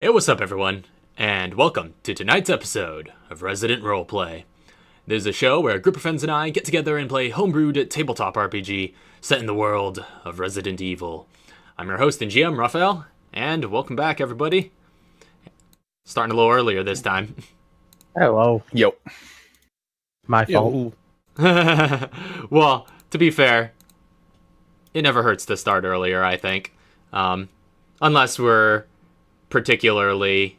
Hey, what's up everyone, and welcome to tonight's episode of Resident Roleplay. This is a show where a group of friends and I get together and play homebrewed tabletop RPG set in the world of Resident Evil. I'm your host and GM, Raphael, and welcome back everybody. Starting a little earlier this time. Hello. Yo. My fault. Well, to be fair, it never hurts to start earlier, I think. Unless we're particularly,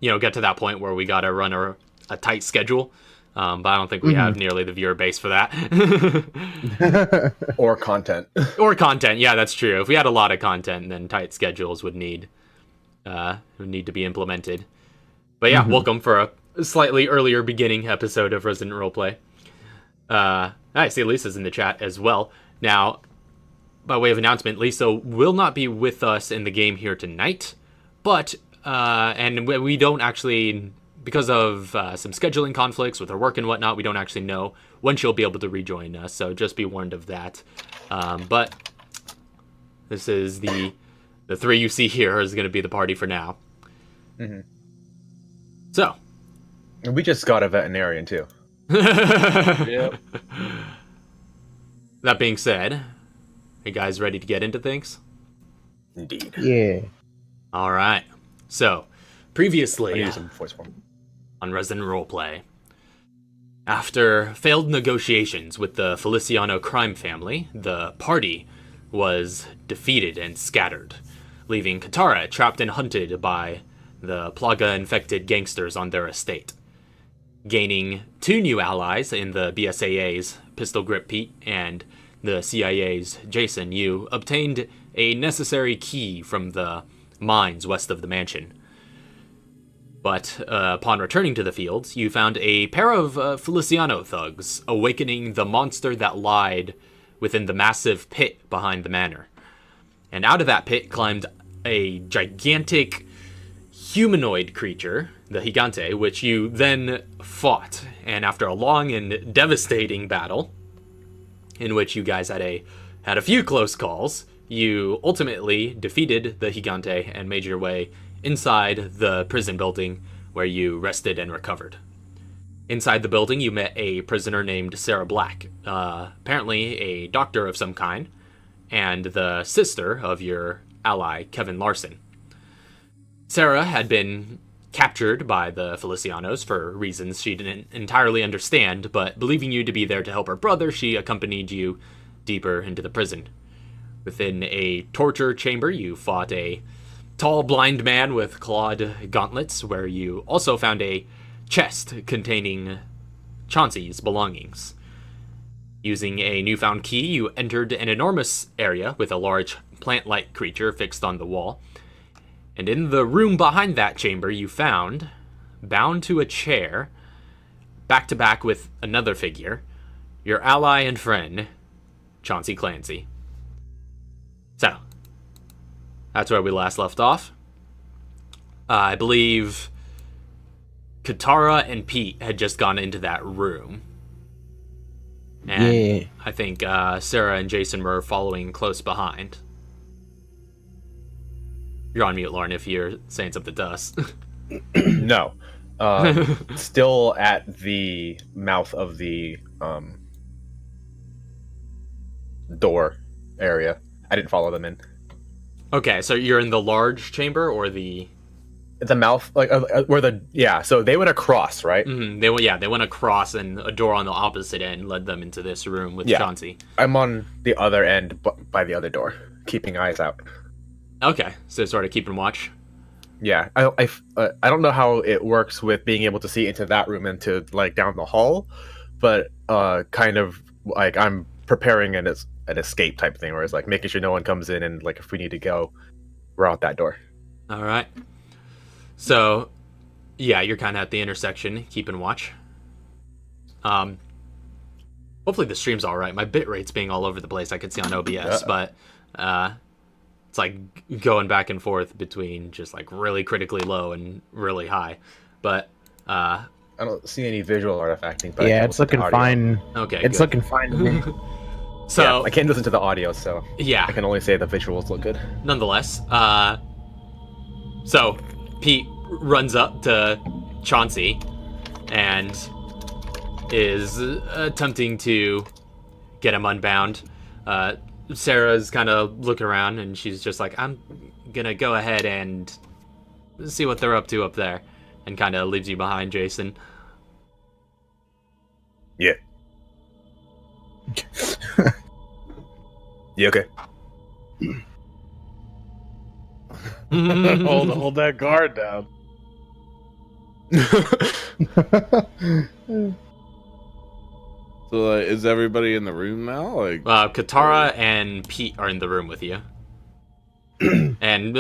get to that point where we gotta run a tight schedule. But I don't think we have nearly the viewer base for that. Or content. Or content, yeah, that's true. If we had a lot of content, then tight schedules would need to be implemented. But yeah, welcome for a slightly earlier beginning episode of Resident Roleplay. I see Lisa's in the chat as well. Now, by way of announcement, Lisa will not be with us in the game here tonight, but and we don't actually, because of some scheduling conflicts with her work and whatnot, we don't actually know when she'll be able to rejoin us, so just be warned of that. But this is the three you see here is going to be the party for now. So. And we just got a veterinarian, too. Yep. That being said, are you guys ready to get into things? Indeed. Yeah. All right. So, previously on Resident Roleplay, after failed negotiations with the Feliciano crime family, the party was defeated and scattered, leaving Katara trapped and hunted by the Plaga-infected gangsters on their estate. Gaining two new allies in the BSAA's Pistol Grip Pete and the CIA's Jason, you obtained a necessary key from the mines west of the mansion. But upon returning to the fields, you found a pair of Feliciano thugs awakening the monster that lied within the massive pit behind the manor. And out of that pit climbed a gigantic humanoid creature, the Gigante, which you then fought. And after a long and devastating battle, in which you guys had a few close calls, you ultimately defeated the Gigante and made your way inside the prison building where you rested and recovered. Inside the building, you met a prisoner named Sarah Black, apparently a doctor of some kind, and the sister of your ally, Kevin Larson. Sarah had been captured by the Felicianos for reasons she didn't entirely understand, but believing you to be there to help her brother, she accompanied you deeper into the prison. Within a torture chamber, you fought a tall blind man with clawed gauntlets, where you also found a chest containing Chauncey's belongings. Using a newfound key, you entered an enormous area with a large plant-like creature fixed on the wall. And in the room behind that chamber, you found, bound to a chair, back to back with another figure, your ally and friend, Chauncey Clancy. So, that's where we last left off. I believe Katara and Pete had just gone into that room. And yeah. I think Sarah and Jason were following close behind. You're on mute, Lauren, if you're saying something to us. No. Still at the mouth of the door area. I didn't follow them in. Okay, so you're in the large chamber or the mouth, like where so they went across, right? Mm-hmm. They went across, and a door on the opposite end led them into this room with Chauncey. I'm on the other end, by the other door, keeping eyes out. Okay, so sort of keeping watch. Yeah, I don't know how it works with being able to see into that room and to like down the hall, but kind of like I'm preparing an escape type thing, where it's like making sure no one comes in, and like if we need to go, we're out that door. All right. So, yeah, you're kind of at the intersection, keeping watch. Hopefully the stream's all right. My bit rate's being all over the place. I could see on OBS, but it's like going back and forth between just like really critically low and really high. But I don't see any visual artifacting. But yeah, it's looking fine. Okay, it's good. looking fine to me. So yeah, I can't listen to the audio, so yeah, I can only say the visuals look good. Nonetheless, so Pete runs up to Chauncey and is attempting to get him unbound. Sarah's kind of looking around, and she's just like, I'm gonna go ahead and see what they're up to up there, and kind of leaves you behind, Jason. Yeah. You okay? hold that guard down. So, is everybody in the room now? Like, Katara and Pete are in the room with you. And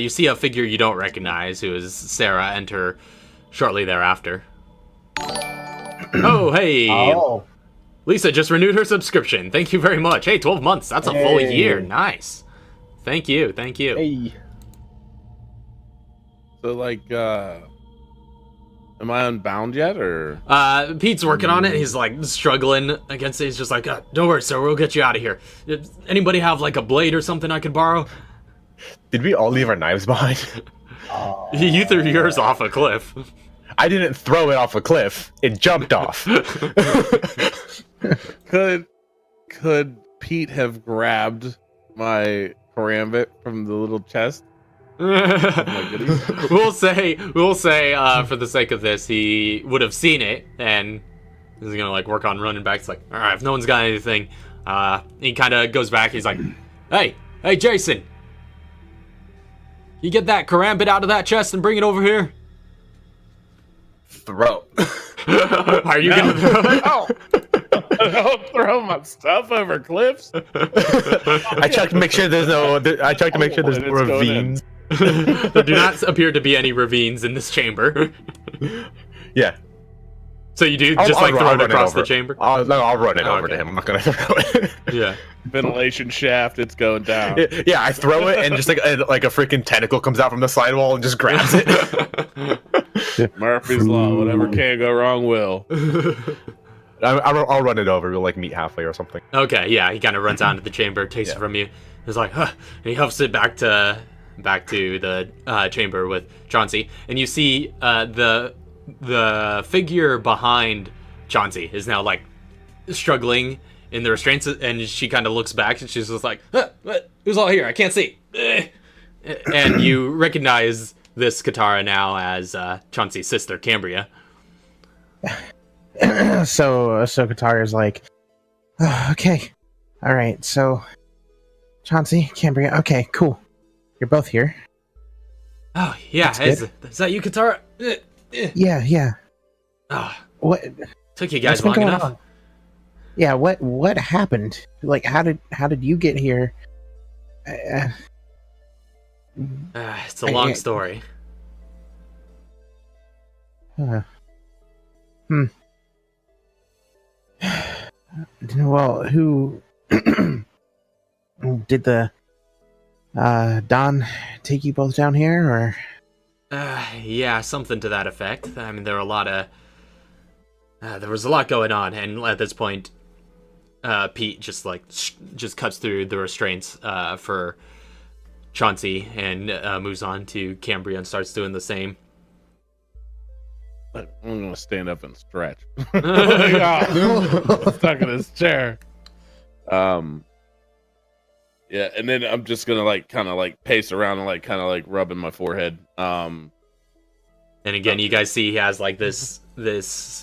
you see a figure you don't recognize, who is Sarah, enter shortly thereafter. Oh, hey! Oh. Lisa just renewed her subscription. Thank you very much. Hey, 12 months. That's a full year. Nice. Thank you. Thank you. Hey. so like, am I unbound yet, or? Pete's working on it. He's like struggling against it. He's just like, don't worry, sir. We'll get you out of here. Anybody have like a blade or something I could borrow? Did we all leave our knives behind? You threw yours off a cliff. I didn't throw it off a cliff. It jumped off. Could Pete have grabbed my karambit from the little chest? We'll say, for the sake of this, he would have seen it, and he's gonna like work on running back. It's like, all right, if no one's got anything, he kind of goes back. He's like, hey, Jason, you get that karambit out of that chest and bring it over here. Throw. Are you gonna throw it? Oh. Don't throw my stuff over cliffs. I checked to make sure there's no ravines. There do not appear to be any ravines in this chamber. Yeah. So you do just throw it across the chamber? I'll run it over to him. I'm not gonna throw it. Yeah. Ventilation shaft, it's going down. Yeah, I throw it and just like a freaking tentacle comes out from the sidewall and just grabs it. Murphy's Law, whatever can go wrong will. I'll run it over. We'll like meet halfway or something. Okay, yeah, he kind of runs out into the chamber, takes it from you. He's like, huh, and he huffs it back to the chamber with Chauncey, and you see the figure behind Chauncey is now like struggling in the restraints, and she kind of looks back and she's just like, who's all here? I can't see. And you recognize this Katara now as Chauncey's sister, Cambria. So Katara's like, oh, okay, all right. So Chauncey, Cambria, okay, cool. You're both here. Oh yeah, is that you, Katara? Yeah. Oh, What took you guys what's been long going enough? on? Yeah, what happened? Like, how did you get here? It's a long story. Well, who did the Don take you both down here, or? Yeah, something to that effect. I mean, there was a lot going on, and at this point, Pete just cuts through the restraints for Chauncey and moves on to Cambria and starts doing the same. I'm gonna stand up and stretch. Stuck in this chair. Yeah, and then I'm just gonna kind of pace around and kind of rubbing my forehead. And again, you guys see he has like this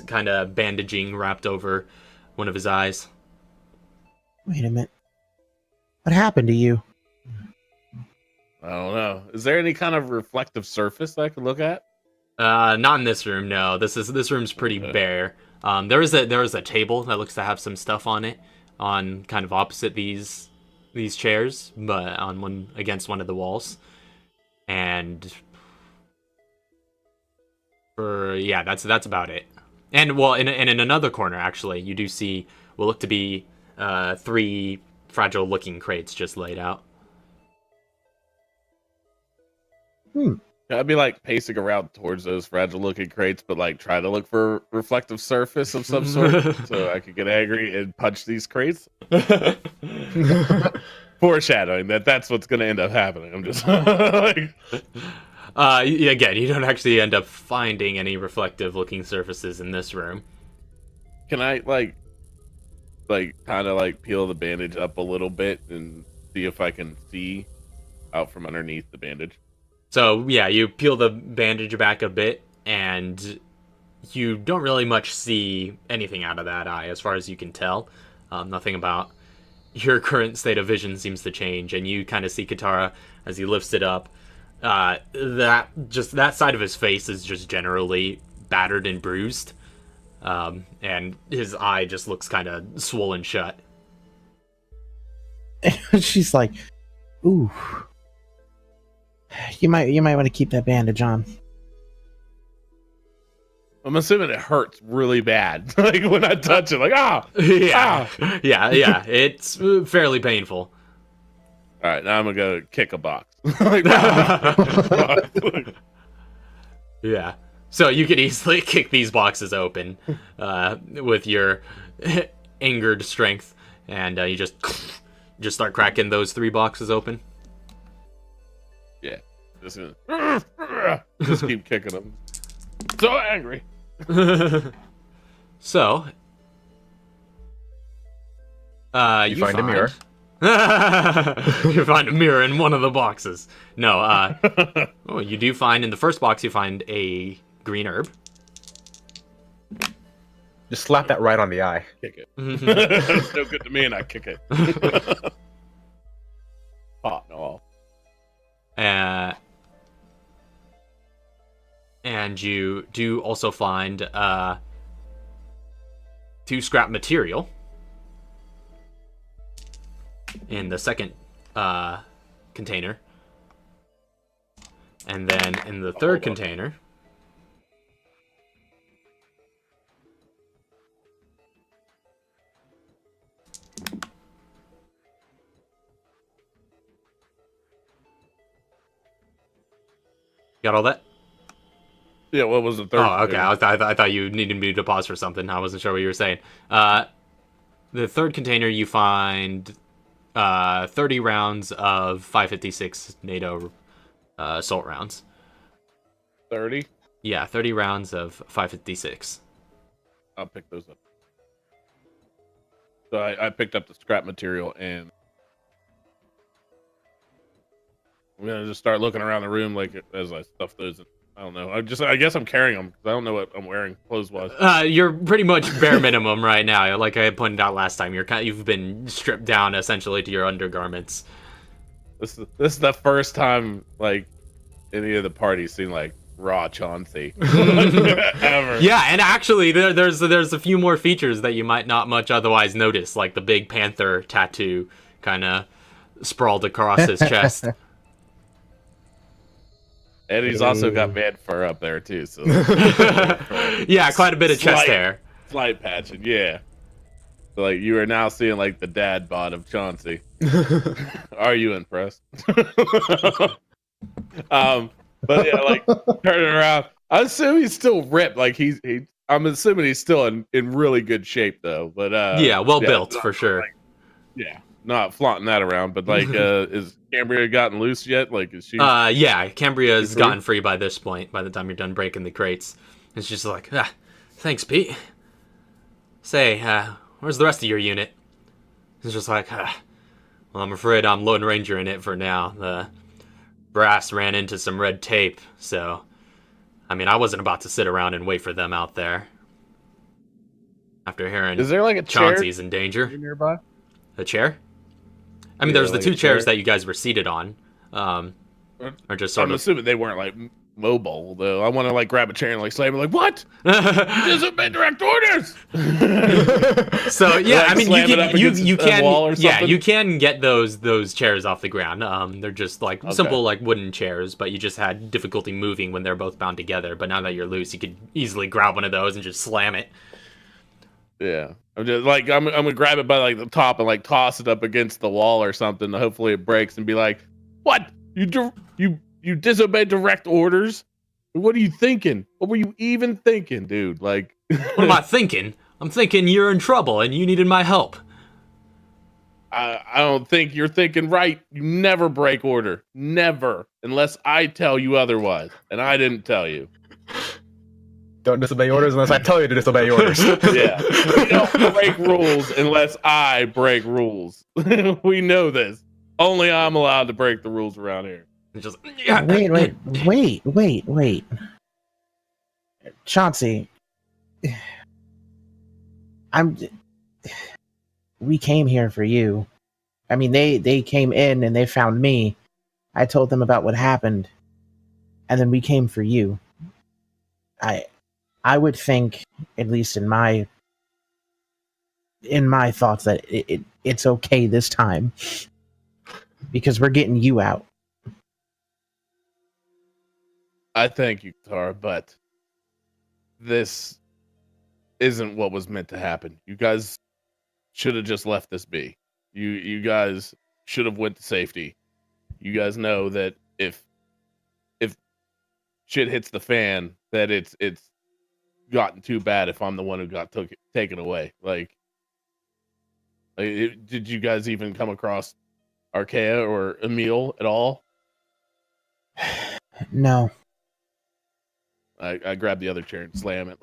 kind of bandaging wrapped over one of his eyes. Wait a minute. What happened to you? I don't know. Is there any kind of reflective surface I could look at? Not in this room. No, this room's pretty bare. There is a table that looks to have some stuff on it, on kind of opposite these chairs, but on one against one of the walls. And that's about it. And well, in another corner actually, you do see what look to be 3 fragile-looking crates just laid out. I'd be pacing around towards those fragile-looking crates, but try to look for reflective surface of some sort, so I could get angry and punch these crates. Foreshadowing that's what's going to end up happening. I'm just Again, you don't actually end up finding any reflective-looking surfaces in this room. Can I kind of like peel the bandage up a little bit and see if I can see out from underneath the bandage? So yeah, you peel the bandage back a bit, and you don't really much see anything out of that eye, as far as you can tell. Nothing about your current state of vision seems to change, and you kind of see Katara as he lifts it up. That side of his face is just generally battered and bruised, and his eye just looks kind of swollen shut. She's like, "Ooh, you might want to keep that bandage on." I'm assuming it hurts really bad, like when I touch it, like yeah, yeah, it's fairly painful. All right, now I'm gonna go kick a box. Yeah, so you could easily kick these boxes open with your angered strength, and you just start cracking those 3 boxes open. Yeah, just keep kicking them. So angry. So, You find a mirror. You find a mirror in one of the boxes. No, you do find in the first box you find a green herb. Just slap that right on the eye. Kick it. It's no good to me, and I kick it. Pop no. And you do also find 2 scrap material in the second container. And then in the third container, got all that? Yeah, what was the third? Oh, okay. I thought you needed me to pause for something. I wasn't sure what you were saying. The third container, you find 30 rounds of 5.56 NATO assault rounds. 30? Yeah, 30 rounds of 5.56. I'll pick those up. So I picked up the scrap material, and I'm gonna just start looking around the room like as I stuff those in. I don't know. I guess I'm carrying them because I don't know what I'm wearing clothes-wise. You're pretty much bare minimum right now. Like I pointed out last time, you've been stripped down essentially to your undergarments. This is the first time like any of the parties seen like raw Chauncey ever. Yeah, and actually there's a few more features that you might not much otherwise notice, like the big panther tattoo kind of sprawled across his chest. And he's also got man fur up there too, so yeah, quite a bit of chest hair. Slight patching, yeah. So like you are now seeing like the dad bod of Chauncey. Are you impressed? But yeah, like turning around. I assume he's still ripped. Like I'm assuming he's still in really good shape thoh. But yeah, well built for sure. Like, yeah. Not flaunting that around, but like, is Cambria gotten loose yet? Like, is she? Yeah, Cambria's gotten free by this point. By the time you're done breaking the crates, it's just like, thanks, Pete. Say, where's the rest of your unit? It's just like, well, I'm afraid I'm Lone Ranger in it for now. The brass ran into some red tape, so I mean, I wasn't about to sit around and wait for them out there. After hearing, is there like a Chauncey's in danger? Nearby? A chair? I mean, there's the 2 chairs that you guys were seated on. Or just sort I'm of. assuming they weren't like mobile, though. I want to like grab a chair and like slam it. Like, what? This is direct orders. So yeah, like, I mean, you can you can get those chairs off the ground. They're just like simple like wooden chairs, but you just had difficulty moving when they're both bound together. But now that you're loose, you could easily grab one of those and just slam it. Yeah, I'm just like I'm gonna grab it by like the top and like toss it up against the wall or something. Hopefully it breaks and be like, "What? You disobeyed direct orders? What are you thinking? What were you even thinking, dude? Like, what am I thinking? I'm thinking you're in trouble and you needed my help." I don't think you're thinking right. You never break order. Never. Unless I tell you otherwise. And I didn't tell you. Don't disobey orders unless I tell you to disobey orders. Yeah. We don't break rules unless I break rules. We know this. Only I'm allowed to break the rules around here. Just Wait. Chauncey, we came here for you. I mean, they came in and they found me. I told them about what happened, and then we came for you. I would think, at least in my thoughts, that it's okay this time because we're getting you out. I thank you, Tara, but this isn't what was meant to happen. You guys should have just left this be. You guys should have went to safety. You guys know that if shit hits the fan, that it's gotten too bad if I'm the one who got taken away. Like did you guys even come across Arkea or Emil at all? No. I grab the other chair and slam it.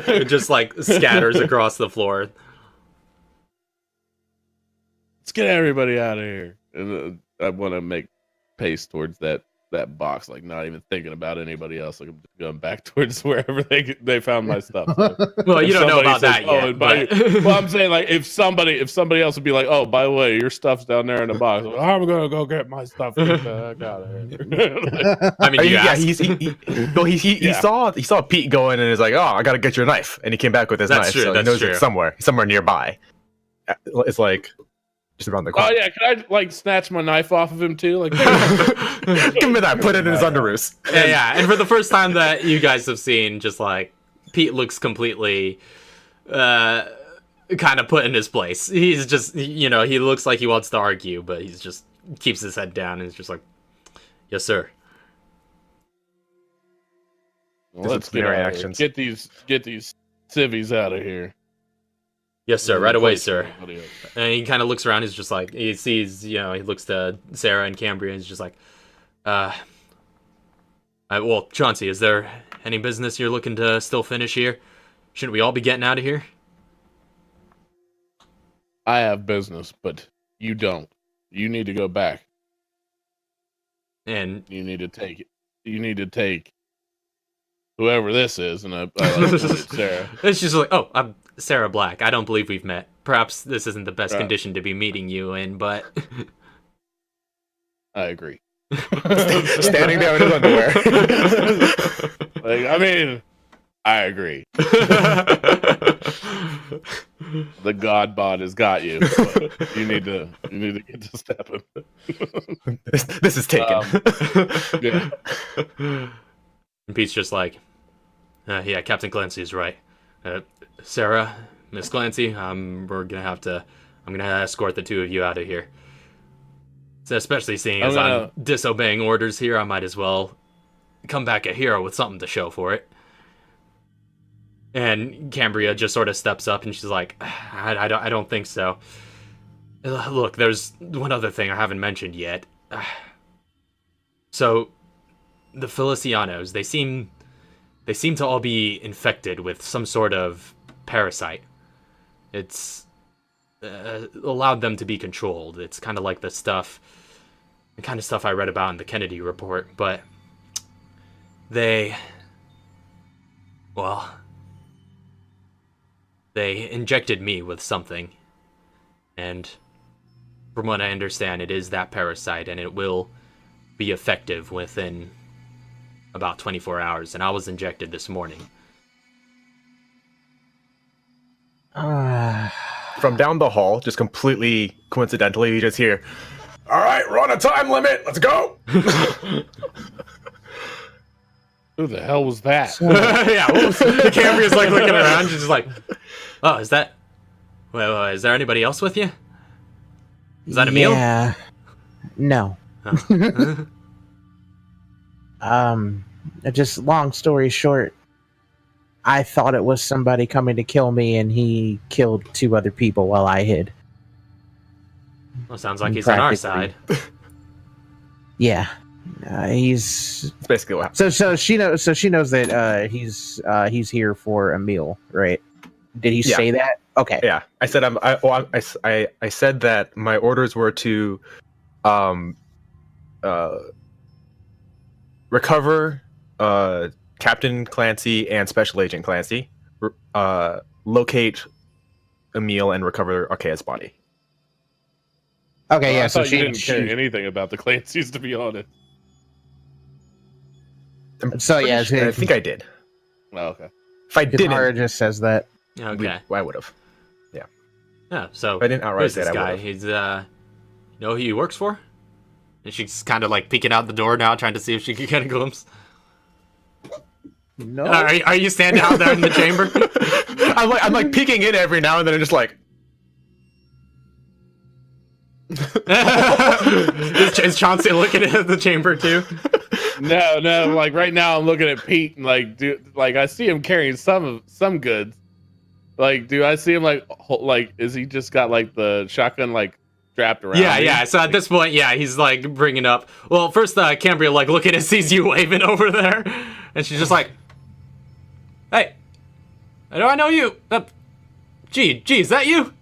it just like scatters across the floor. Let's get everybody out of here. And I want to make pace towards that box, like not even thinking about anybody else. Like I'm just going back towards wherever they found my stuff. So Well, you don't know about that yet. Well, I'm saying like if somebody else would be like, oh, by the way, your stuff's down there in the box. Like, I'm gonna go get my stuff. Get the heck out of here. I mean, He saw Pete go in and is like, oh, I gotta get your knife, and he came back with his That's knife. true, So that's he knows true. it's somewhere nearby. It's like just around the corner. Oh yeah, can I like snatch my knife off of him too? Like, Give me that. Put it in his underoos. yeah. And for the first time that you guys have seen, just like Pete looks completely kind of put in his place. He's just, he looks like he wants to argue, but he's just keeps his head down and is just like, yes, sir. well, let's get reactions. Get these civvies out of here. Yes, sir. Right away, sir. Everybody else. And he kind of looks around. He's just like, he sees, he looks to Sarah and Cambria, and he's just like, well, Chauncey, is there any business you're looking to still finish here? Shouldn't we all be getting out of here? I have business, but you don't. You need to go back. And You need to take it. You need to take whoever this is, and I like to look at Sarah. it's just like, oh, I'm Sarah Black. I don't believe we've met. Perhaps this isn't the best Right. condition to be meeting you in, but I agree. Standing there in his underwear. Like, I mean, I agree. The God bod has got you. But you need to get to stepping. This is taken. Yeah. And Pete's just like, yeah, Captain Clancy's right. Sarah, Miss Clancy, I'm gonna escort the two of you out of here. So especially seeing as I'm disobeying orders here, I might as well come back a hero with something to show for it. And Cambria just sort of steps up and she's like, I don't think so. Look, there's one other thing I haven't mentioned yet. So, the Felicianos, they seem to all be infected with some sort of parasite. It's allowed them to be controlled. It's kind of like the kind of stuff I read about in the Kennedy report, but they injected me with something, and from what I understand, it is that parasite, and it will be effective within about 24 hours, and I was injected this morning. From down the hall, just completely coincidentally, you just hear, all right, we're on a time limit. Let's go. Who the hell was that? Yeah, the Cambria's like looking around, she's just like, oh, is that... Well, is there anybody else with you? Is that Emil? Yeah. No. Huh? Just long story short, I thought it was somebody coming to kill me, and he killed 2 other people while I hid. Well, sounds like he's on our side. Yeah, he's That's basically what happened. so she knows. So she knows that he's here for a meal, right? Did he say that? Okay. Yeah, I said I said that my orders were to, recover Captain Clancy and Special Agent Clancy, locate Emil, and recover Archaea's body. Okay, yeah. I So thought you didn't care anything about the Clancy's, to be honest. So yeah, I think I did. Oh, okay. If I Mara didn't, just says that. Okay. I would have. Yeah. So If I didn't outright who's say this it, I guy? would've. He's you know who he works for? And she's kind of like peeking out the door now, trying to see if she can get a glimpse. No. Are you standing out there in the chamber? I'm like peeking in every now and then, and just like. Is Chauncey looking at the chamber too? No. Like right now, I'm looking at Pete and like I see him carrying some goods. Like, do I see him like is he just got like the shotgun like strapped around? Yeah. So at this point, yeah, he's like bringing up. Well, first, Cambria like looking and sees you waving over there, and she's just like, "Hey, do I know you? Gee, is that you?"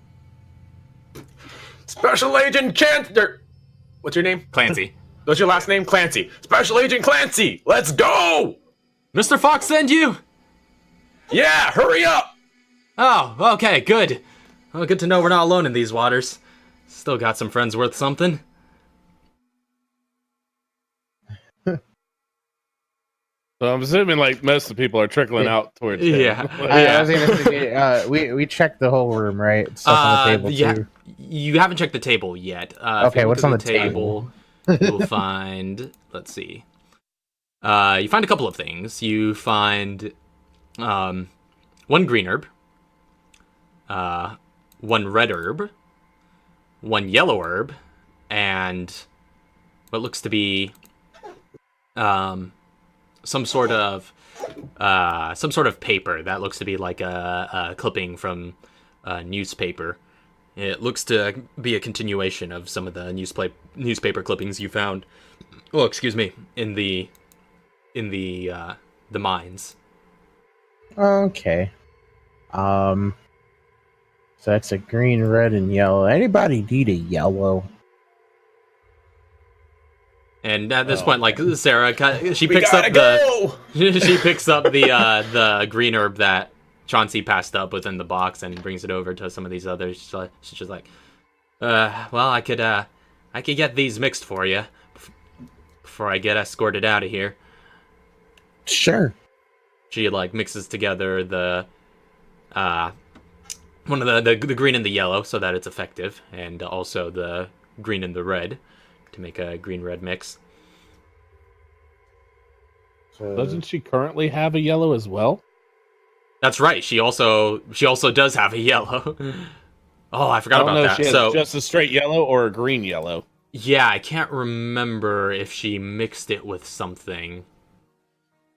Special Agent Clancy. What's your name? Clancy. What's your last name? Clancy. Special Agent Clancy. Let's go. Mr. Fox send you? Yeah, hurry up. Oh, okay, good. Well, good to know we're not alone in these waters. Still got some friends worth something. So I'm assuming like most of the people are trickling out towards him. Yeah. I was gonna say, we checked the whole room, right? Stuff on the table yeah. too. You haven't checked the table yet. Okay, what's on the table? You'll find. Let's see. You find a couple of things. You find one green herb, one red herb, one yellow herb, and what looks to be some sort of paper that looks to be like a clipping from a newspaper. It looks to be a continuation of some of the newspaper clippings you found. Oh, excuse me, in the mines. Okay. So that's a green, red, and yellow. Anybody need a yellow? And at this point, like Sarah, she We picks gotta up go. she picks up the green herb that Chauncey passed up within the box and brings it over to some of these others. She's just like, well, I could get these mixed for you before I get escorted out of here. Sure. She like mixes together the one of the green and the yellow so that it's effective, and also the green and the red to make a green-red mix. Doesn't she currently have a yellow as well? That's right. She also does have a yellow. Oh, I forgot about that. She has So just a straight yellow or a green yellow. yeah, I can't remember if she mixed it with something.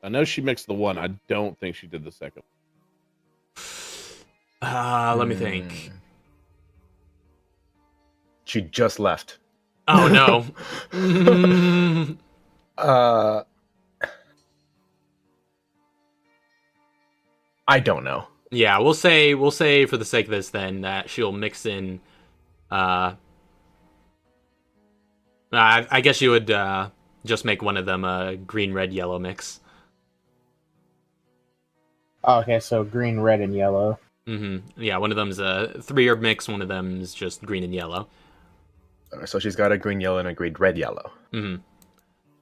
I know she mixed the one. I don't think she did the second. Let me think. She just left. Oh no. I don't know. Yeah, we'll say for the sake of this then that she'll mix in. I guess you would just make one of them a green, red, yellow mix. Oh, okay, so green, red, and yellow. Yeah, one of them's a 3-herb mix. One of them's just green and yellow. So she's got a green, yellow, and a green, red, yellow. All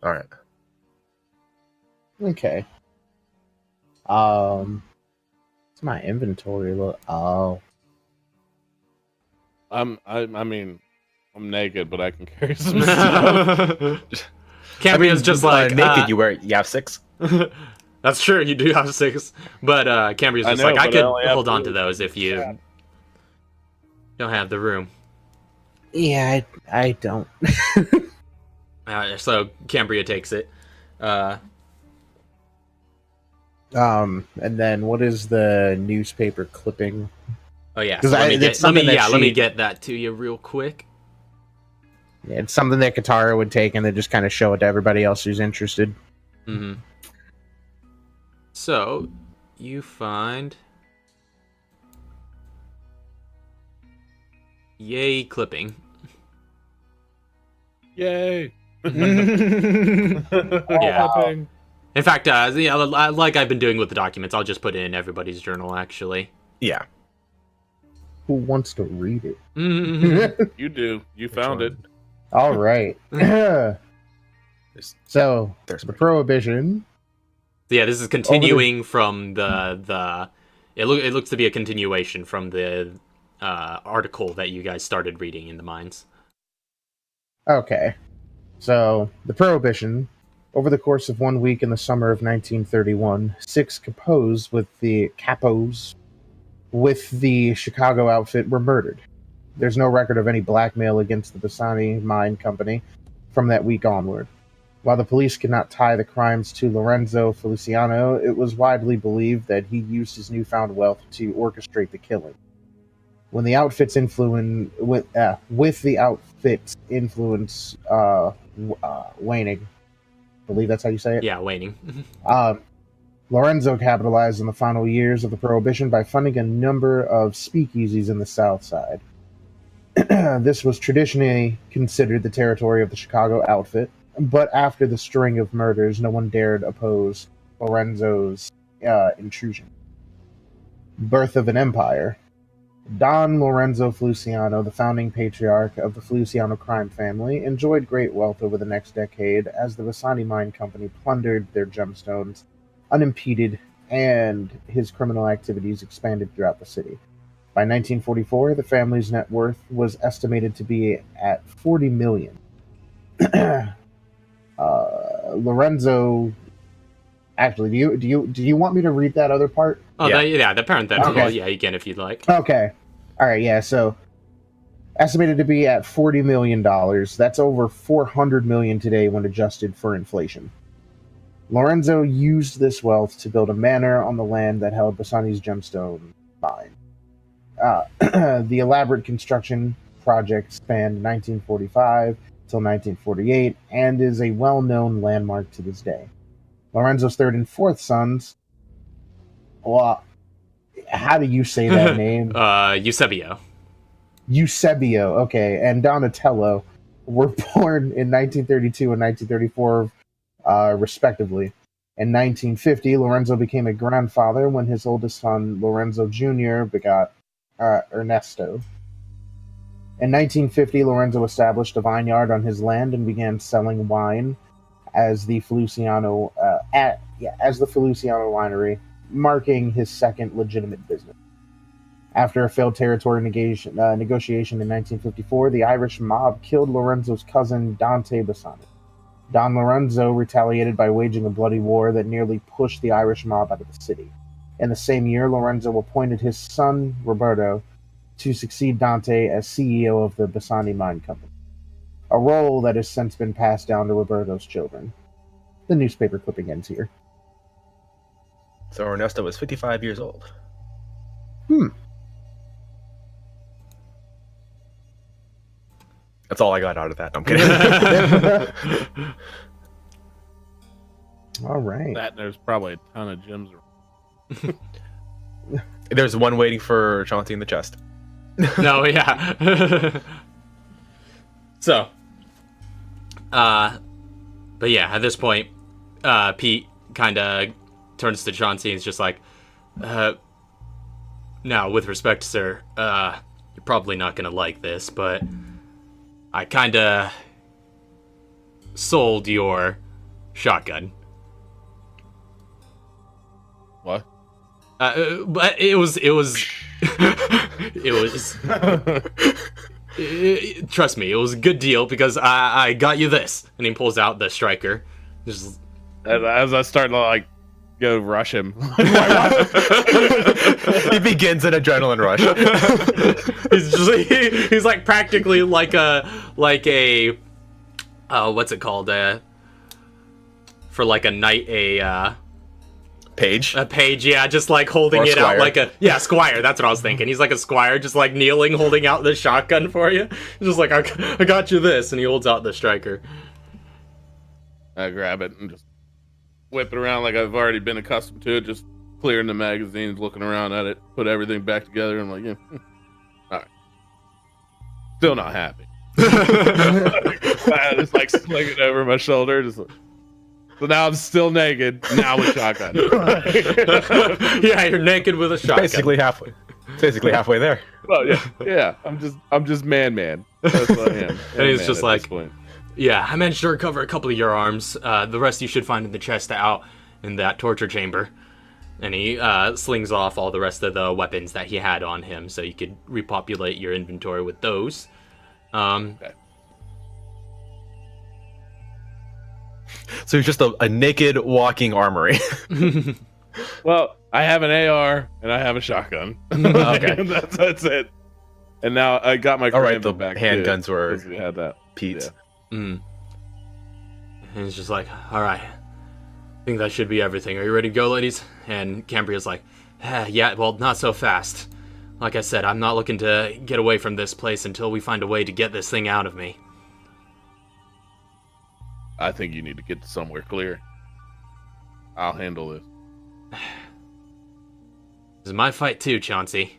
right. Okay. What's my inventory look? Oh. I mean, I'm naked, but I can carry some stuff. Cambria's just like naked. You have 6. That's true. You do have 6, but Cambria's just like I but could I only have hold on 2. to those if you don't have the room. Yeah, I don't. So Cambria takes it. And then what is the newspaper clipping? Oh yeah, 'Cause so it's something that let me she- get that to you real quick. It's something that Katara would take and then just kind of show it to everybody else who's interested. Mm-hmm. So you find yay clipping. Yay! Yeah. Clipping. In fact, yeah, like I've been doing with the documents, I'll just put it in everybody's journal. Actually. Yeah. Who wants to read it? Mhm. You do. You found it. All right. So There's the prohibition. Yeah, this is continuing from the. It looks to be a continuation from the article that you guys started reading in the mines. Okay. So the prohibition. Over the course of 1 week in the summer of 1931, 6 capos with the Chicago outfit were murdered. There's no record of any blackmail against the Bassani Mine Company from that week onward. While the police could not tie the crimes to Lorenzo Feliciano, it was widely believed that he used his newfound wealth to orchestrate the killing. When the outfit's influence waning, I believe that's how you say it. Yeah, waning. Lorenzo capitalized on the final years of the Prohibition by funding a number of speakeasies in the South Side. This was traditionally considered the territory of the Chicago outfit, but after the string of murders, no one dared oppose Lorenzo's intrusion. Birth of an empire. Don Lorenzo Feliciano, the founding patriarch of the Feliciano crime family, enjoyed great wealth over the next decade as the Bassani Mine Company plundered their gemstones unimpeded and his criminal activities expanded throughout the city. By 1944, the family's net worth was estimated to be at $40 million. Lorenzo, actually, do you want me to read that other part? Oh, Yeah. the parenthetical. Okay. Yeah, you can if you'd like. Okay. All right. Yeah. So, estimated to be at $40 million. That's over $400 million today when adjusted for inflation. Lorenzo used this wealth to build a manor on the land that held Bassani's gemstone mine. The elaborate construction project spanned 1945 till 1948 and is a well-known landmark to this day. Lorenzo's third and fourth sons, well, how do you say that name? Eusebio. Eusebio, okay, and Donatello were born in 1932 and 1934, respectively. In 1950, Lorenzo became a grandfather when his oldest son, Lorenzo Jr., begot Ernesto. In 1950, Lorenzo established a vineyard on his land and began selling wine as the Feliciano winery, marking his second legitimate business. After a failed territory negotiation in 1954, the Irish mob killed Lorenzo's cousin Dante Bassani. Don Lorenzo retaliated by waging a bloody war that nearly pushed the Irish mob out of the city. In the same year, Lorenzo appointed his son, Roberto, to succeed Dante as CEO of the Bassani Mine Company, a role that has since been passed down to Roberto's children. The newspaper clipping ends here. So Ernesto was 55 years old. That's all I got out of that. I'm kidding. All right. That there's probably a ton of gems. There's one waiting for Chauncey in the chest. No, yeah. So, but yeah, at this point, Pete kind of turns to Chauncey and is just like, now, with respect, sir, you're probably not gonna like this, but I kind of sold your shotgun. What? But it was trust me, it was a good deal because I got you this. And he pulls out the striker. Just As I start to like go rush him. He begins an adrenaline rush. he's like practically like a what's it called? For like a knight, page. A page, yeah, just like holding Or it out squire. like a squire. That's what I was thinking. He's like a squire, just like kneeling, holding out the shotgun for you. Just like I got you this, and he holds out the striker. I grab it and just whip it around like I've already been accustomed to it. Just clearing the magazines, looking around at it, put everything back together. I'm like, yeah, all right. Still not happy. I just like sling it over my shoulder. Just like, so now I'm still naked. Now with shotgun. Yeah, you're naked with a shotgun. Basically halfway. Basically halfway there. Well, yeah. I'm just man. That's what I am. And he's Man just at like, this point. yeah, I managed to recover a couple of your arms. The rest you should find in the chest out in that torture chamber. And he slings off all the rest of the weapons that he had on him, so you could repopulate your inventory with those. Okay. So he's just a naked walking armory. Well, I have an AR and I have a shotgun. Okay. that's it. And now I got my All right, Karambit the back. handguns too, were 'cause we had that. Pete's. Yeah. And he's just like, all right, I think that should be everything. Are you ready to go, ladies? And Cambria's like, yeah, well, not so fast. Like I said, I'm not looking to get away from this place until we find a way to get this thing out of me. I think you need to get somewhere clear. I'll handle this. This is my fight too, Chauncey.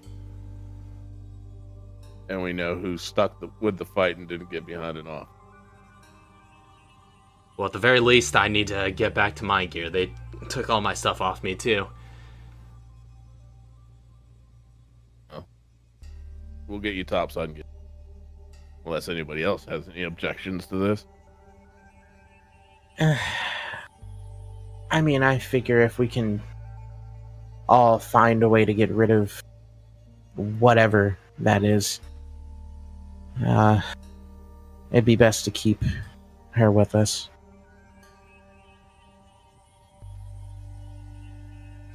And we know who stuck with the fight and didn't get behind it off. Well, at the very least, I need to get back to my gear. They took all my stuff off me too. We'll get you topside and get. Unless anybody else has any objections to this. I mean, I figure if we can all find a way to get rid of whatever that is, it'd be best to keep her with us.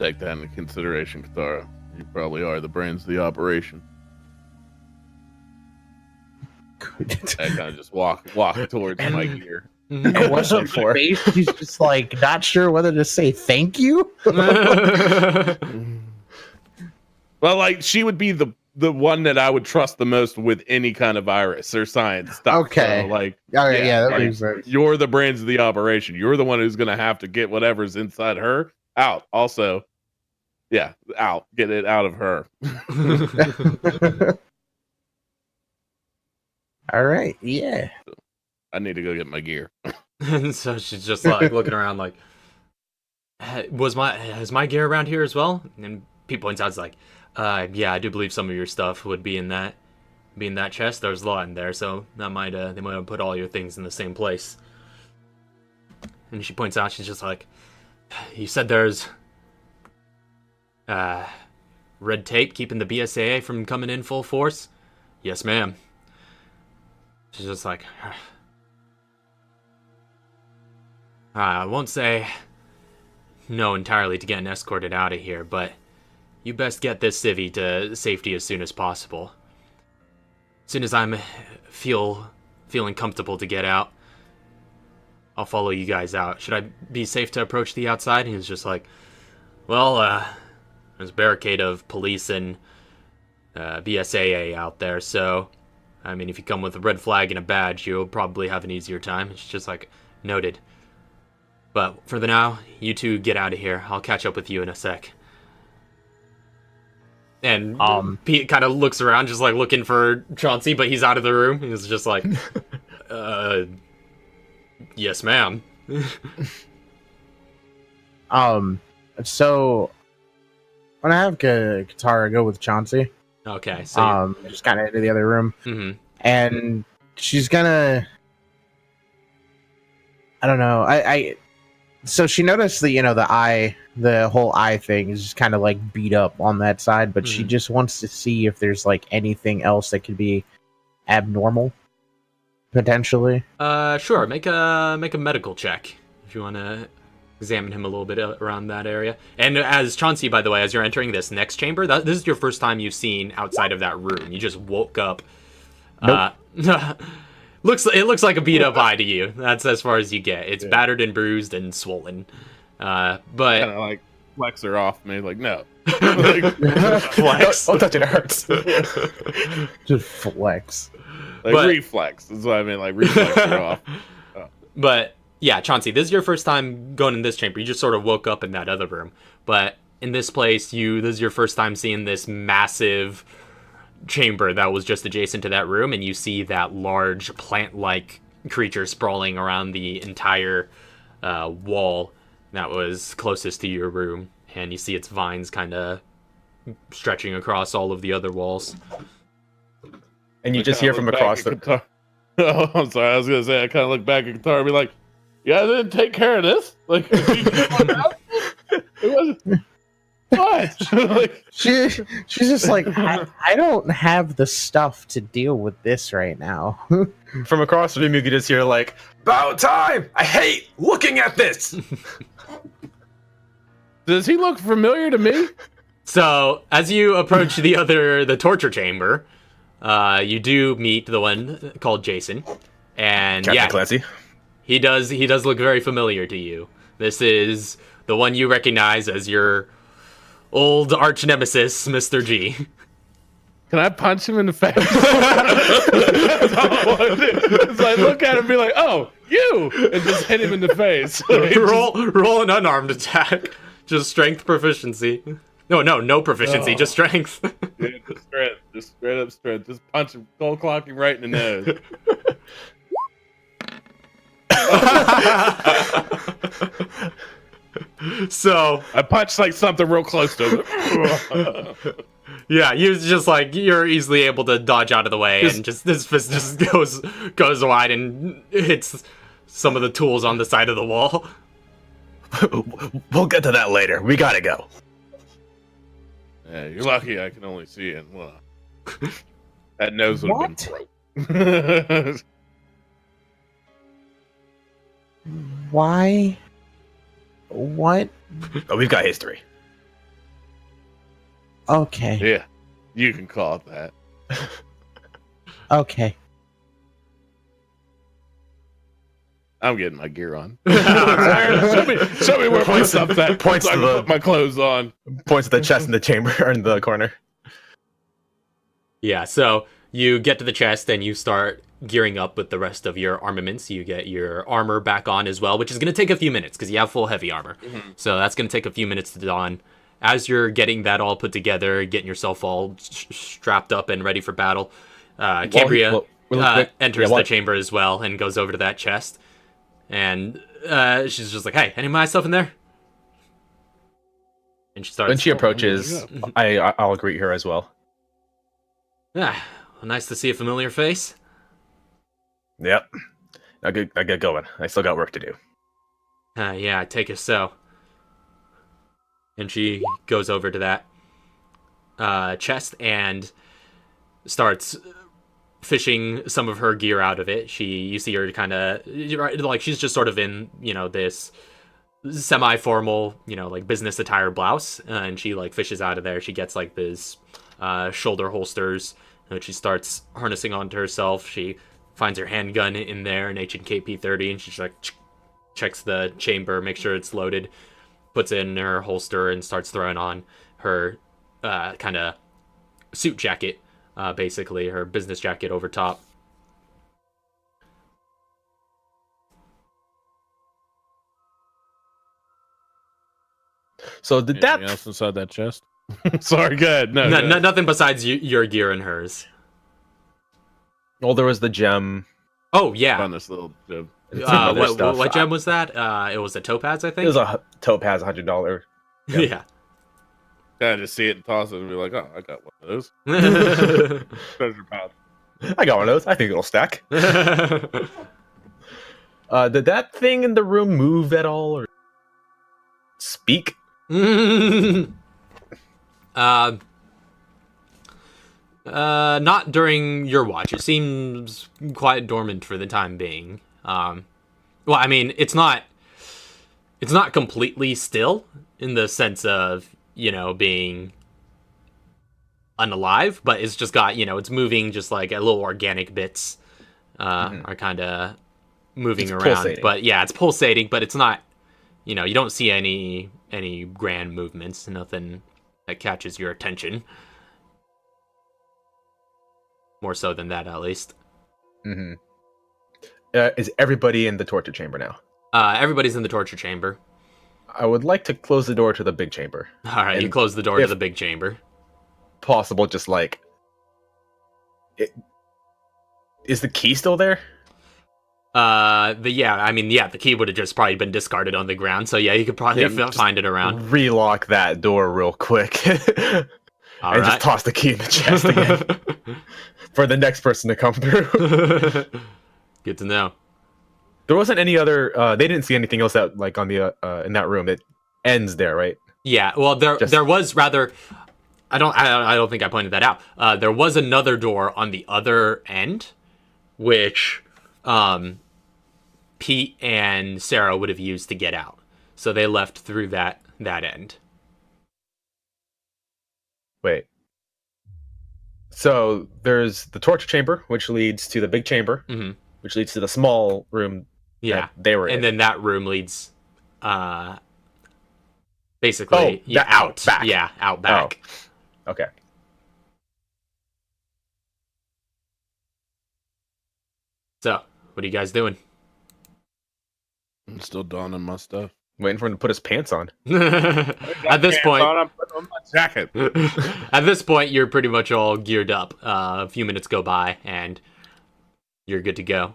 Take that into consideration, Katara. You probably are the brains of the operation. I kind of just walk towards my gear. And what's up for? face? He's just like not sure whether to say thank you. Well, like she would be the one that I would trust the most with any kind of virus or science stuff. Okay. So, like, All right, yeah, that like, makes sense. you're the brains of the operation. You're the one who's gonna have to get whatever's inside her out. Also, yeah, out. Get it out of her. All right, yeah. I need to go get my gear. And so she's just like looking around like, is my gear around here as well? And Pete points out, it's like, yeah, I do believe some of your stuff would be in that chest. There's a lot in there, so that might they might have put all your things in the same place. And she points out, she's just like, you said there's red tape keeping the BSAA from coming in full force? Yes, ma'am. She's just like, I won't say no entirely to getting escorted out of here, but you best get this civvy to safety as soon as possible. As soon as I'm feeling comfortable to get out, I'll follow you guys out. Should I be safe to approach the outside? And he was just like, well, there's a barricade of police and BSAA out there, so I mean, if you come with a red flag and a badge, you'll probably have an easier time. It's just like, noted. But for the now, you two get out of here. I'll catch up with you in a sec. And Pete kind of looks around, just like looking for Chauncey, but he's out of the room. He's just like, yes, ma'am. So when I have Katara go with Chauncey, Okay, so just kind of into the other room, and she's gonna, I don't know, so she noticed that, the whole eye thing is just kind of like beat up on that side, but she just wants to see if there's like anything else that could be abnormal, potentially. Sure, make a medical check if you want to examine him a little bit around that area. And as Chauncey, by the way, as you're entering this next chamber, this is your first time you've seen outside of that room. You just woke up. Nope. It looks like a beat up eye to you. That's as far as you get. It's battered and bruised and swollen. But Kind of like reflexer off me. Like, no. Like, Flex. Don't touch it, it hurts. Just flex. But- reflex. That's what I mean. Like, reflexer off. But yeah, Chauncey, this is your first time going in this chamber. You just sort of woke up in that other room. But in this place, this is your first time seeing this massive chamber that was just adjacent to that room, and you see that large plant-like creature sprawling around the entire wall that was closest to your room. And you see its vines kind of stretching across all of the other walls. And you just hear from across the... Oh, I'm sorry. I was gonna say I kind of look back at Qatar and be like, "You guys didn't take care of this. Like, it wasn't what? Like, She's just like, I don't have the stuff to deal with this right now. From across the room, you could just hear like, "About time! I hate looking at this!" does he look familiar to me? So, as you approach the torture chamber, you do meet the one called Jason. And Captain yeah, Clancy. he does look very familiar to you. This is the one you recognize as your old arch nemesis, Mr. G. Can I punch him in the face? That's all I want to do. It's like look at him and be like, "Oh, you!" and just hit him in the face. roll an unarmed attack. Just strength proficiency. No proficiency, just strength. Yeah, just straight up strength. Just punch him, cold clocking right in the nose. So I punched like something real close to him. yeah, you're easily able to dodge out of the way, and just this fist just goes wide and hits some of the tools on the side of the wall. We'll get to that later. We gotta go. Yeah, you're lucky I can only see it. Well, that nose would have been broke. Why? What? Oh, we've got history. Okay. Yeah, you can call it that. Okay. I'm getting my gear on. show me where my stuff's at. Points so I to can the- put my clothes on. Points at the chest in the chamber or in the corner. Yeah, so you get to the chest and you start gearing up with the rest of your armaments. You get your armor back on as well, which is going to take a few minutes because you have full heavy armor. Mm-hmm. So that's going to take a few minutes to don. As you're getting that all put together, getting yourself all strapped up and ready for battle, Cambria enters the chamber as well and goes over to that chest. And she's just like, "Hey, any of my stuff in there?" And she starts. When she approaches, I'll greet her as well. Well, nice to see a familiar face. Yep. I get going. I still got work to do. Yeah, I take it so. And she goes over to that chest and starts fishing some of her gear out of it. You see her kind of like she's just sort of in, this semi-formal, like business attire blouse, and she like fishes out of there. She gets like this shoulder holsters, and she starts harnessing onto herself. She finds her handgun in there, an H&K P30, and she's like checks the chamber, makes sure it's loaded, puts it in her holster, and starts throwing on her kind of suit jacket, basically her business jacket over top. So did that? Anything else inside that chest? Sorry, go ahead. No, Nothing besides your gear and hers. Well, there was the gem. Oh yeah. On this little job. and some other stuff. What gem was that? It was a topaz, I think. It was a topaz, $100. Yeah. Kind of just see it and toss it and be like, "Oh, I got one of those." Treasure pouch. I got one of those. I think it'll stack. Did that thing in the room move at all or speak? Not during your watch. It seems quite dormant for the time being. Well, I mean, it's not completely still in the sense of, being unalive, but it's just got, it's moving just like a little organic bits are kind of moving It's around. pulsating. But yeah, it's pulsating, but it's not, you don't see any any grand movements, nothing that catches your attention. More so than that, at least. Mm-hmm. Is everybody in the torture chamber now? Everybody's in the torture chamber. I would like to close the door to the big chamber. All right, you And close the door to the big chamber. Possible, just like... Is the key still there? The key would have just probably been discarded on the ground, so yeah, you could probably find it around. Relock that door real quick. And just toss the key in the chest again. For the next person to come through. Good to know. There wasn't any other... they didn't see anything else that, like, on the in that room. It ends there, right? Yeah, well, there was rather... I don't think I pointed that out. There was another door on the other end, which Pete and Sarah would have used to get out. So they left through that end. Wait. So there's the torture chamber, which leads to the big chamber, which leads to the small room that they were in. And then that room leads basically out back. Yeah, out back. Oh. Okay. So, what are you guys doing? I'm still donning my stuff. Waiting for him to put his pants on. At this point, I'm putting on my jacket. At this point, you're pretty much all geared up. A few minutes go by, and you're good to go.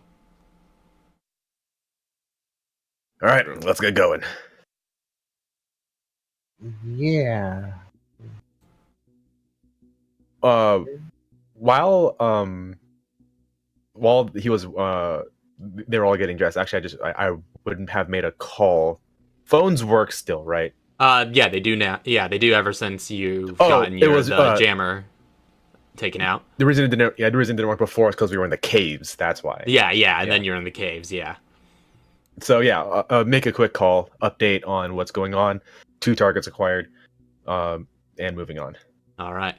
All right, let's get going. Yeah. While he was they were all getting dressed. Actually, I wouldn't have made a call. Phones work still, right? Yeah, they do now. Yeah, they do ever since you've gotten the jammer taken out. The reason it didn't work before is because we were in the caves. That's why. Yeah, and then you're in the caves. Yeah. So yeah, make a quick call, update on what's going on. 2 targets acquired, and moving on. All right.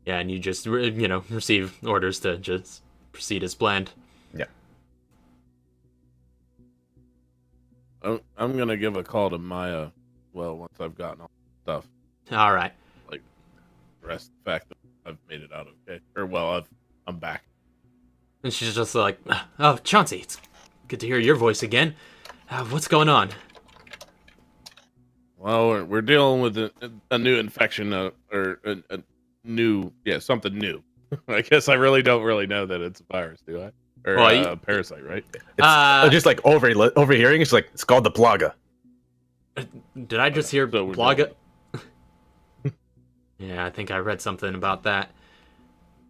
Yeah, and you just receive orders to just proceed as planned. Yeah. I'm gonna give a call to Maya. Well, once I've gotten all the stuff. All right. Like the rest of the fact that I've made it out okay, or I'm back. And she's just like, "Oh, Chauncey, it's good to hear your voice again. What's going on?" Well, we're dealing with a new infection, or a new, something new. I guess I really don't know that it's a virus, do I? Or a parasite, right? It's just like overhearing. It's like it's called the plaga. Did I just hear plaga? Yeah, I think I read something about that.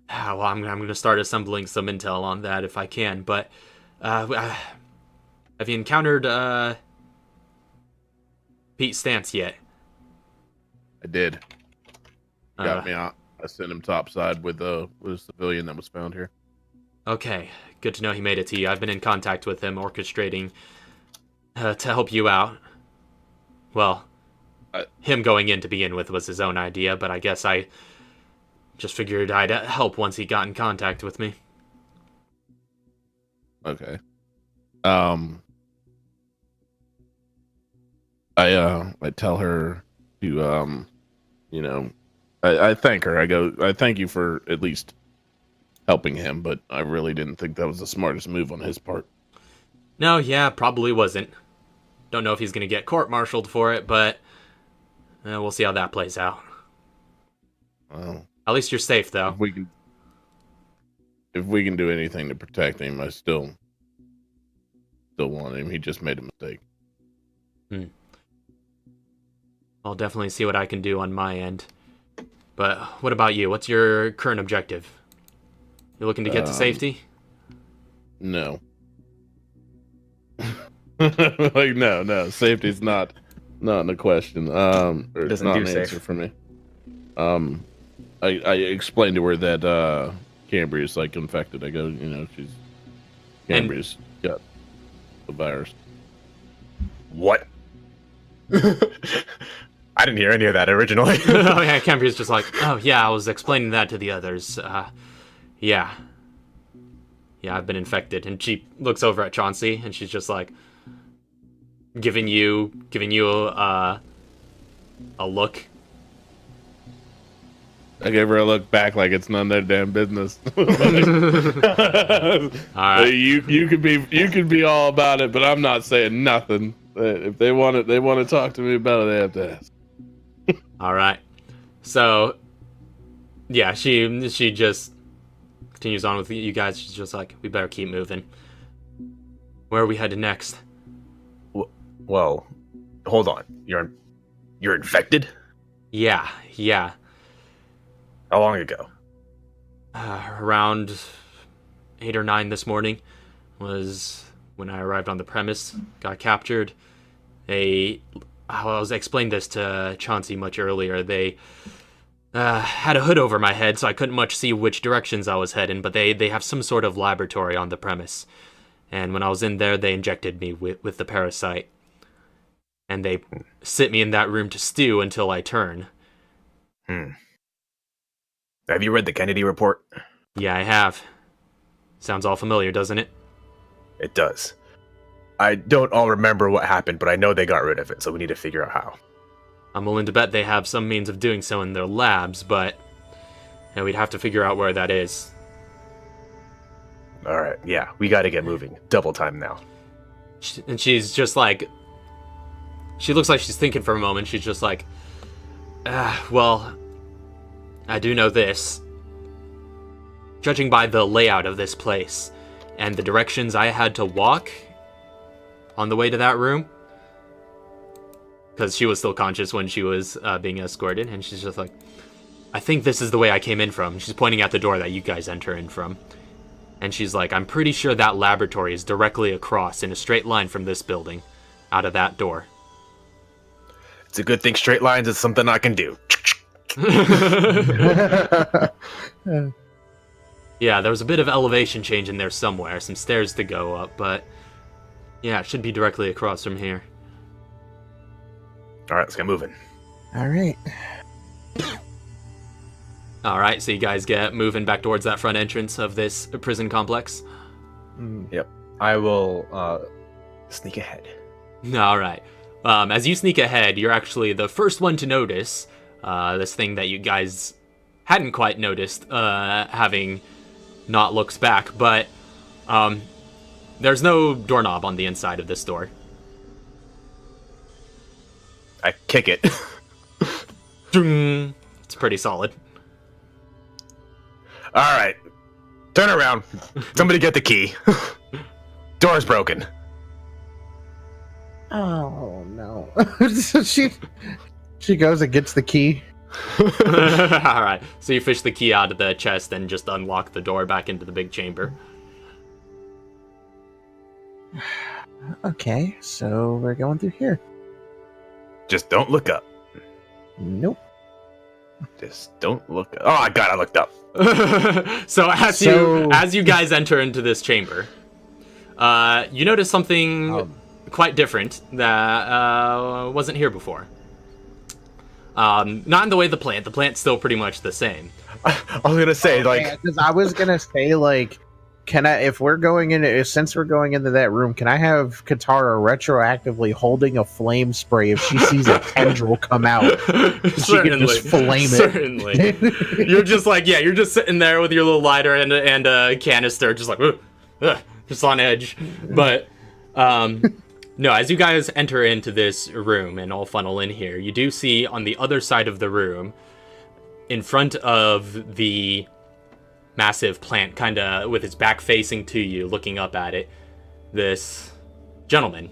Well, I'm going to start assembling some intel on that if I can. But have you encountered Pete Stance yet? I did. Got me out. I sent him topside with a civilian that was found here. Okay, good to know he made it to you. I've been in contact with him, orchestrating to help you out. Well, him going in to begin with was his own idea, but I guess I just figured I'd help once he got in contact with me. Okay. I tell her to I thank her. I thank you for at least helping him, but I really didn't think that was the smartest move on his part. No, yeah, probably wasn't. Don't know if he's going to get court-martialed for it, but we'll see how that plays out. Well, at least you're safe, though. If we can do anything to protect him, I still want him. He just made a mistake. I'll definitely see what I can do on my end. But what about you? What's your current objective? You looking to get to safety? No. Like no. Safety's not in the question. Or it's not an answer for me. I explained to her that Cambria's like infected. I go, Cambria's got the virus. What? I didn't hear any of that originally. Oh yeah, Cambria's just like, oh yeah, I was explaining that to the others. Yeah, I've been infected. And she looks over at Chauncey, and she's just like, giving you a look. I gave her a look back like it's none of their damn business. All right. You could be all about it, but I'm not saying nothing. If they want to talk to me about it, they have to ask. All right. So, yeah, she just continues on with you guys. She's just like, we better keep moving. Where are we headed next? Well, hold on. You're infected? Yeah. How long ago? Around 8 or 9 this morning was when I arrived on the premise, got captured. I explained this to Chauncey much earlier. They had a hood over my head, so I couldn't much see which directions I was heading, but they have some sort of laboratory on the premise. And when I was in there, they injected me with the parasite. And they sit me in that room to stew until I turn. Have you read the Kennedy report? Yeah, I have. Sounds all familiar, doesn't it? It does. I don't all remember what happened, but I know they got rid of it, so we need to figure out how. I'm willing to bet they have some means of doing so in their labs, but we'd have to figure out where that is. Alright, yeah, we gotta get moving. Double time now. And she's just like... She looks like she's thinking for a moment. She's just like... well... I do know this. Judging by the layout of this place and the directions I had to walk on the way to that room, because she was still conscious when she was being escorted, and she's just like, I think this is the way I came in from. She's pointing at the door that you guys enter in from. And she's like, I'm pretty sure that laboratory is directly across in a straight line from this building, out of that door. It's a good thing straight lines is something I can do. Yeah, there was a bit of elevation change in there somewhere, some stairs to go up, but yeah, it should be directly across from here. Alright, let's get moving. Alright, so you guys get moving back towards that front entrance of this prison complex? Yep. I will sneak ahead. Alright. As you sneak ahead, you're actually the first one to notice this thing that you guys hadn't quite noticed, having not looked back, but there's no doorknob on the inside of this door. I kick it. It's pretty solid. Alright. Turn around. Somebody get the key. Door's broken. Oh no. So she goes and gets the key. Alright, so you fish the key out of the chest and just unlock the door back into the big chamber. Okay, so we're going through here. Just don't look up. Nope. Just don't look up. Oh, God, I looked up. So as you guys enter into this chamber, you notice something quite different that wasn't here before. Not in the way the plant's still pretty much the same. I was gonna say, because I was gonna say, like, since we're going into that room, can I have Katara retroactively holding a flame spray if she sees a tendril come out? She can just flame it. Certainly. You're just like, yeah, you're just sitting there with your little lighter and a canister, just like, just on edge. But, no, as you guys enter into this room and all funnel in here, you do see on the other side of the room, in front of the massive plant, kind of with its back facing to you, looking up at it, this gentleman.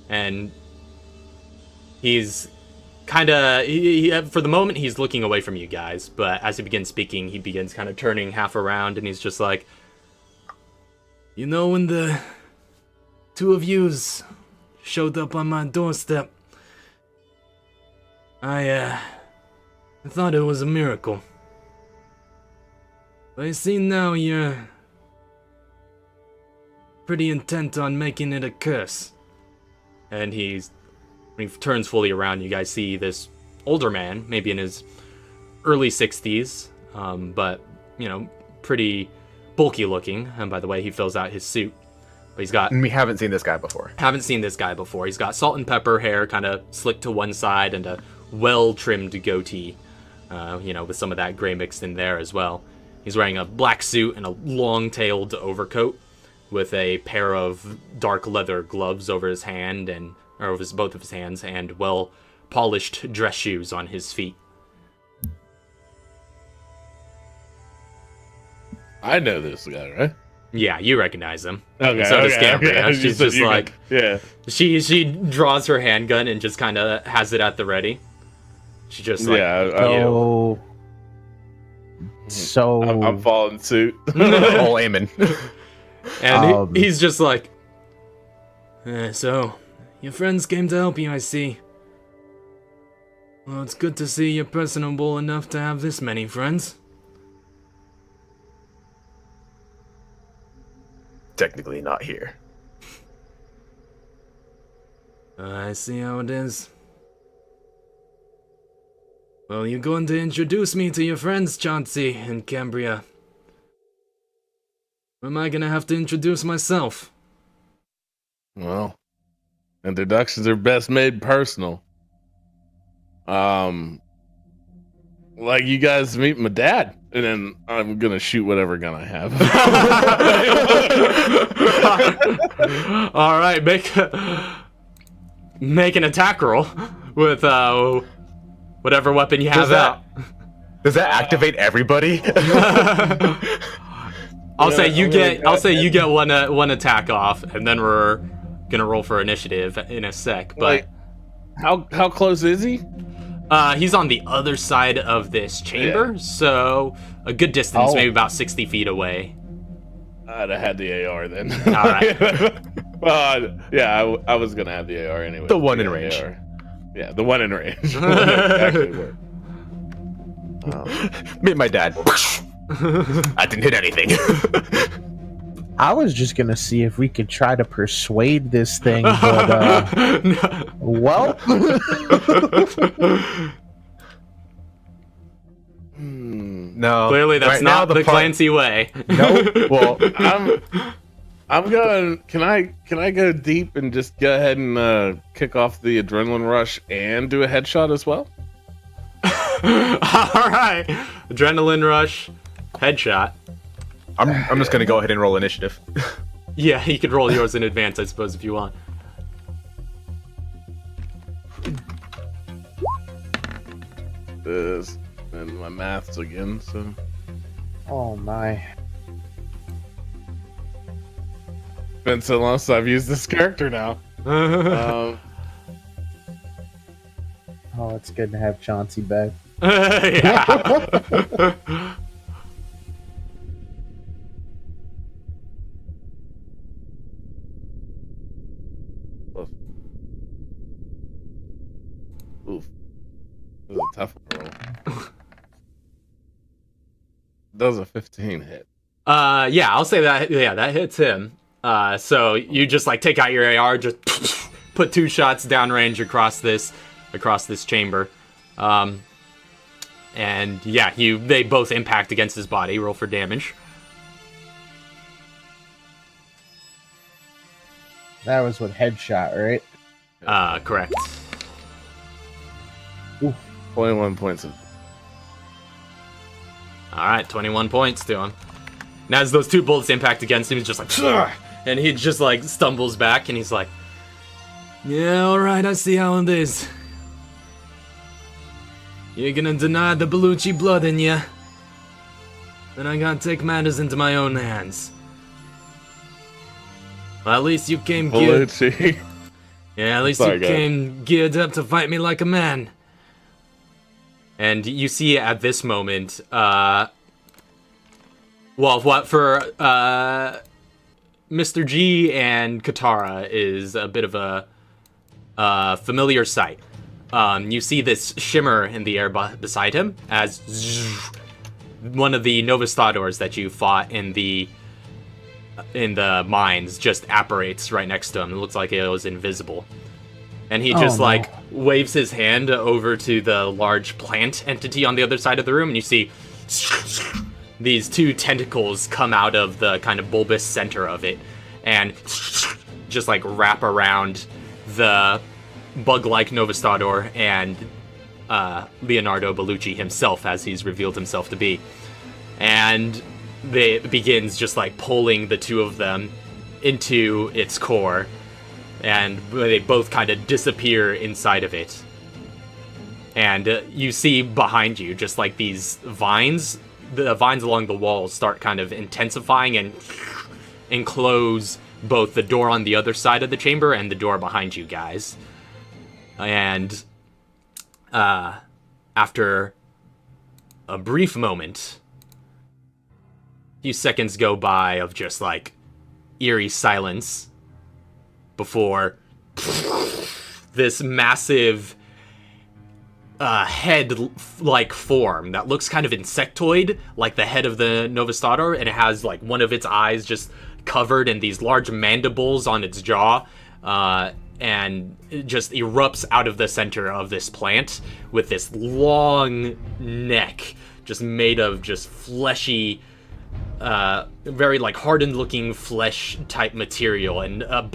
And he's kind of, for the moment, he's looking away from you guys, but as he begins speaking, he begins kind of turning half around, and he's just like, you know, when the two of yous showed up on my doorstep, I thought it was a miracle. But I see now you're pretty intent on making it a curse. And when he turns fully around, you guys see this older man, maybe in his early 60s, but, you know, pretty bulky looking. And by the way, he fills out his suit. But he's got... We haven't seen this guy before. Haven't seen this guy before. He's got salt and pepper hair, kind of slicked to one side, and a well-trimmed goatee, with some of that gray mixed in there as well. He's wearing a black suit and a long-tailed overcoat with a pair of dark leather gloves over his hand or over both of his hands, and well-polished dress shoes on his feet. I know this guy, right? Yeah, you recognize him. Okay. So does Cambria. Okay. She's just like, yeah. She draws her handgun and just kind of has it at the ready. She just like, So I'm following suit. All aiming. And he's just like, so your friends came to help you, I see. Well, it's good to see you're personable enough to have this many friends. Technically not here. I see how it is. Well, you're going to introduce me to your friends, Chauncey and Cambria. Or am I gonna have to introduce myself? Well, introductions are best made personal. Like you guys meet my dad, and then I'm gonna shoot whatever gun I have. All right, make an attack roll with whatever weapon you have out. Does that activate everybody? I'll say you get one attack off, and then we're gonna roll for initiative in a sec. But like, how close is he? He's on the other side of this chamber, so a good distance, maybe about 60 feet away. I'd have had the AR then. All right. I was gonna have the AR anyway. The one in range. AR. Yeah, the one in range. Actually worked. Meet my dad. I didn't hit anything. I was just gonna see if we could try to persuade this thing, but well. No. Clearly, that's right not now, the Clancy way. No. Well, I'm going. Can I go deep and just go ahead and kick off the adrenaline rush and do a headshot as well? All right, adrenaline rush, headshot. I'm just gonna go ahead and roll initiative. Yeah, you could roll yours in advance, I suppose, if you want. This and my maths again. So. Oh my. Been so long since I've used this character now. Oh, it's good to have Chauncey back. Yeah. Oof. This is a tough roll. That was a 15 hit. Yeah, I'll say that. Yeah, that hits him. So you just like take out your AR, just put 2 shots downrange across this chamber, and yeah, they both impact against his body. Roll for damage. That was with headshot, right? Correct. Oof. 21 points of. All right, 21 points to him. And as those 2 bullets impact against him, he's just like, "Ugh!" And he just like stumbles back, and he's like, "Yeah, all right, I see how it is. You're gonna deny the Bellucci blood in ya? Then I gotta take matters into my own hands. Well, at least you came geared. Bellucci. Yeah, at least Sorry, you guys. came geared up to fight me like a man." And you see at this moment, well, what for Mr. G and Katara is a bit of a familiar sight. You see this shimmer in the air beside him as one of the Novastadors that you fought in the mines just apparates right next to him. It looks like it was invisible. And he just waves his hand over to the large plant entity on the other side of the room, and you see these 2 tentacles come out of the kind of bulbous center of it. and just like wrap around the bug-like Novastador and Leonardo Bellucci himself, as he's revealed himself to be. And it begins just like pulling the two of them into its core, and they both kind of disappear inside of it. And you see behind you just like these vines, the vines along the walls start kind of intensifying and enclose both the door on the other side of the chamber and the door behind you guys. And after a brief moment, a few seconds go by of just like eerie silence before this massive head-like form that looks kind of insectoid, like the head of the Novastador, and it has like one of its eyes just covered in these large mandibles on its jaw, and it just erupts out of the center of this plant with this long neck just made of just fleshy, very like hardened looking flesh type material, and a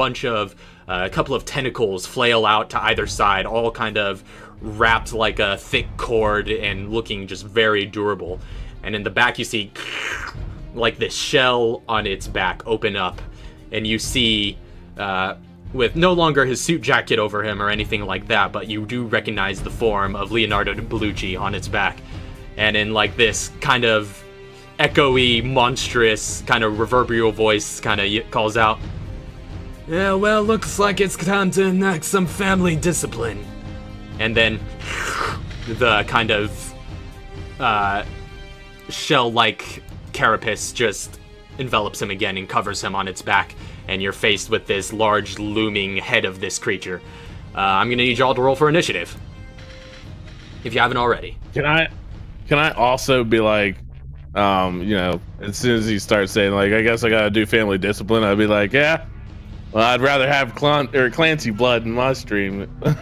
couple of tentacles flail out to either side, all kind of wrapped like a thick cord and looking just very durable. And in the back you see like this shell on its back open up, and you see with no longer his suit jacket over him or anything like that, but you do recognize the form of Leonardo Bellucci on its back. And in like this kind of echoey, monstrous, kind of reverberal voice kind of calls out, "Yeah, well, looks like it's time to enact some family discipline." And then the kind of shell-like carapace just envelops him again and covers him on its back, and you're faced with this large looming head of this creature. I'm gonna need y'all to roll for initiative, if you haven't already. Can I also be like, as soon as he starts saying like, I guess I gotta do family discipline, I'd be like, yeah, well, I'd rather have Clancy blood in my stream. Oh,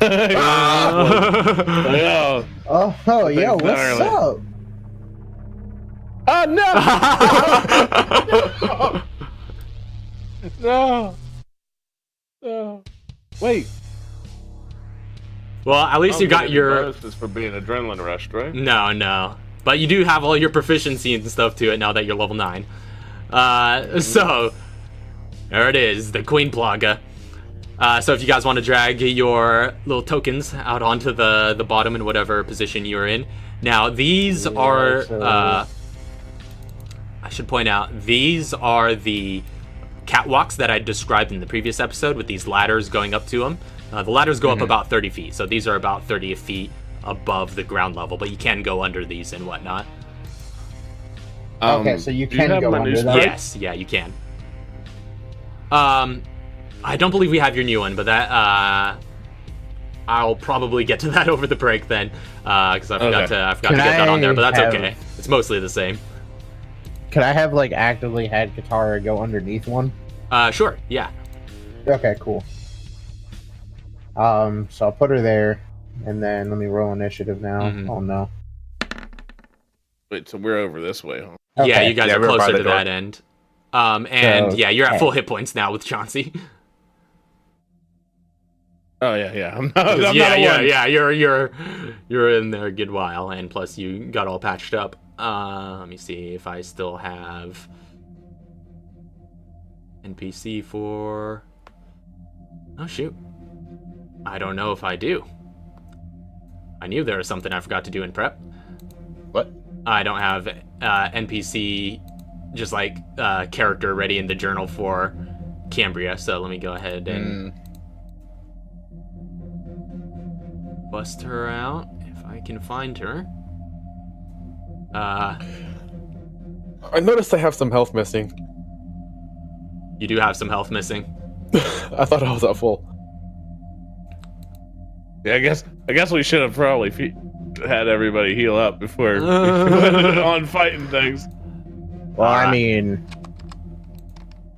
yeah, what's up? Oh no! No. Wait. Well, at least you got your. This for being adrenaline rushed, right? No. But you do have all your proficiency and stuff to it now that you're level 9. So there it is, the Queen Plaga. So if you guys want to drag your little tokens out onto the bottom in whatever position you're in. Now these are I should point out, these are the catwalks that I described in the previous episode with these ladders going up to them. The ladders go up about 30 feet, so these are about 30 feet above the ground level, but you can go under these and whatnot. Okay, so you can go under that? Yes, yeah, you can. I don't believe we have your new one, but that I'll probably get to that over the break then, because I forgot to get that on there, but that's okay. It's mostly the same. Could I have like actively had Katara go underneath one? Sure, yeah. Okay, cool. So I'll put her there, and then let me roll initiative now. Oh no. Wait, so we're over this way, huh? Okay. Yeah, you guys are closer to door. that end. And yeah, you're at full hit points now with Chauncey. Oh yeah. You're in there a good while, and plus you got all patched up. Let me see if I still have NPC for. Oh shoot, I don't know if I do. I knew there was something I forgot to do in prep. What? I don't have NPC, just like character ready in the journal for Cambria, so let me go ahead and bust her out if I can find her. I noticed I have some health missing. You do have some health missing. I thought I was at full. Yeah, I guess we should have probably had everybody heal up before we went on fighting things. Well, I mean,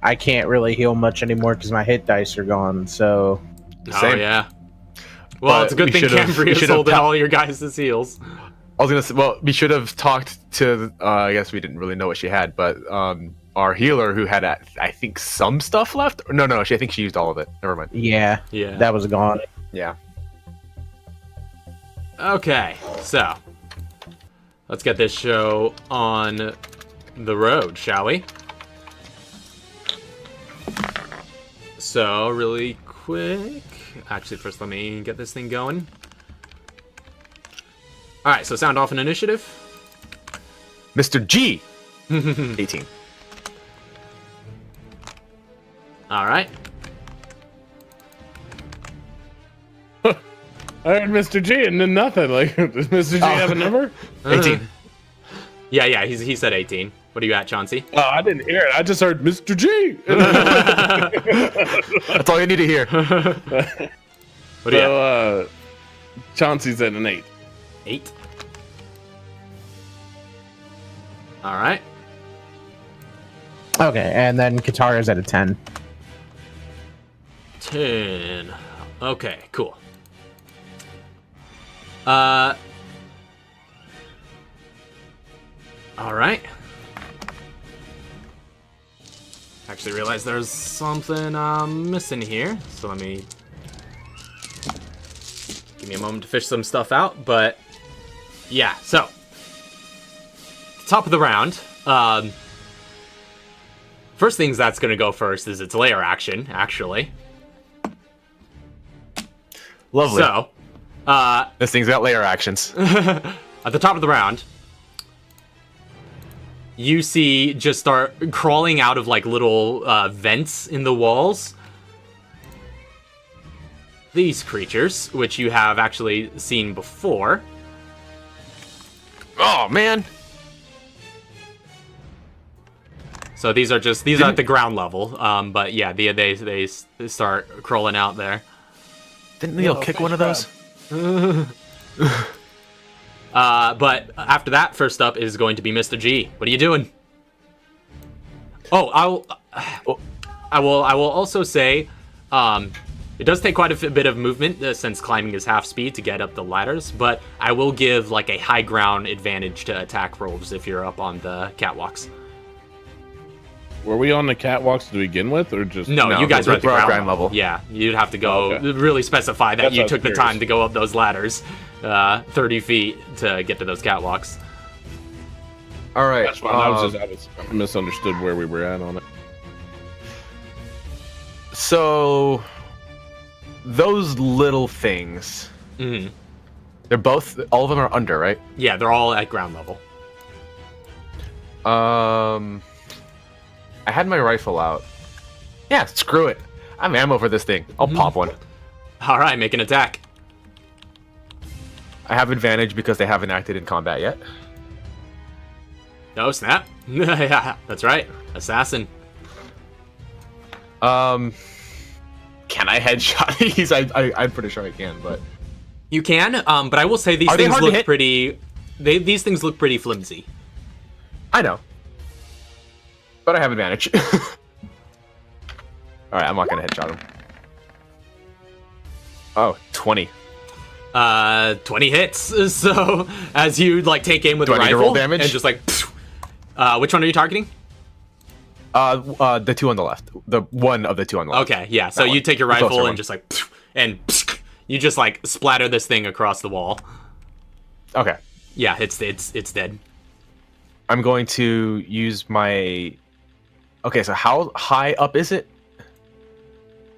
I can't really heal much anymore because my hit dice are gone, so... Oh, yeah. Well, it's a good thing Cambria's holding all your guys' heals. I was gonna say, well, we should have talked to, I guess we didn't really know what she had, but our healer who had, I think, some stuff left. No, I think she used all of it. Never mind. Yeah, that was gone. Yeah. Okay, so let's get this show on the road, shall we? So, really quick. Actually, first let me get this thing going. Alright, so sound off an initiative. Mr. G! 18. Alright. I heard Mr. G and then nothing. Like, does Mr. G have a number? 18. Yeah, he said 18. What are you at, Chauncey? Oh, I didn't hear it. I just heard Mr. G. That's all you need to hear. What do you at? Chauncey's at an 8. 8. Alright. Okay, and then Katara's at a 10. 10. Okay, cool. Alright. Actually realized there's something missing here, so let me... Give me a moment to fish some stuff out, but... Yeah, so... Top of the round. First things that's going to go first is its layer action, actually. Lovely. So... This thing's got layer actions. At the top of the round, you see just start crawling out of like little vents in the walls. These creatures, which you have actually seen before. Oh, man. So these are at the ground level. But yeah, they start crawling out there. Didn't Leo kick one of those? But after that, first up is going to be Mr. G. What are you doing? Oh, I will also say, it does take quite a bit of movement since climbing is half speed to get up the ladders, but I will give like a high ground advantage to attack rolls if you're up on the catwalks. Were we on the catwalks to begin with, or just... No, you guys were at the ground level. Yeah, you'd have to go really specify that you took the time to go up those ladders, 30 feet to get to those catwalks. All right. That's why I was misunderstood where we were at on it. So, those little things, they're both, all of them are under, right? Yeah, they're all at ground level. I had my rifle out. Yeah, screw it. I'm ammo for this thing. I'll pop one. All right, make an attack. I have advantage because they haven't acted in combat yet. No, snap. Yeah, that's right. Assassin. Can I headshot these? I'm pretty sure I can, but... You can, but I will say these things look pretty... These things look pretty flimsy. I know. But I have advantage. Alright, I'm not gonna headshot him. Oh, 20. 20 hits. So, as you, like, take aim with the Do I need to rifle... roll damage? And just, like... which one are you targeting? The two on the left. The one of the two on the left. Okay, yeah. So you take your rifle and just, like... And you just, like, splatter this thing across the wall. Okay. Yeah, it's dead. I'm going to use my... Okay, so how high up is it?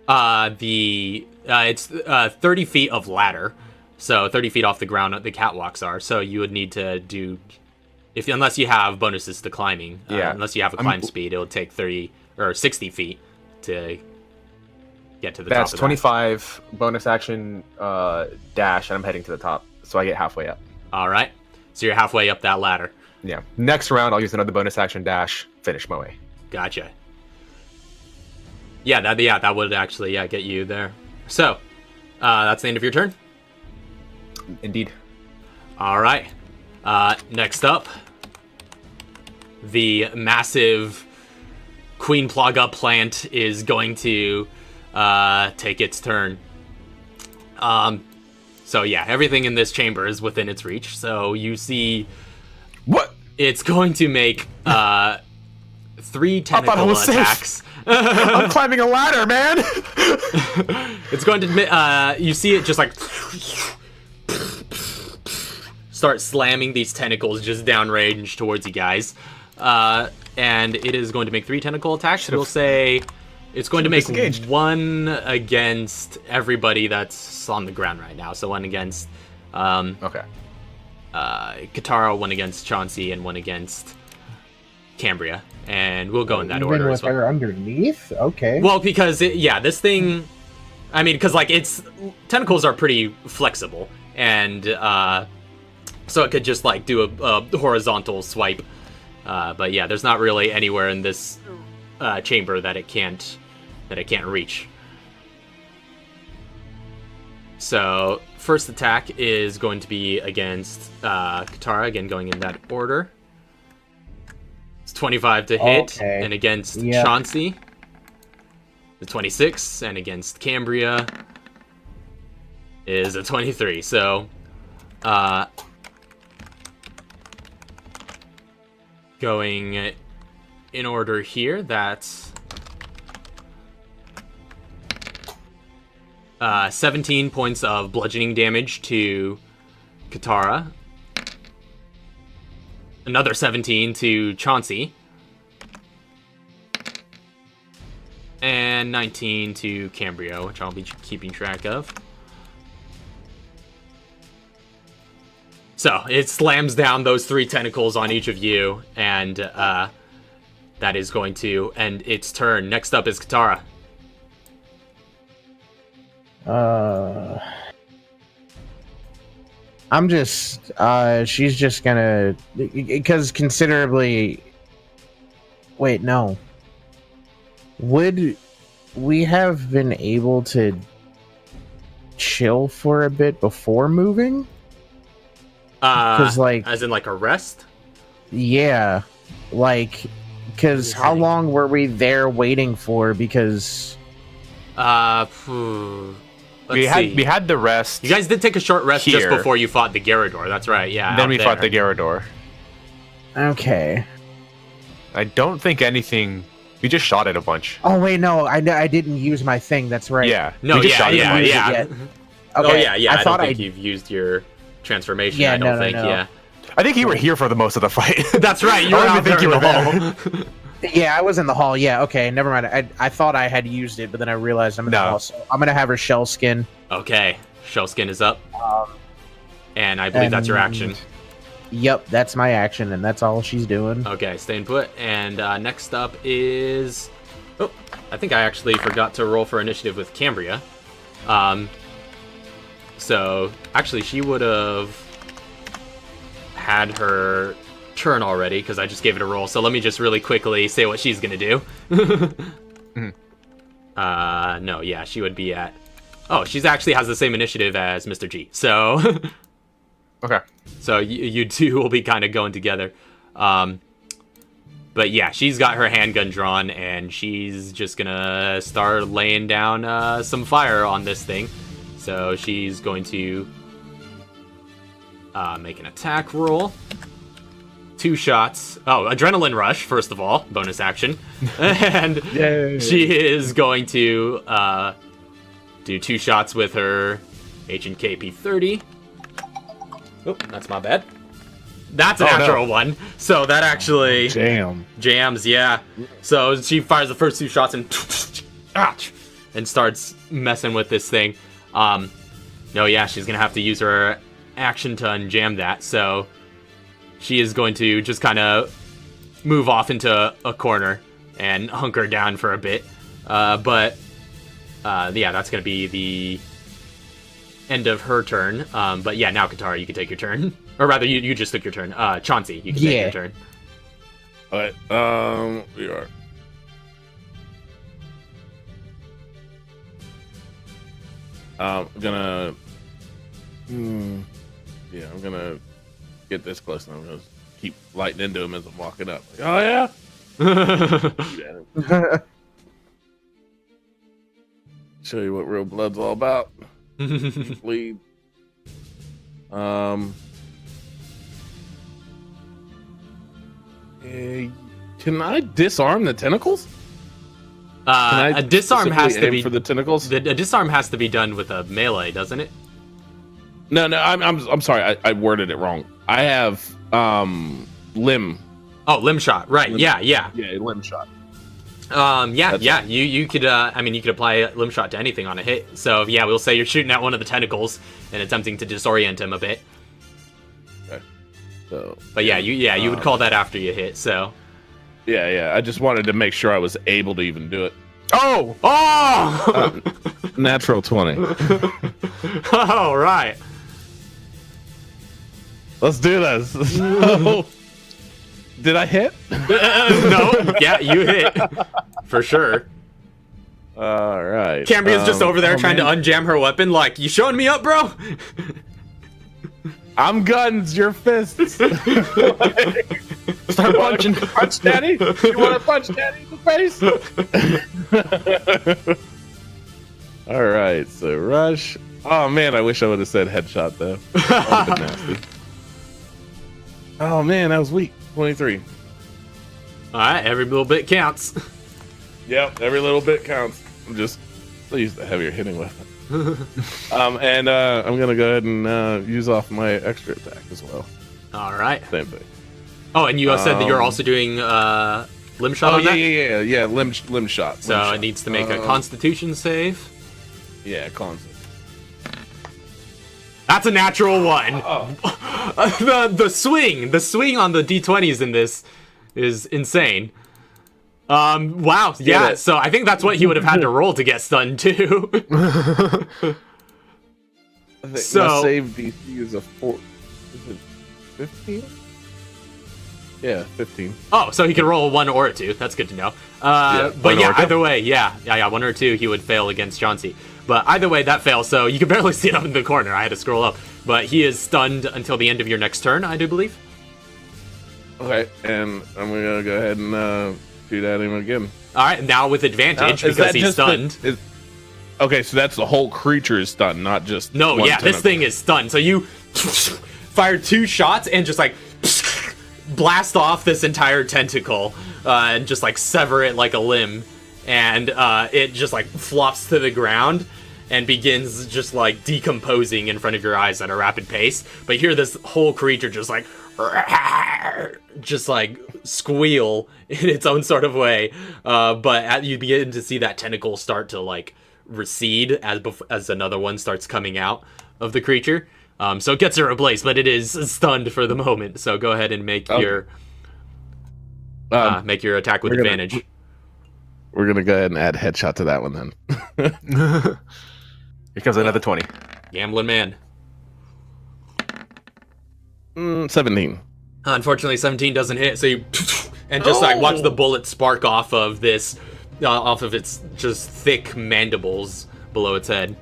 It's 30 feet of ladder, so 30 feet off the ground the catwalks are. So you would need to do, unless you have bonuses to climbing. Unless you have a climb speed, it'll take 30 or 60 feet to get to the top. That's 25 bonus action dash, and I'm heading to the top, so I get halfway up. All right, so you're halfway up that ladder. Yeah. Next round, I'll use another bonus action dash, finish my way. Gotcha. Yeah, that would actually get you there. So, that's the end of your turn. Indeed. All right. Next up, the massive Queen Plaga plant is going to take its turn. So yeah, everything in this chamber is within its reach. So you see, what it's going to make 3 thought I tentacle was safe. attacks. I'm climbing a ladder, man. It's going to you see it just like start slamming these tentacles just downrange towards you guys. And it is going to make 3 tentacle attacks. We'll say it's going to make disengaged. 1 against everybody that's on the ground right now. So 1 against Okay. Katara, 1 against Chauncey, and 1 against Cambria. And we'll go in that Even order with as well. her underneath? Okay. Well, because this thing, I mean, because like its tentacles are pretty flexible, and so it could just like do a horizontal swipe. But yeah, there's not really anywhere in this chamber that it can't reach. So first attack is going to be against Katara, again going in that order. It's 25 to hit, Okay. and against Yep. Chauncey, the 26, and against Cambria is a 23. So, going in order here, that's 17 points of bludgeoning damage to Katara. Another 17 to Chauncey. And 19 to Cambria, which I'll be keeping track of. So, it slams down those 3 tentacles on each of you, and that is going to end its turn. Next up is Katara. I'm just, she's just gonna, because considerably, wait, no. Would we have been able to chill for a bit before moving? Because, like, As in, like, a rest? yeah, like, because how long were we there waiting for? Because, Let's see. We had the rest. You guys did take a short rest just Here. before you fought the Garrador. That's right, yeah. Then out we there. fought the Garrador. okay. I don't think anything. We just shot it a bunch. Oh, wait, no, I didn't use my thing, that's right. Yeah. No, we just shot it a yeah, bunch. yeah. Yet. Oh, Okay, yeah. I I thought don't think you've used your transformation. Yeah, I don't no, think. no. Yeah, I think you were here for the most of the fight. that's right. You I were don't out even think there you in were the hall. Yeah, I was in the hall. Yeah, okay, never mind. I thought I had used it, but then I realized I'm in the No. hall. So I'm gonna have her shell skin. Okay, Shellskin is up, and I believe that's your and- action. Yep, that's my action, and that's all she's doing. Okay, staying put. And next up is. Oh, I think I actually forgot to roll for initiative with Cambria. So actually, she would have had her turn already because I just gave it a roll. So let me just really quickly say what she's gonna do. No, yeah, she would be at. Oh, she's actually has the same initiative as Mr. G. So, Okay. so you two will be kind of going together. But yeah, she's got her handgun drawn and she's just gonna start laying down some fire on this thing. So she's going to make an attack roll. 2 shots. Oh, adrenaline rush, first of all, bonus action. And she is going to do 2 shots with her H&K P30. Oh, that's my bad. That's a natural one. So that actually Damn. jams, yeah. So she fires the first 2 shots and starts messing with this thing. No, yeah, she's gonna have to use her action to unjam that. So she is going to just kind of move off into a corner and hunker down for a bit. But yeah, that's gonna be the end of her turn. But yeah, now Katara, you can take your turn. Or rather, you just took your turn. Chauncey, you can take your turn. Alright, we are. I'm gonna. Yeah, I'm gonna get this close and I'm gonna keep lighting into him as I'm walking up. Like, oh, yeah? Show you what real blood's all about. Bleed. Can I disarm the tentacles? A disarm has to be for the tentacles. A disarm has to be done with a melee, doesn't it? No, I'm sorry. I worded it wrong. I have limb. Oh, limb shot. Right. Yeah. Yeah, limb shot. You could. I mean, you could apply a limb shot to anything on a hit. So yeah, we'll say you're shooting at one of the tentacles and attempting to disorient him a bit. Okay. So. But you would call that after you hit. So. Yeah. I just wanted to make sure I was able to even do it. Oh! Natural 20. All right. Let's do this. So, did I hit? No. Yeah, you hit. For sure. All right. Cambria's just over there trying to unjam her weapon like, you showing me up, bro? I'm guns, your fists. Start punching. Punch daddy? You want to punch daddy in the face? All right, so rush. Oh man, I wish I would have said headshot though. That would've been nasty. Oh man, that was weak. 23. All right, every little bit counts. Yep, every little bit counts. I'll use the heavier hitting weapon. And I'm gonna go ahead and use off my extra attack as well. All right. Same thing. Oh, and you said that you're also doing limb shot on that? Yeah. Limb shot. So it needs to make a Constitution save. Yeah, cons. That's a natural 1. Oh. the swing on the d20s in this is insane. Wow. Yeah. So I think that's what he would have had to roll to get stunned too. I think my save DC is a 4. Is it 15? Yeah, 15. Oh, so he can roll a 1 or a 2. That's good to know. But yeah, either way, yeah, 1 or 2, he would fail against Chauncey. But either way, that fails, so you can barely see it up in the corner. I had to scroll up. But he is stunned until the end of your next turn, I do believe. Okay, and I'm gonna go ahead and shoot at him again. All right, now with advantage because he's stunned. Okay, so that's the whole creature is stunned, not just no. one Yeah, tentacle. this thing is stunned. So you fire 2 shots and just like blast off this entire tentacle and just like sever it like a limb, and it just like flops to the ground and begins just like decomposing in front of your eyes at a rapid pace. But you hear this whole creature just like squeal in its own sort of way. But you begin to see that tentacle start to like recede as another one starts coming out of the creature. So it gets a replace, but it is stunned for the moment. So go ahead and make your attack with advantage. We're gonna go ahead and add headshot to that one then. Here comes another 20. Gambling man. 17. Unfortunately, 17 doesn't hit. So you and just like watch the bullet spark off of this, off of its just thick mandibles below its head.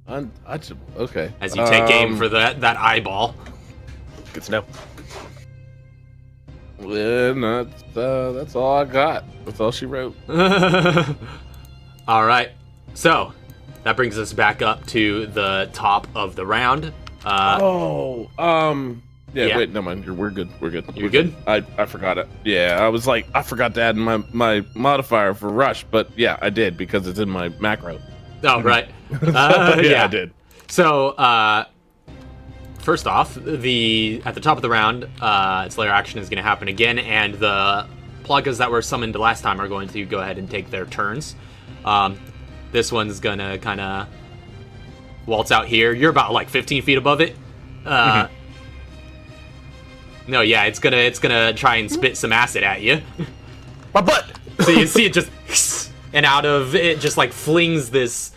Okay. As you take aim for that eyeball. Good to know. Well, that's all I got. That's all she wrote. All right. So that brings us back up to the top of the round. Yeah. Wait, no mind. We're good. You're good? I forgot it. Yeah, I was like, I forgot to add my modifier for rush, but yeah, I did because it's in my macro. Oh, right. Yeah, I did. So, first off, at the top of the round, its lair action is going to happen again, and the Plagas that were summoned last time are going to go ahead and take their turns. This one's going to kind of waltz out here. You're about like 15 feet above it. No, yeah, it's gonna try and spit some acid at you. My butt! So you see it just, and out of it just like flings this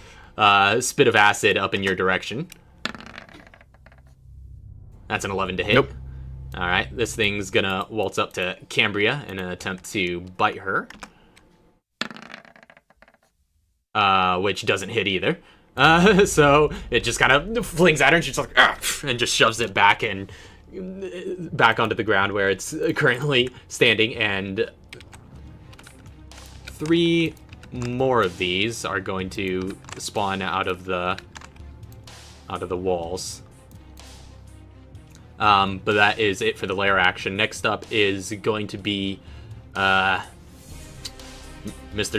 spit of acid up in your direction. That's an 11 to hit. Nope. All right, this thing's gonna waltz up to Cambria in an attempt to bite her, which doesn't hit either. So it just kind of flings at her, and she's like, and just shoves it back and back onto the ground where it's currently standing. And 3 more of these are going to spawn out of the walls. But that is it for the lair action. Next up is going to be Mr.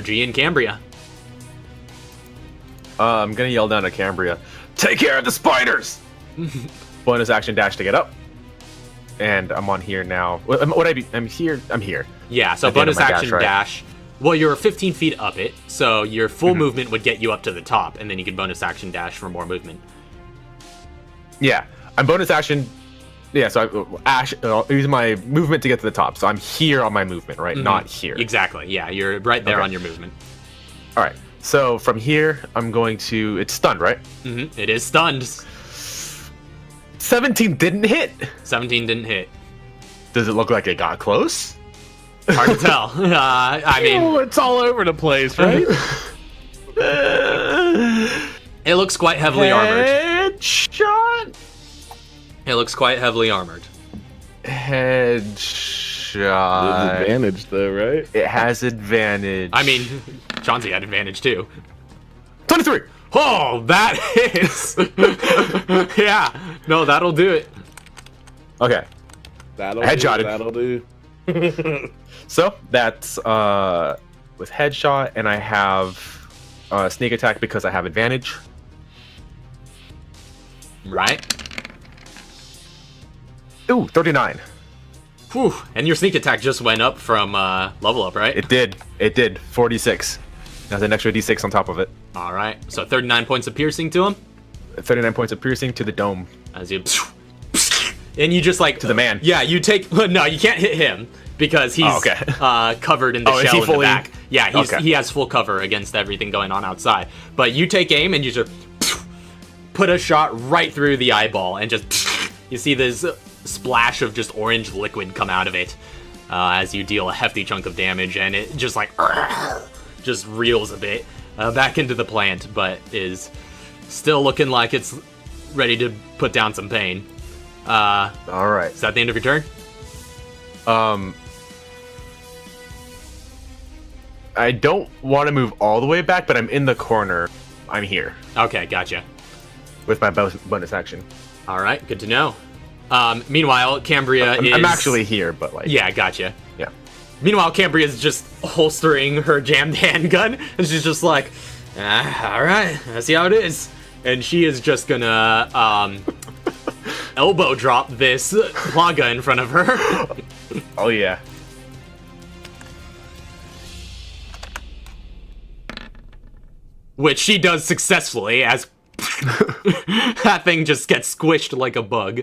G and Cambria. I'm gonna yell down to Cambria, take care of the spiders! Bonus action dash to get up. And I'm on here now. I'm here. Yeah, so At the end bonus of my dash, action right? dash. Well, you're 15 feet up it, so your full movement would get you up to the top, and then you can bonus action dash for more movement. Yeah, I'm bonus action. Yeah, so I'll use my movement to get to the top. So I'm here on my movement, right? Not here. Exactly, yeah, you're right there on your movement. All right. So from here, I'm going to. It's stunned, right? It is stunned. 17 didn't hit. 17 didn't hit. Does it look like it got close? Hard to tell. I mean, it's all over the place, right? it looks quite heavily armored. Headshot. It looks quite heavily armored. Headshot. Advantage though, right? It has advantage. I mean, Chauncey had advantage too. 23. Oh, that hits. Yeah, no, that'll do it. Okay. That'll do. So that's with headshot, and I have sneak attack because I have advantage. Right. Ooh, 39. Whew. And your sneak attack just went up from level up, right? It did. 46. That's an extra d6 on top of it. All right. So 39 points of piercing to him. 39 points of piercing to the dome. As you, and you just like To the man. Yeah, you take. No, you can't hit him because he's covered in the Oh, is shell he in the fully- back. Yeah, Okay. he has full cover against everything going on outside. But you take aim and you just put a shot right through the eyeball and just you see this splash of just orange liquid come out of it as you deal a hefty chunk of damage, and it just like just reels a bit back into the plant, but is still looking like it's ready to put down some pain. All right. Is that the end of your turn? I don't want to move all the way back, but I'm in the corner. I'm here Okay, gotcha. with my bonus action. All right, good to know. Meanwhile, Cambria is... I'm actually here, but like... Yeah, gotcha. Yeah. Meanwhile, Cambria is just holstering her jammed handgun, and she's just like, all right, let's see how it is. And she is just gonna elbow drop this plaga in front of her. Oh, yeah. Which she does successfully, as that thing just gets squished like a bug.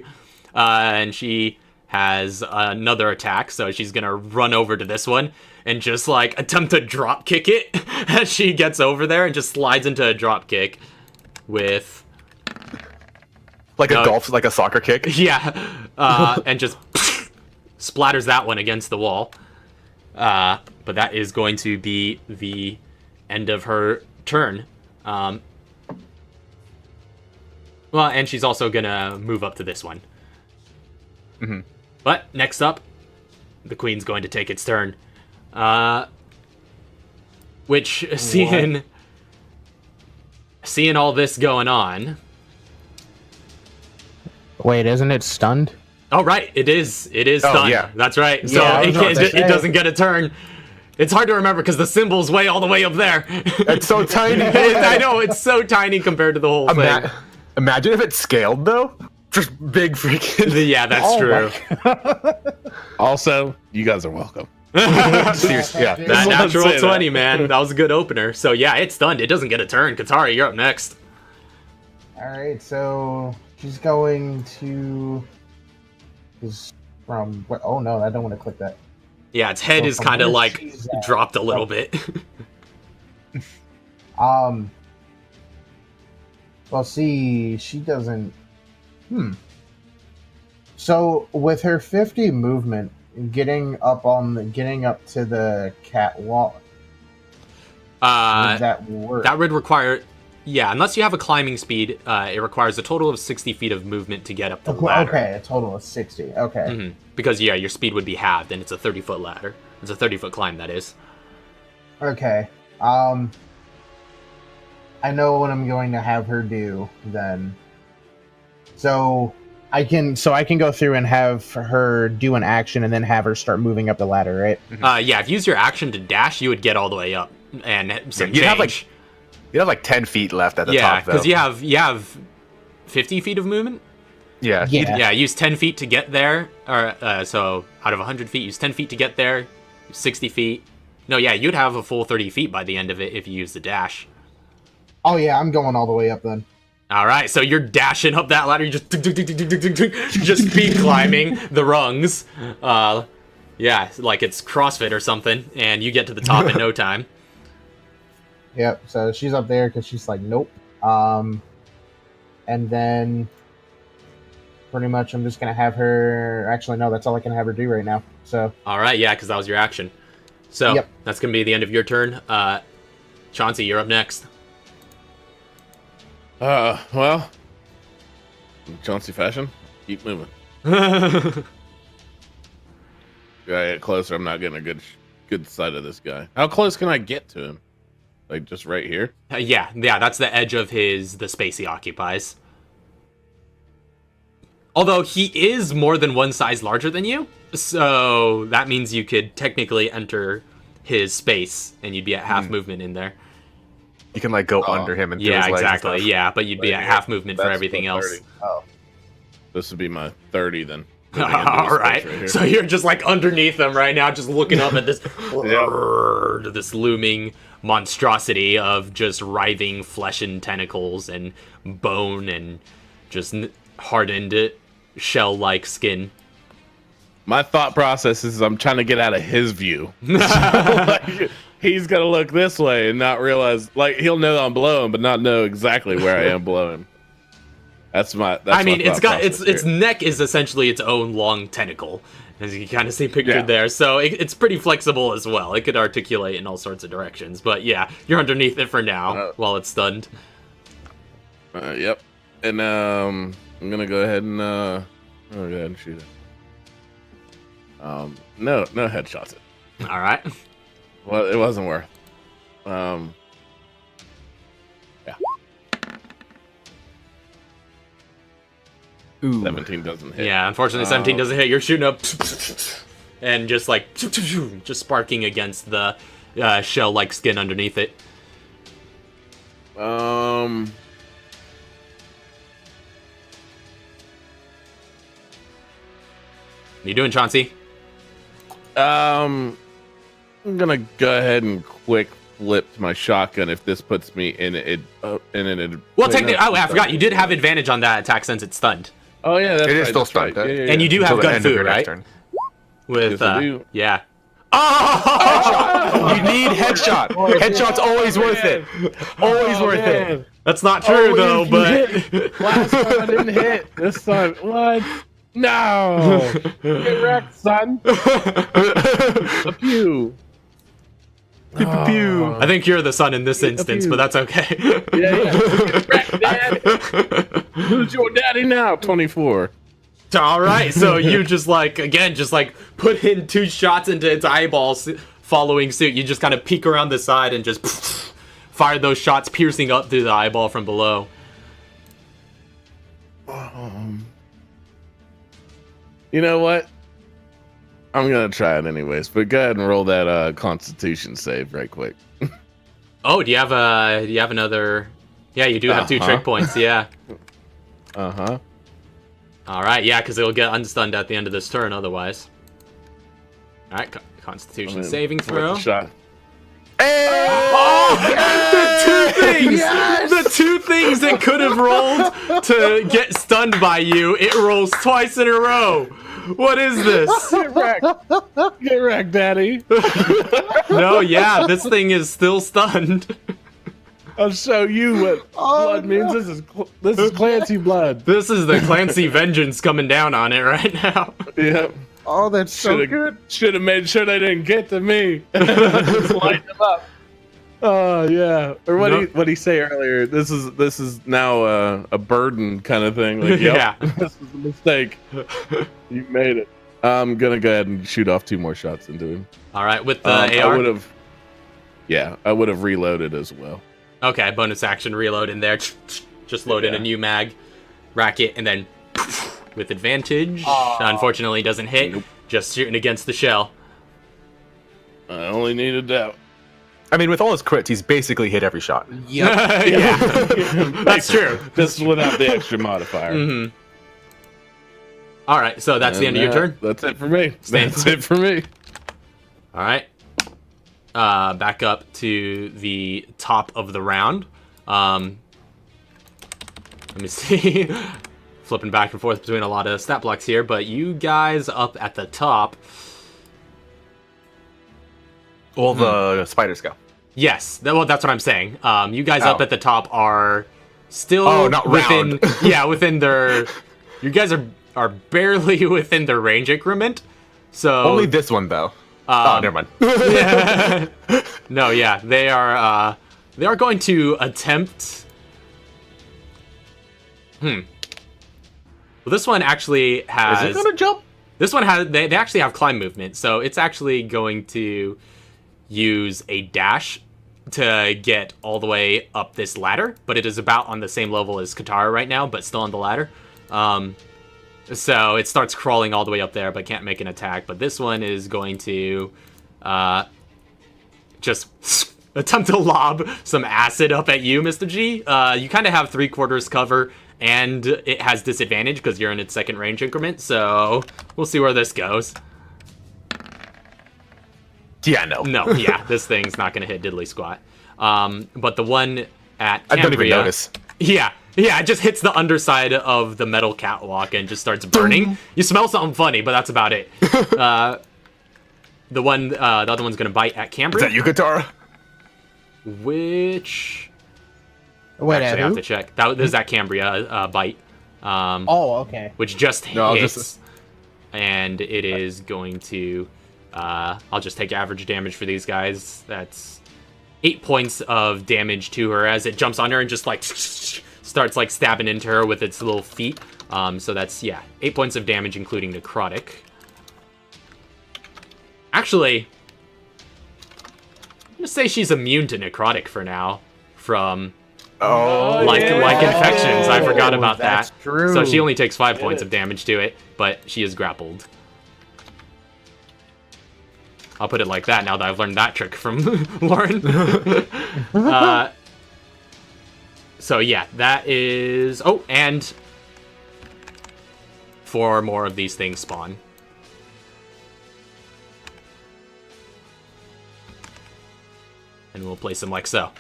And she has another attack, so she's gonna run over to this one and just like attempt to drop kick it as she gets over there and just slides into a drop kick with Like a soccer kick. yeah, and just splatters that one against the wall. But that is going to be the end of her turn. Well, and she's also gonna move up to this one. But next up, the queen's going to take its turn. Which seeing all this going on. Wait, isn't it stunned? Oh right, it is stunned. yeah. That's right. So Yeah, I was about to it say. doesn't get a turn. It's hard to remember because the symbol's way all the way up there. It's so tiny. I know, it's so tiny compared to the whole thing. Imagine if it's scaled, though. Just big freaking... Yeah, that's Oh true. Also, you guys are welcome. Seriously, yeah. That Just wanted to natural say that. 20, man. That was a good opener. So yeah, it's stunned. It doesn't get a turn. Katari, you're up next. All right, so she's going to. Is from what? Oh no, I don't want to click that. Yeah, its head So is from kind of where like she's at- dropped a little bit. Well, see, she doesn't. So with her 50 movement, getting up to the cat wall, would that work? That would require, yeah, unless you have a climbing speed, it requires a total of 60 feet of movement to get up the ladder. Okay, a total of 60. Okay. Because yeah, your speed would be halved, and it's a 30-foot ladder. It's a 30-foot climb, that is. Okay. I know what I'm going to have her do then. So I can go through and have her do an action and then have her start moving up the ladder, right? Yeah, if you use your action to dash, you would get all the way up and some you'd have change. You have like 10 feet left at the Yeah, top, though. because you have 50 feet of movement. Yeah. Yeah, use 10 feet to get there. Or so out of 100 feet, use 10 feet to get there. 60 feet. No, yeah, you'd have a full 30 feet by the end of it if you use the dash. Oh yeah, I'm going all the way up then. All right, so you're dashing up that ladder. You just speed climbing the rungs. Yeah, like it's CrossFit or something, and you get to the top in no time. Yep. So she's up there because she's like, nope. And then pretty much I'm just gonna have her. Actually, no, that's all I can have her do right now. So. All right, yeah, because that was your action. So Yep. that's gonna be the end of your turn. Chauncey, you're up next. Well, in Chauncey fashion, keep moving. Yeah, Gotta get closer. I'm not getting a good sight of this guy. How close can I get to him? Like just right here? yeah, that's the edge of the space he occupies. Although he is more than one size larger than you, so that means you could technically enter his space and you'd be at half movement in there. You can like go under him and through Yeah, his legs and exactly. stuff. Yeah, but you'd be at half movement for That's everything my else. 30. Oh. This would be my 30 then. All right. So you're just like underneath them right now, just looking up at this this looming monstrosity of just writhing flesh and tentacles and bone and just hardened shell-like skin. My thought process is I'm trying to get out of his view. Like, he's gonna look this way and not realize, like, he'll know I'm below him, but not know exactly where I am below him. That's my. I mean, its neck is essentially its own long tentacle, as you can kind of see pictured there. So it's pretty flexible as well. It could articulate in all sorts of directions. But yeah, you're underneath it for now while it's stunned. Yep. And I'm gonna go ahead and go ahead and shoot it. No headshots. All right. Well, it wasn't worth. Yeah. Ooh. 17 doesn't hit. Yeah, unfortunately, 17 doesn't hit. You're shooting up, and just like just sparking against the shell-like skin underneath it. What you doing, Chauncey? I'm gonna go ahead and quick flip my shotgun if this puts me in it. Well, technically, I forgot you did have advantage on that attack since it's stunned. Oh yeah, that's it is right, still that's stunned. right. Yeah. And you do Until have the gun end of fu, your next right? turn. With Yes, I do. yeah. Oh! You need headshot. Headshot's always worth it. Always worth it. That's not true though, but Last time I didn't hit. This time, what? No! Get wrecked, son. A pew. Pew. I think you're the son in this instance, but that's okay. Yeah. Get wrecked, Dad. Who's your daddy now? 24. All right, so you just like put in 2 shots into its eyeballs, following suit. You just kind of peek around the side and just fire those shots, piercing up through the eyeball from below. You know what? I'm gonna try it anyways. But go ahead and roll that Constitution save right quick. Oh, do you have another? Yeah, you do have 2 trick points. Yeah. Uh-huh. All right, yeah, because it'll get unstunned at the end of this turn otherwise. All right, Constitution saving throw. Shot. The 2 things! The 2 things that could have rolled to get stunned by you, it rolls twice in a row. What is this? Get wrecked. Get wrecked, Daddy. No, yeah, this thing is still stunned. I'll show you what blood means. This is Clancy blood. This is the Clancy vengeance coming down on it right now. Yep. Oh, that's so good. Should have made sure they didn't get to me. Just light them up. Oh yeah. Or what did he say earlier? This is now a burden kind of thing. Like, yep, Yeah. This is a mistake. You made it. I'm gonna go ahead and shoot off 2 more shots into him. All right, with the I AR. would have reloaded as well. Okay, bonus action reload in there. Just load in a new mag, rack it, and then with advantage. Aw. Unfortunately, doesn't hit. Nope. Just shooting against the shell. I only needed that. I mean, with all his crits, he's basically hit every shot. Yep. Yeah, that's true. Just without the extra modifier. Mm-hmm. All right, so that's the end of your turn. That's it for me. Stand- That's it for me. All right. Back up to the top of the round. Let me see. Flipping back and forth between a lot of stat blocks here, but you guys up at the top. All the spiders go. Yes, well, that's what I'm saying. You guys up Oh. at the top are still not within, round. yeah, within their. You guys are barely within their range increment. So Only this one though. Oh, never mind. yeah. No, yeah, they are going to attempt. Well, this one actually has. Is it gonna jump? This one has. They actually have climb movement, so it's actually going to use a dash to get all the way up this ladder, but it is about on the same level as Katara right now, but still on the ladder. So it starts crawling all the way up there, but can't make an attack. But this one is going to just attempt to lob some acid up at you, Mr. G. You kind of have 3/4 cover, and it has disadvantage because you're in its second range increment. So we'll see where this goes. Yeah, no. No, yeah, this thing's not going to hit diddly squat. But the one at I don't even Cambria, notice. yeah, it just hits the underside of the metal catwalk and just starts burning. You smell something funny, but that's about it. The other one's going to bite at Is Cambria, that you, Katara? which Wait, actually I have who? to check. This is at Cambria bite, Oh, okay. which just hits, No, I'll just- and it is going to. I'll just take average damage for these guys. That's 8 points of damage to her as it jumps on her and just like starts like stabbing into her with its little feet. So that's 8 points of damage, including necrotic. Actually, I'm gonna say she's immune to necrotic for now from Oh, like yeah. infections. I forgot about That's that. true. So she only takes 5 points of damage to it, but she is grappled. I'll put it like that now that I've learned that trick from Lauren. So yeah, that is... Oh, and 4 more of these things spawn. And we'll place them like so.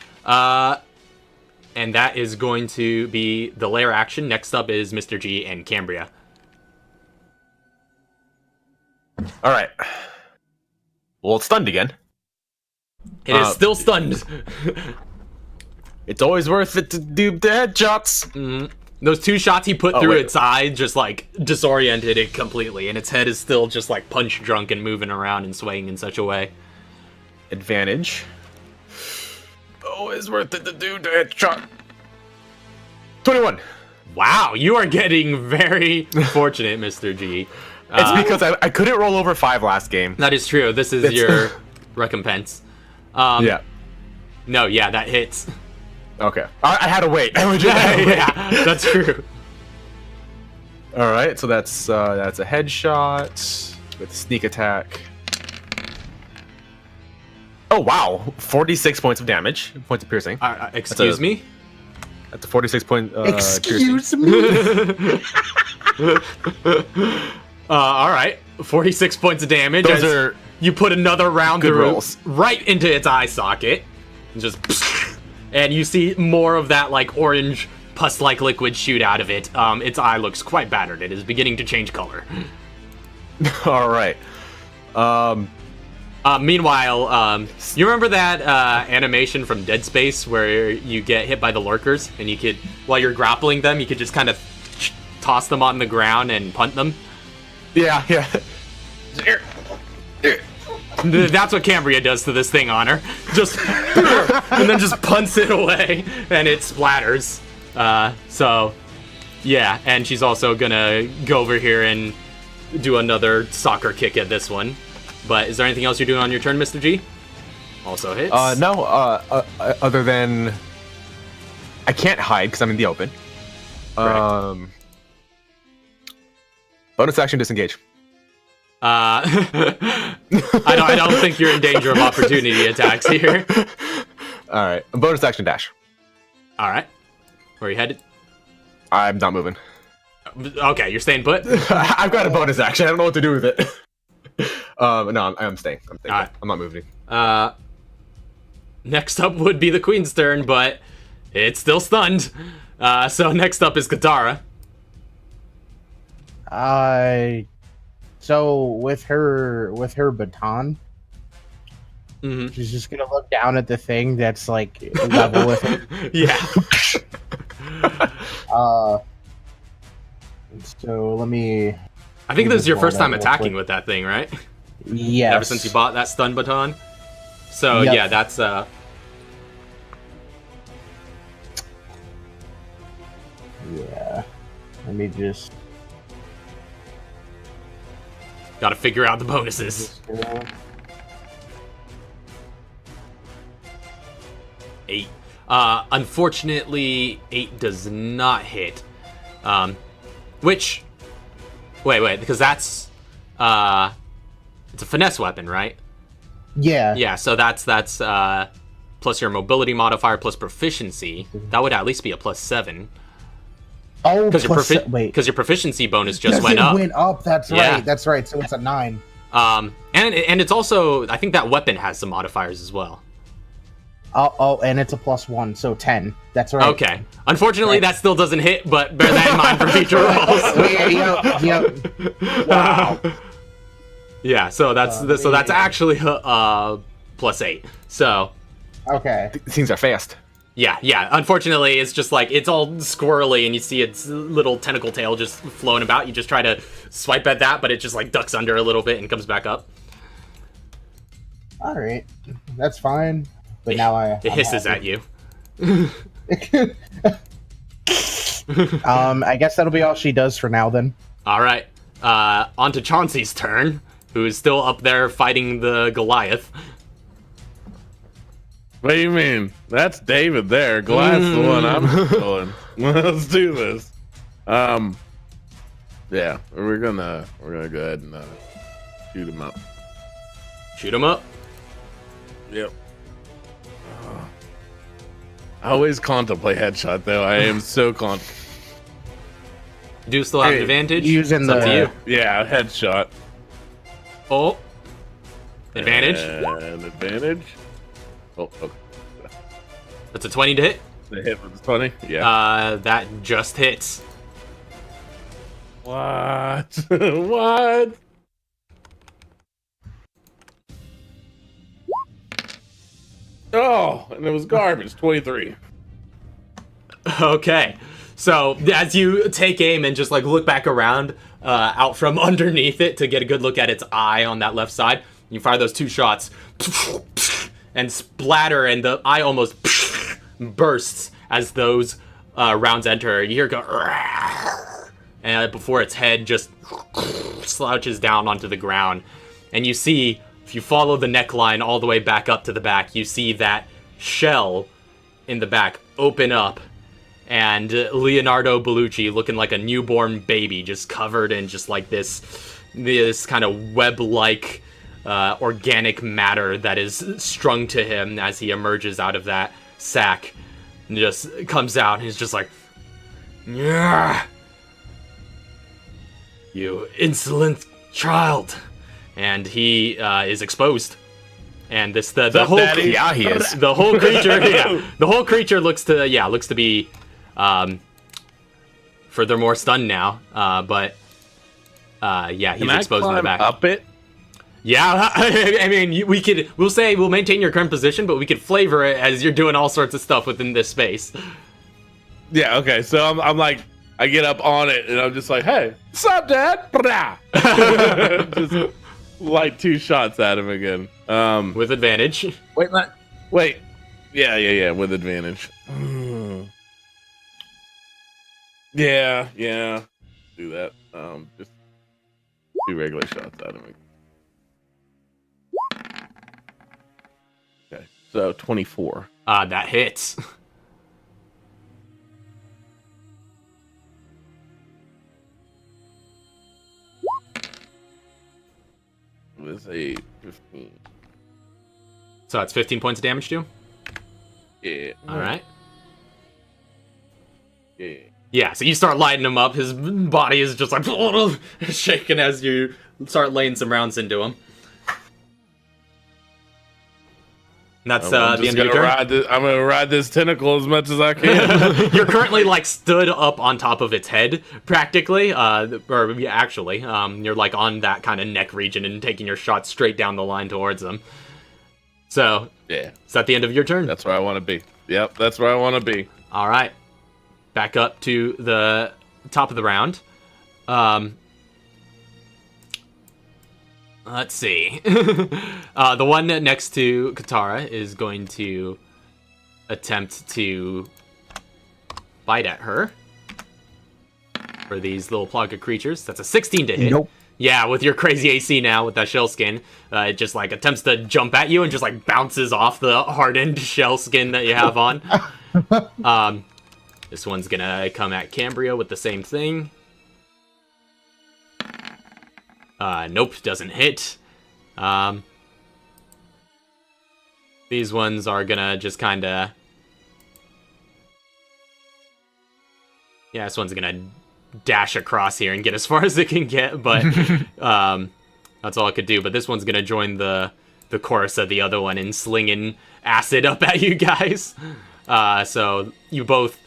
And that is going to be the lair action. Next up is Mr. G and Cambria. all right. Well, it's stunned again. It is still stunned. It's always worth it to do the headshots. Those 2 shots he put Oh, through wait. its eye just like disoriented it completely, and its head is still just like punch drunk and moving around and swaying in such a way. Advantage. Always worth it to do the headshot. 21. Wow, you are getting very fortunate, Mr. G. It's because I couldn't roll over 5 last game. That is true. This is your recompense. Yeah. No, yeah, that hits. Okay. I had to wait. I legit had to wait. Yeah, that's true. All right. So that's a headshot with sneak attack. Oh wow! 46 points of damage. Points of piercing. Excuse me? That's a 46 point. Excuse me. All right. 46 points of damage. Those as are you put another round good through rolls. right into its eye socket. And just and you see more of that like orange pus-like liquid shoot out of it. Its eye looks quite battered. It is beginning to change color. all right. Meanwhile, you remember that animation from Dead Space where you get hit by the lurkers and you could, while you're grappling them, you could just kind of toss them on the ground and punt them? Yeah. Yeah. That's what Cambria does to this thing on her. Just and then just punts it away and it splatters. So yeah, and she's also gonna go over here and do another soccer kick at this one. But is there anything else you're doing on your turn, Mr. G? Also hits. No. Other than I can't hide because I'm in the open. Correct. Bonus action disengage. I don't think you're in danger of opportunity attacks here. All right. Bonus action dash. All right. Where are you headed? I'm not moving. Okay, you're staying put? I've got a bonus action. I don't know what to do with it. No, I'm staying. I'm staying. Alright. I'm not moving. Next up would be the queen's turn, but it's still stunned. So next up is Katara. So with her baton, she's just gonna look down at the thing that's like level with her. Yeah. So let me. I think this is your first time real attacking quick. with that thing, right? Yes. Ever since you bought that stun baton. So Yep. yeah, that's Yeah. Let me just. gotta figure out the bonuses. 8. Unfortunately, 8 does not hit. Which, wait, because that's it's a finesse weapon, right? Yeah. Yeah, so that's plus your mobility modifier plus proficiency. That would at least be a +7. Oh, Because wait. your proficiency bonus just Yes, went it up. went up. That's Yeah. right. That's right. So it's a 9. And it's also, I think that weapon has some modifiers as well. Oh, and it's a +1, so 10. That's right. Okay. Unfortunately, Right. that still doesn't hit, but bear that in mind for future rolls. Yep. Wow. Yeah, so that's actually +8. So Okay. Things are fast. yeah. Unfortunately, it's just like it's all squirrely, and you see its little tentacle tail just flowing about. You just try to swipe at that, but it just like ducks under a little bit and comes back up. All right. That's fine. But now It hisses at you. I guess that'll be all she does for now then. All right. On to Chauncey's turn, who is still up there fighting the Goliath. What do you mean? That's David there. Goliath's the one I'm killing. Let's do this. Yeah, we're gonna go ahead and shoot him up. Shoot him up. Yep. I always contemplate headshot though. I am so Do you still have Hey, advantage? using It's up to the- you. Yeah, headshot. Oh. Advantage. And advantage. Oh, okay. That's a 20 to hit. The hit was 20. Yeah. That just hits. What? What? Oh, and it was garbage. 23. Okay. So as you take aim and just like look back around out from underneath it to get a good look at its eye on that left side, you fire those 2 shots and splatter, and the eye almost bursts as those rounds enter. You hear it go, and before its head just slouches down onto the ground. And you see, if you follow the neckline all the way back up to the back, you see that shell in the back open up, and Leonardo Bellucci looking like a newborn baby, just covered in just like this kind of web-like organic matter that is strung to him as he emerges out of that sack, and just comes out and he's just like, "Yeah, you insolent child," and he is exposed. And the whole Daddy? Yeah, he is. the whole creature the whole creature looks to be furthermore stunned now, but he's Can I exposed in the climb back. up it? Yeah, I mean, we'll maintain your current position, but we could flavor it as you're doing all sorts of stuff within this space. Yeah, okay. So I'm like, I get up on it and I'm just like, hey, what's up, Dad? Brah. Just light 2 shots at him again. With advantage. Wait. Yeah, with advantage. Yeah. Do that. Just 2 regular shots at him. Okay. So 24. That hits. is a 15. So that's 15 points of damage to you? Yeah. All right. Yeah. Yeah, so you start lighting him up. His body is just like shaking as you start laying some rounds into him. And that's the end of your turn. I'm gonna ride this tentacle as much as I can. You're currently like stood up on top of its head, practically. Or yeah, actually, you're like on that kind of neck region and taking your shot straight down the line towards them. So yeah, is that the end of your turn? That's where I want to be. Yep, that's where I want to be. All right, back up to the top of the round. Let's see. The one next to Katara is going to attempt to bite at her. For these little Plaga creatures. That's a 16 to hit. Nope. Yeah, with your crazy AC now, with that shell skin, it just like attempts to jump at you and just like bounces off the hardened shell skin that you have on. This one's gonna come at Cambria with the same thing. Nope, doesn't hit. These ones are gonna just kinda... Yeah, this one's gonna dash across here and get as far as it can get, but that's all it could do. But this one's gonna join the chorus of the other one in slinging acid up at you guys. So you both...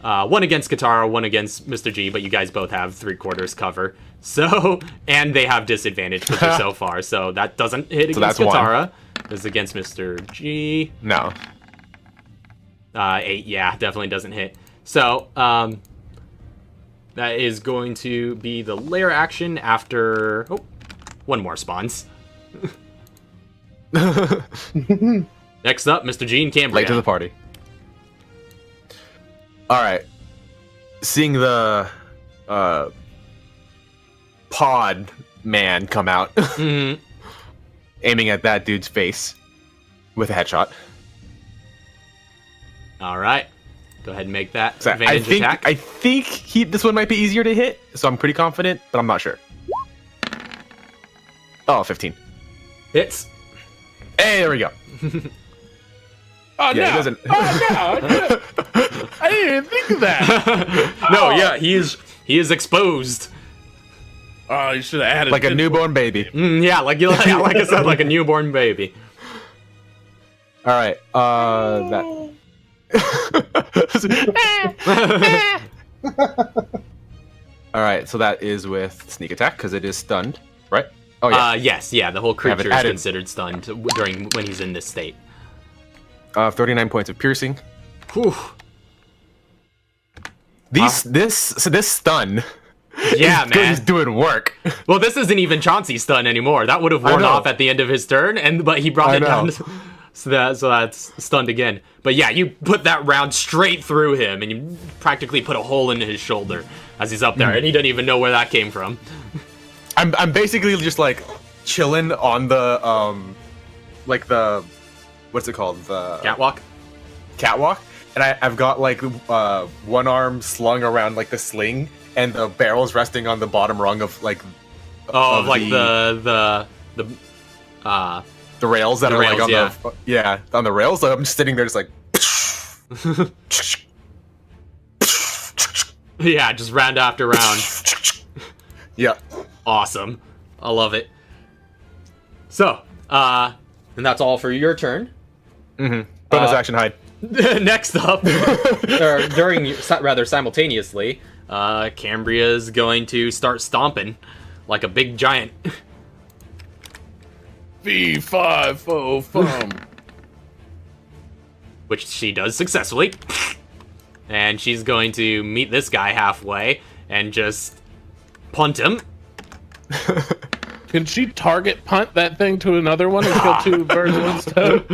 one against Katara, one against Mr. G, but you guys both have 3/4 cover. So, and they have disadvantage because they're so far. So that doesn't hit against Katara. It's against Mr. G. No. 8, yeah, definitely doesn't hit. So, that is going to be the lair action after... Oh, one more spawns. Next up, Mr. G and Cambria. Late to the party. Alright. Seeing the pod man come out, aiming at that dude's face with a headshot. Alright. Go ahead and make that So advantage attack. I think this one might be easier to hit, so I'm pretty confident, but I'm not sure. Oh, 15. Hits. Hey, there we go. Oh, Yeah, no. he doesn't. Oh, no. I didn't even think of that. No, yeah, he is exposed. Oh, you should have added Like a newborn baby. Yeah, like I said, like a newborn baby. Alright, that... Alright, so that is with sneak attack, because it is stunned, right? Oh, yeah. Yes, yeah, the whole creature is added. considered stunned when he's in this state. 39 points of piercing. Whew. This stun Yeah, is man. doing work. Well, this isn't even Chauncey's stun anymore. That would have worn know. off at the end of his turn, but he brought I it down. know. So that's stunned again. But yeah, you put that round straight through him, and you practically put a hole in his shoulder as he's up there, and he doesn't even know where that came from. I'm basically just like chilling on the like the what's it called, the catwalk, and I've got like one arm slung around like the sling, and the barrel's resting on the bottom rung of like of like the rails that the are rails, like on the rails. So I'm just sitting there just like yeah, just round after round. yeah. Awesome. I love it. So, and that's all for your turn. Bonus action hide. Next up, or simultaneously, Cambria's going to start stomping like a big giant. V5 Which she does successfully. And she's going to meet this guy halfway and just punt him. Can she target punt that thing to another one and kill two birds with one stone?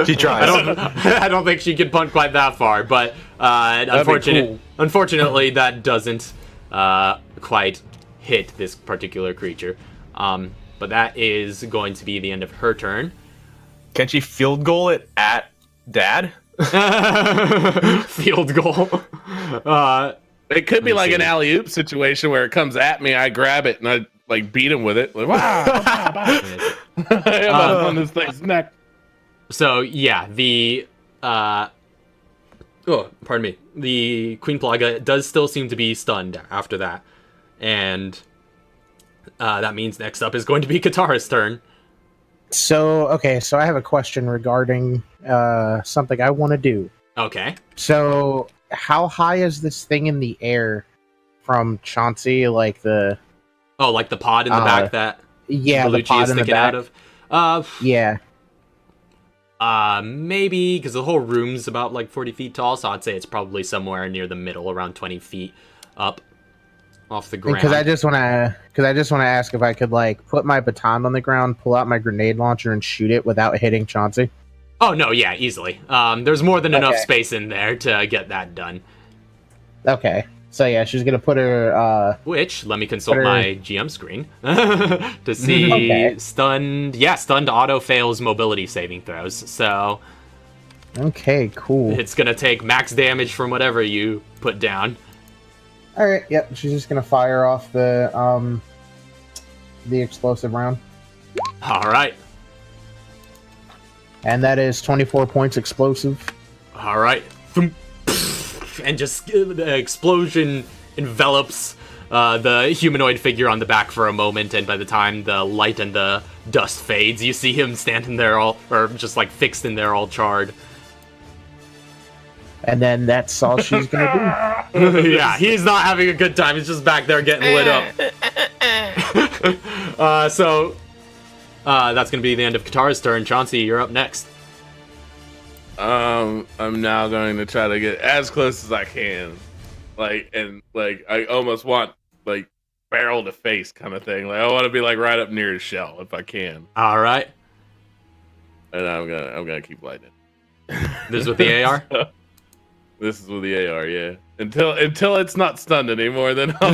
She tries. I don't think she could punt quite that far, but unfortunately, that doesn't quite hit this particular creature. But that is going to be the end of her turn. Can she field goal it at Dad? Field goal. It could be like see. an alley-oop situation where it comes at me, I grab it, and I like beat him with it. Like, wow, I'm on this thing's neck. So yeah, the pardon me. The Queen Plaga does still seem to be stunned after that, and that means next up is going to be Katara's turn. So I have a question regarding something I want to do. Okay. So how high is this thing in the air from Chauncey? Like the like the pod in the back that the Belucci pod is in the sticking back. out of. Yeah. Maybe because the whole room's about like 40 feet tall, so I'd say it's probably somewhere near the middle, around 20 feet up off the ground. Because I just want to ask if I could like put my baton on the ground, pull out my grenade launcher, and shoot it without hitting Chauncey. Oh no, yeah, easily. There's more than enough Okay. space in there to get that done. Okay. So yeah, she's gonna put her. Which, let me consult Better- my GM screen to see. Okay. Stunned auto fails mobility saving throws, so Okay, cool. it's gonna take max damage from whatever you put down. All right. Yep. She's just gonna fire off the explosive round, All right, and that is 24 points explosive. all right, Thump. And just the explosion envelops the humanoid figure on the back for a moment, and by the time the light and the dust fades, you see him standing there or just like fixed in there, all charred. And then that's all she's gonna Yeah, he's not having a good time. He's just back there getting lit up. So that's gonna be the end of Katara's turn. Chauncey, you're up next. I'm now going to try to get as close as I can, I almost want like barrel to face kind of thing. Like I want to be like right up near his shell if I can, All right, and I'm gonna keep lighting. this is with the AR. This is with the AR, yeah. Until it's not stunned anymore, then I'll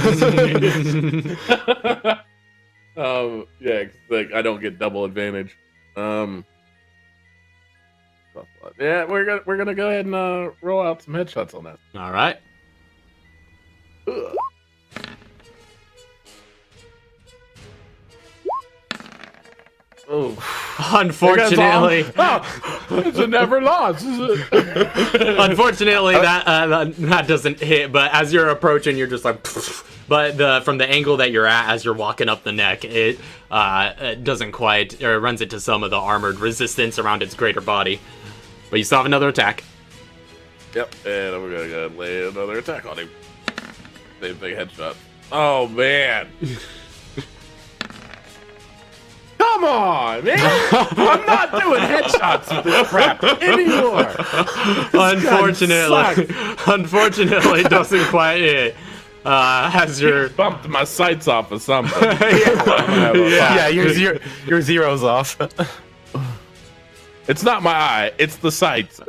yeah, 'cause, like I don't get double advantage. Yeah, we're gonna go ahead and roll out some headshots on that. All right. Ugh. Oh, Unfortunately, it's a never lost. unfortunately, that doesn't hit. But as you're approaching, you're just like. But from the angle that you're at, as you're walking up the neck, it doesn't quite, or it runs into some of the armored resistance around its greater body. But you still have another attack. Yep, and I'm gonna go lay another attack on him. Same thing, headshot. Oh man. Come on, man! I'm not doing headshots with this crap anymore. Unfortunately, it doesn't quite hit. As you're Bumped my sights off of something. Yeah, your zero's off. It's not my eye, it's the sights. You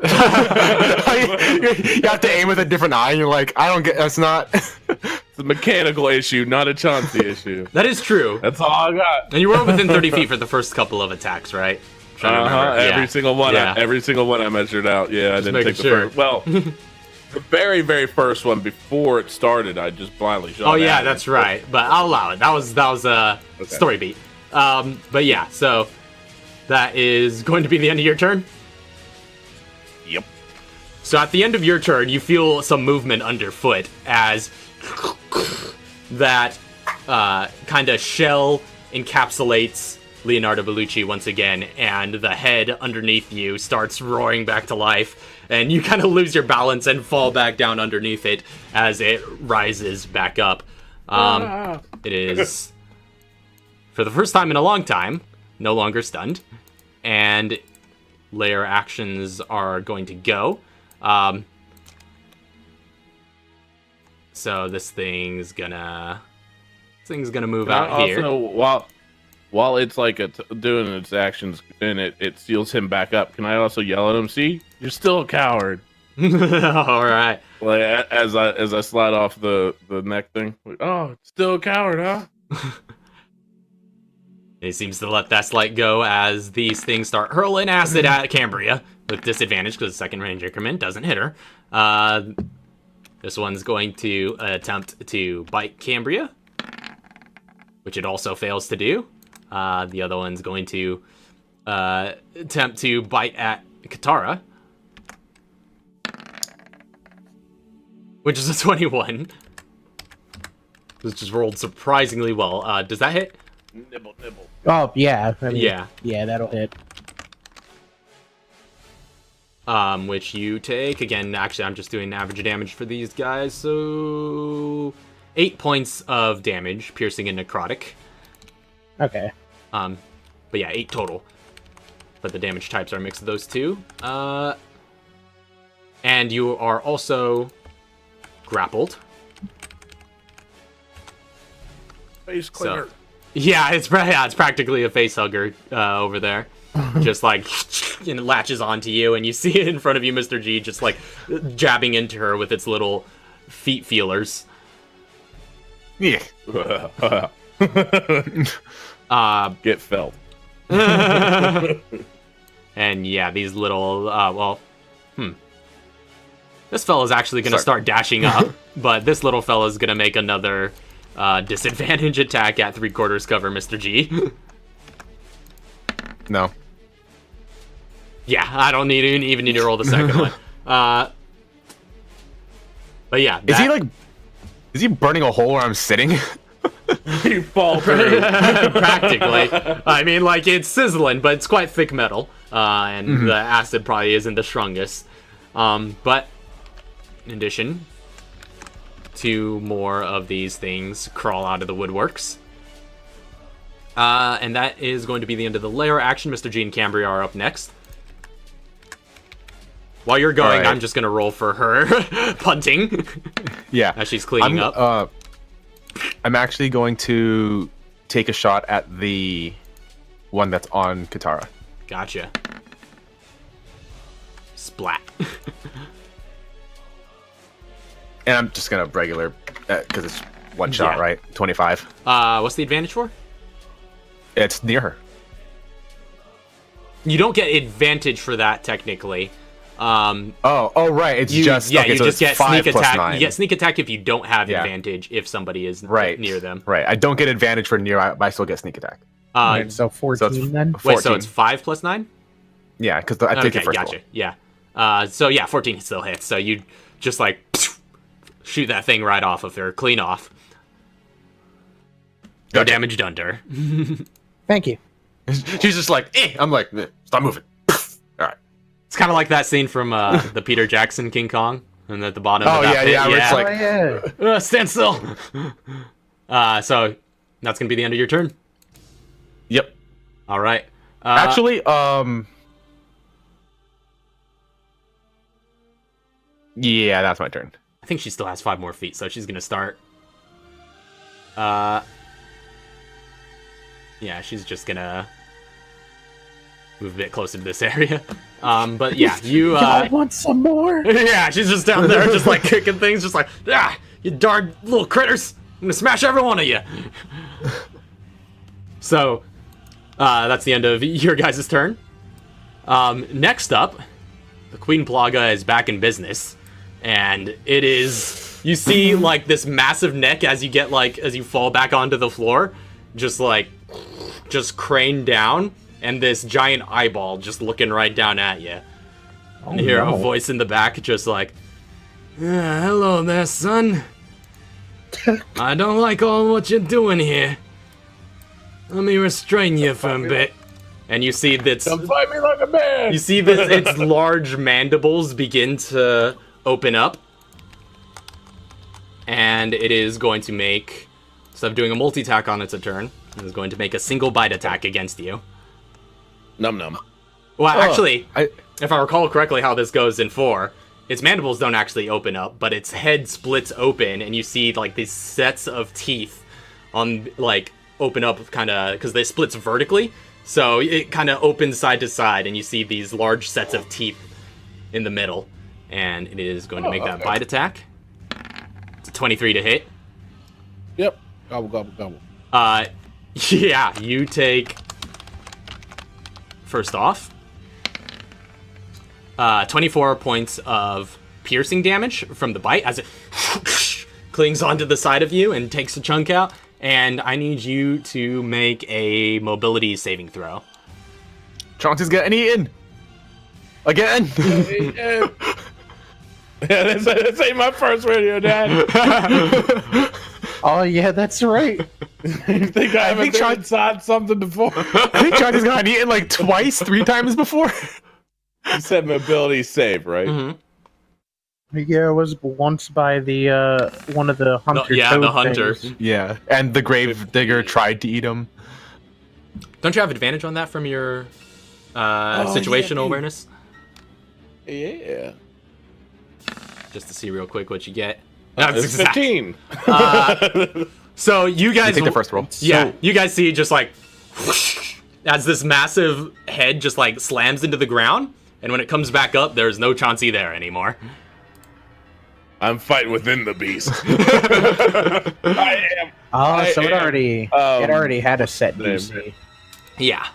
have to aim with a different eye, and you're like, I don't get. That's not. It's a mechanical issue, not a Chauncey issue. that is true. That's all I got. And you were within 30 feet for the first couple of attacks, right? Trying to remember. Every Yeah. single one. Yeah. Every single one I measured out. Yeah, I didn't making take the sure. first. Well, the very, very first one before it started, I just blindly shot. Oh yeah, at it. that's right. But I'll allow it. That was a Okay. story beat. But yeah, so that is going to be the end of your turn. Yep. So at the end of your turn, you feel some movement underfoot as that kind of shell encapsulates Leonardo Bellucci once again, and the head underneath you starts roaring back to life, and you kind of lose your balance and fall back down underneath it as it rises back up. It is, for the first time in a long time, no longer stunned, and layer actions are going to go. So this thing's gonna move out here. Also, while it's like doing its actions and it seals him back up, can I also yell at him? See, you're still a coward. All right. Like as I slide off the neck thing. Like, oh, still a coward, huh? He seems to let that slight go as these things start hurling acid at Cambria with disadvantage because the second range increment doesn't hit her. This one's going to attempt to bite Cambria, which it also fails to do. The other one's going to attempt to bite at Katara, which is a 21. This just rolled surprisingly well. Does that hit? Nibble, nibble. Oh, yeah. I mean, Yeah. Yeah, that'll hit. Which you take. Again, actually, I'm just doing average damage for these guys. So 8 points of damage, piercing and necrotic. Okay. But yeah, 8 total. But the damage types are a mix of those two. And you are also grappled. Face cleaner. So, yeah, it's practically a face hugger over there. Just like, and it latches onto you, and you see it in front of you, Mr. G, just like jabbing into her with its little feet feelers. Yeah. Get felt. And yeah, these little, this fella's actually going to start dashing up, but this little fella's going to make another disadvantage attack at 3/4 cover, Mr. G. No. Yeah, I don't even need to roll the second one. But yeah. Is he burning a hole where I'm sitting? You fall through. Practically. I mean, like, it's sizzling, but it's quite thick metal. And the acid probably isn't the strongest. But in addition, 2 more of these things crawl out of the woodworks. And that is going to be the end of the lair action. Mr. G and Cambria are up next. While you're going, Right. I'm just going to roll for her punting Yeah. as she's cleaning up. I'm actually going to take a shot at the one that's on Katara. Gotcha. Splat. And I'm just going to regular, because it's one shot, Yeah. right? 25. What's the advantage for? It's near her. You don't get advantage for that, technically. Oh, right. It's You just, okay, you so just it's get 5 sneak plus attack. 9. You get sneak attack if you don't have Yeah. advantage if somebody is Right. near them. Right. I don't get advantage for near, but I still get sneak attack. Right, so 14 so it's then? Wait, so 14. it's 5 plus 9? Yeah, because I take Okay, the first gotcha. one. Yeah. So yeah, 14 still hits. So you just like shoot that thing right off of her, clean off. No Gotcha. damage done to her. Thank you. She's just like, eh. I'm like, stop moving. All right. It's kind of like that scene from the Peter Jackson King Kong, and at the bottom. Oh, of that yeah, pit. yeah, where it's like- Yeah. Stand still. So that's gonna be the end of your turn. Yep. All right. Actually, yeah, that's my turn. I think she still has 5 more feet, so she's gonna start. Yeah, she's just gonna move a bit closer to this area. But yeah, you. I want some more. Yeah, she's just down there, just like kicking things, just like, ah, you darn little critters! I'm gonna smash every one of you. So, that's the end of your guys' turn. Next up, the Queen Plaga is back in business, and it is. You see, like, this massive neck as you get, like, as you fall back onto the floor, just crane down, and this giant eyeball just looking right down at you. Oh, And you hear no. a voice in the back, just like, hello there, son. I don't like all what you're doing here. Let me restrain you for a bit. And you see that Come fight me like a man. you see that its large mandibles begin to open up. And it is going to make, instead of doing a multi-attack on its turn, it is going to make a single bite attack against you. Num num. Well, actually, I- if I recall correctly how this goes in 4, its mandibles don't actually open up, but its head splits open, and you see, like, these sets of teeth on, like, open up kind of, because they splits vertically, so it kind of opens side to side, and you see these large sets of teeth in the middle, and it is going to make that okay. bite attack. It's a 23 to hit. Yep. Gobble gobble gobble. Yeah, you take, first off, 24 points of piercing damage from the bite as it clings onto the side of you and takes a chunk out. and I need you to make a mobility saving throw. Chauncey's getting eaten again. Yeah, this ain't my first radio, Dad. Oh yeah, that's right. You think I haven't been inside something before? I think Chauncey's gotten eaten like twice, 3 times before. You said mobility save, right? Mm-hmm. Yeah, it was once by the one of the hunter. The hunter. things. Yeah, and the grave digger tried to eat him. Don't you have advantage on that from your situational awareness? Yeah. Just to see real quick what you get. It's 15. So you guys take the first roll. Yeah, you guys see just like whoosh, as this massive head just like slams into the ground, and when it comes back up, there's no Chauncey there anymore. I'm fighting within the beast. I am. Oh, so it already had a set DC. Yeah.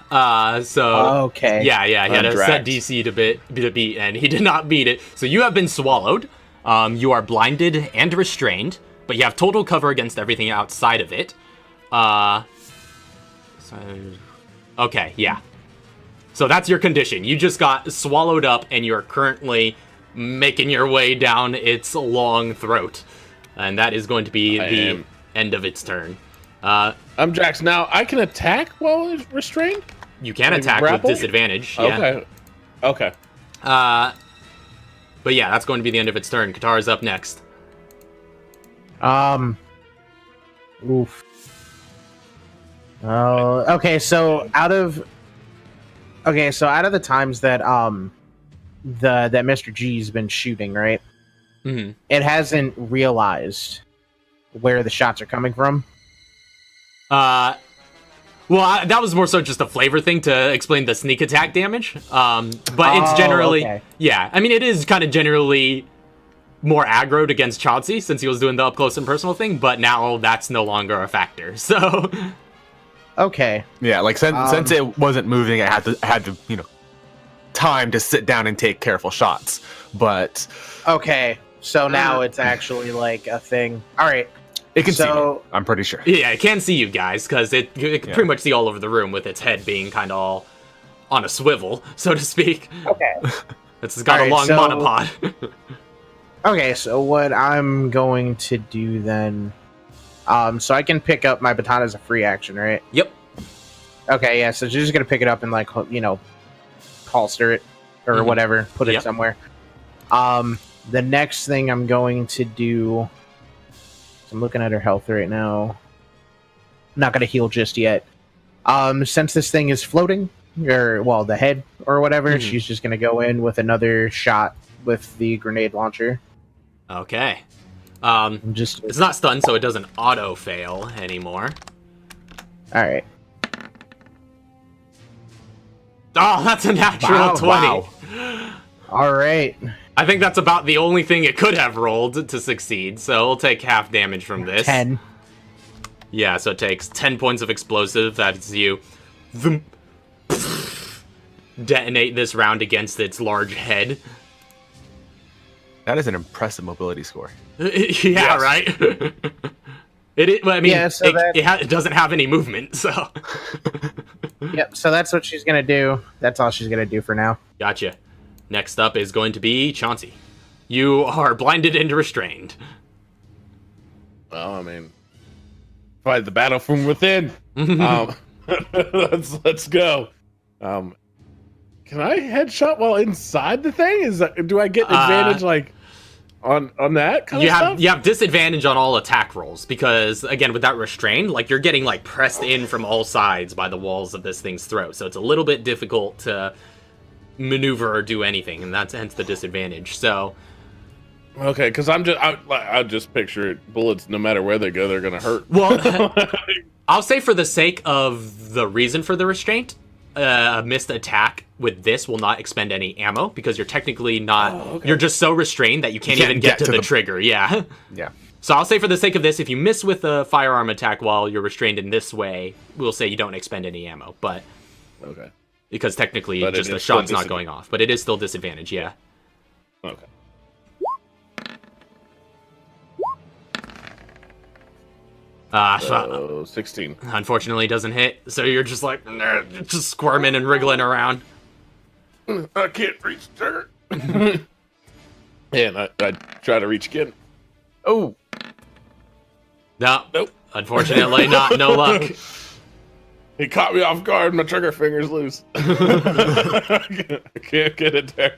So Okay. Yeah. He had a set DC to beat, and he did not beat it. So you have been swallowed. You are blinded and restrained, but you have total cover against everything outside of it. Okay, yeah. So that's your condition. You just got swallowed up, and you're currently making your way down its long throat. And that is going to be the end of its turn. I'm Jax. Now, I can attack while it's restrained? You can attack grapple? with disadvantage. Yeah. Okay. But yeah, that's going to be the end of its turn. Katara's up next. Oof. Oh, okay. So out of the times that that Mr. G's been shooting, right? Mm-hmm. It hasn't realized where the shots are coming from. Well, that was more so just a flavor thing to explain the sneak attack damage. But it's generally, okay. Yeah. I mean, it is kind of generally more aggroed against Chauncey since he was doing the up close and personal thing. But now that's no longer a factor. So, Okay. Yeah, like since it wasn't moving, I had to time to sit down and take careful shots. But Okay. So now it's actually like a thing. All right. it can see me, I'm pretty sure. yeah, it can see you guys because it can pretty much see all over the room with its head being kind of all on a swivel, so to speak. Okay. It's got a long monopod. Okay, so what I'm going to do then, so I can pick up my baton as a free action, right? Yep. Okay, yeah, so she's just gonna pick it up and like, holster it or whatever, put it somewhere. The next thing I'm going to do, I'm looking at her health right now. I'm not gonna heal just yet. Since this thing is floating, or the head or whatever, she's just gonna go in with another shot with the grenade launcher. Okay. It's not stunned, so it doesn't auto fail anymore. All right. Oh, that's a natural 20. Wow. All right. I think that's about the only thing it could have rolled to succeed, so it'll take half damage from this. 10. Yeah, so it takes 10 points of explosive. That's you. Detonate this round against its large head. That is an impressive mobility score. Yeah, right? It doesn't have any movement, so... Yep, so that's what she's going to do. That's all she's going to do for now. Gotcha. Next up is going to be Chauncey. You are blinded and restrained. Well, I mean, fight the battle from within. Let's go. Can I headshot while inside the thing? Do I get advantage on that kind of stuff? You have disadvantage on all attack rolls because again with that restraint, you're getting pressed in from all sides by the walls of this thing's throat, so it's a little bit difficult to maneuver or do anything, and that's hence the disadvantage. So okay, because I just picture it, bullets no matter where they go, they're gonna hurt. Well, I'll say for the sake of the reason for the restraint, a missed attack with this will not expend any ammo because you're technically not. You're just so restrained that you can't even get to the trigger. Yeah. Yeah. So I'll say for the sake of this, if you miss with a firearm attack while you're restrained in this way, we'll say you don't expend any ammo. But okay. Because technically, But just it the is still shot's not going off, but it is still disadvantage. Yeah. Okay. So 16. Unfortunately, doesn't hit. So you're just like just squirming and wriggling around. I can't reach dirt. And I try to reach again. Oh, No, Nope. unfortunately, not. No luck. He caught me off guard. My trigger finger's loose. I can't get it there.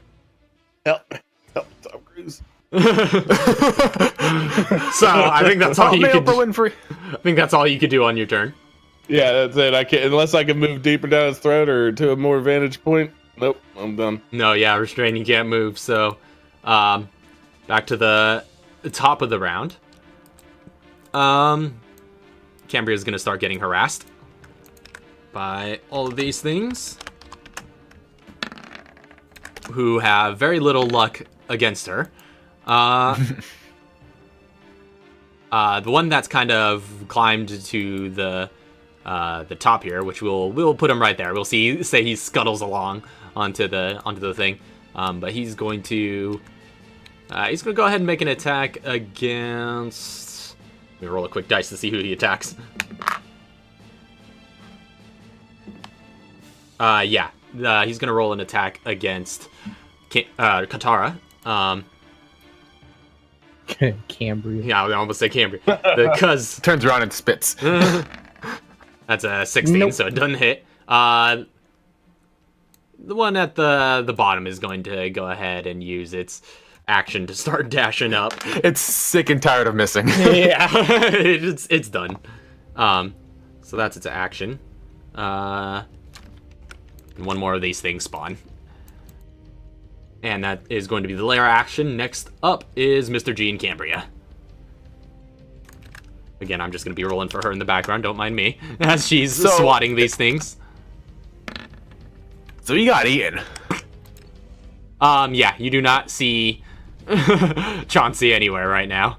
Help, Tom Cruise. So I think that's all you could. Winfrey. I think that's all you could do on your turn. Yeah, that's it. I can't unless I can move deeper down his throat or to a more vantage point. Nope, I'm done. No, yeah, restrain. You can't move. So, back to the top of the round. Cambria's gonna start getting harassed by all of these things, who have very little luck against her. The one that's kind of climbed to the top here, which we'll put him right there. We'll say he scuttles along onto the thing, but he's going to go ahead and make an attack against. Let me roll a quick dice to see who he attacks. He's gonna roll an attack against Katara. Cambria. Yeah, I almost say Cambria. Because Turns around and spits. that's a 16, Nope. so it doesn't hit. The one at the bottom is going to go ahead and use its action to start dashing up. It's sick and tired of missing. Yeah, it's done. So that's its action. And one more of these things spawn. And that is going to be the lair action. Next up is Mr. G and Cambria. Again, I'm just going to be rolling for her in the background. Don't mind me. As she's swatting these things. So you got eaten. Yeah, you do not see Chauncey anywhere right now.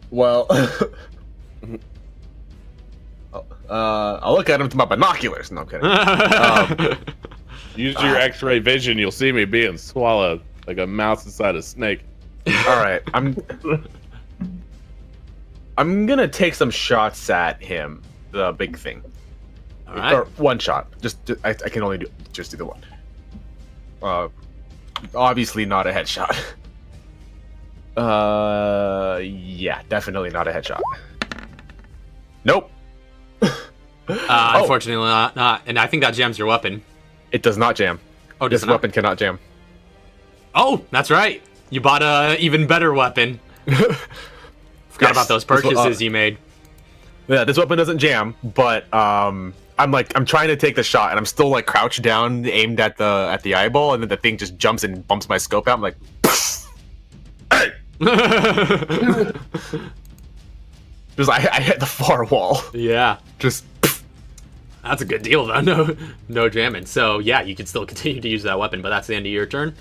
Well, I'll look at him with my binoculars. No, I'm kidding. Use your X-ray vision. You'll see me being swallowed like a mouse inside a snake. All right, I'm gonna take some shots at him. The big thing. All right. Or one shot. I can only do the one. Obviously not a headshot. Yeah, definitely not a headshot. Nope. Unfortunately not. And I think that jams your weapon. It does not jam. Oh, does This it not? weapon cannot jam. Oh, that's right. You bought a even better weapon. Forgot about those purchases you made. Yeah, this weapon doesn't jam, but I'm trying to take the shot, and I'm still like crouched down, aimed at the eyeball, and then the thing just jumps and bumps my scope out. I'm like, hey! Just I hit the far wall. Yeah. Just That's a good deal, though. No jamming. So, yeah, you can still continue to use that weapon, but that's the end of your turn.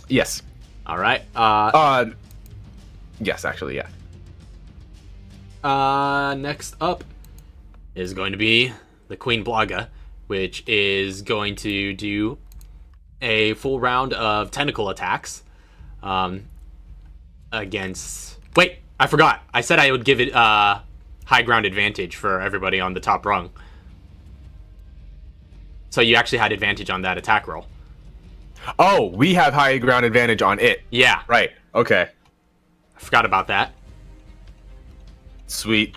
yes. All right. Yes, actually, yeah. Next up is going to be the Queen Blaga, which is going to do a full round of tentacle attacks against... Wait, I forgot. I said I would give it high ground advantage for everybody on the top rung. So you actually had advantage on that attack roll. Oh, we have high ground advantage on it. Yeah, Right. Okay. I forgot about that. Sweet.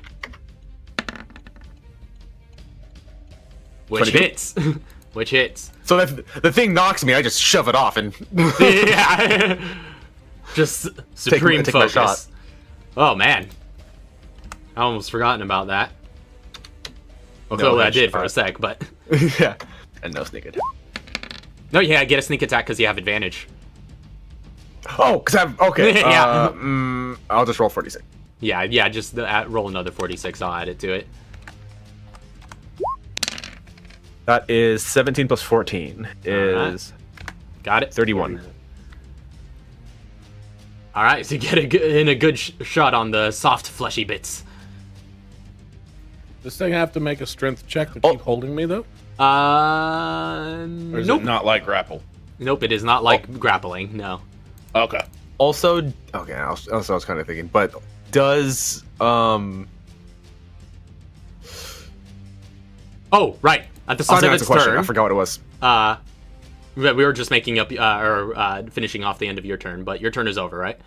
Which 22. hits. Which hits. So if the thing knocks me, I just shove it off and Yeah. Just supreme take my focus. shot. Oh, man. I almost forgotten about that. Well, No clearly I did headshot. for a sec, but... yeah. And no sneak attack. No, yeah, get a sneak attack because you have advantage. Oh, because I'm okay. Yeah. I'll just roll 46. Yeah, just roll another 46. I'll add it to it. That is 17 plus 14 is Got it? 31. All right, so you get a good shot on the soft, fleshy bits. Does this thing have to make a strength check to Oh. keep holding me, though? Or Or is nope. it not like grapple? Nope, it is not like grappling, no. Okay. Also, okay, also I was kind of thinking, but does Oh, right. At the I was start gonna of ask its a question. turn, I forgot what it was. we were just making up or finishing off the end of your turn, but your turn is over, right?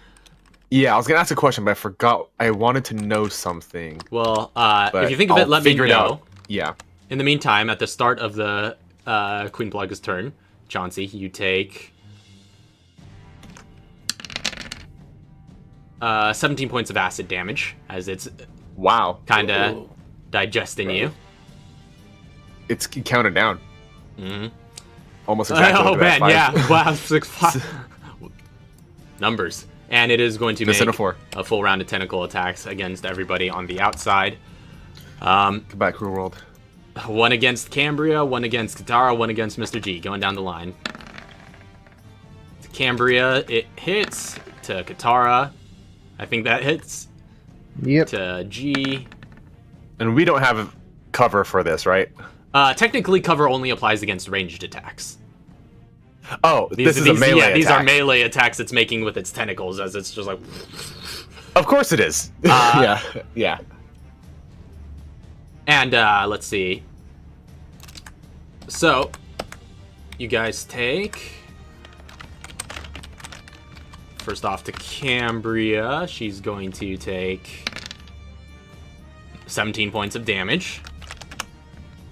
Yeah, I was gonna ask a question, but I forgot. I wanted to know something. Well, But if you think of I'll it, let me figure it know. out. Yeah. In the meantime, at the start of the Queen Plug's turn, Chauncey, you take 17 points of acid damage as it's Wow. kind of digesting you. It's counted down. Mm-hmm. Almost exactly. Oh look at man, that, yeah, wow, 6, 5. Numbers, and it is going to Instead make of 4. a full round of tentacle attacks against everybody on the outside. Goodbye, cruel world. One against Cambria, one against Katara, one against Mr. G, going down the line. To Cambria, it hits. To Katara, I think that hits. Yep. To G. And we don't have cover for this, right? Technically, cover only applies against ranged attacks. Oh, this is a melee attack. These are melee attacks it's making with its tentacles, as it's just like... Of course it is. Yeah. And, let's see. So, you guys take... First off to Cambria, she's going to take 17 points of damage.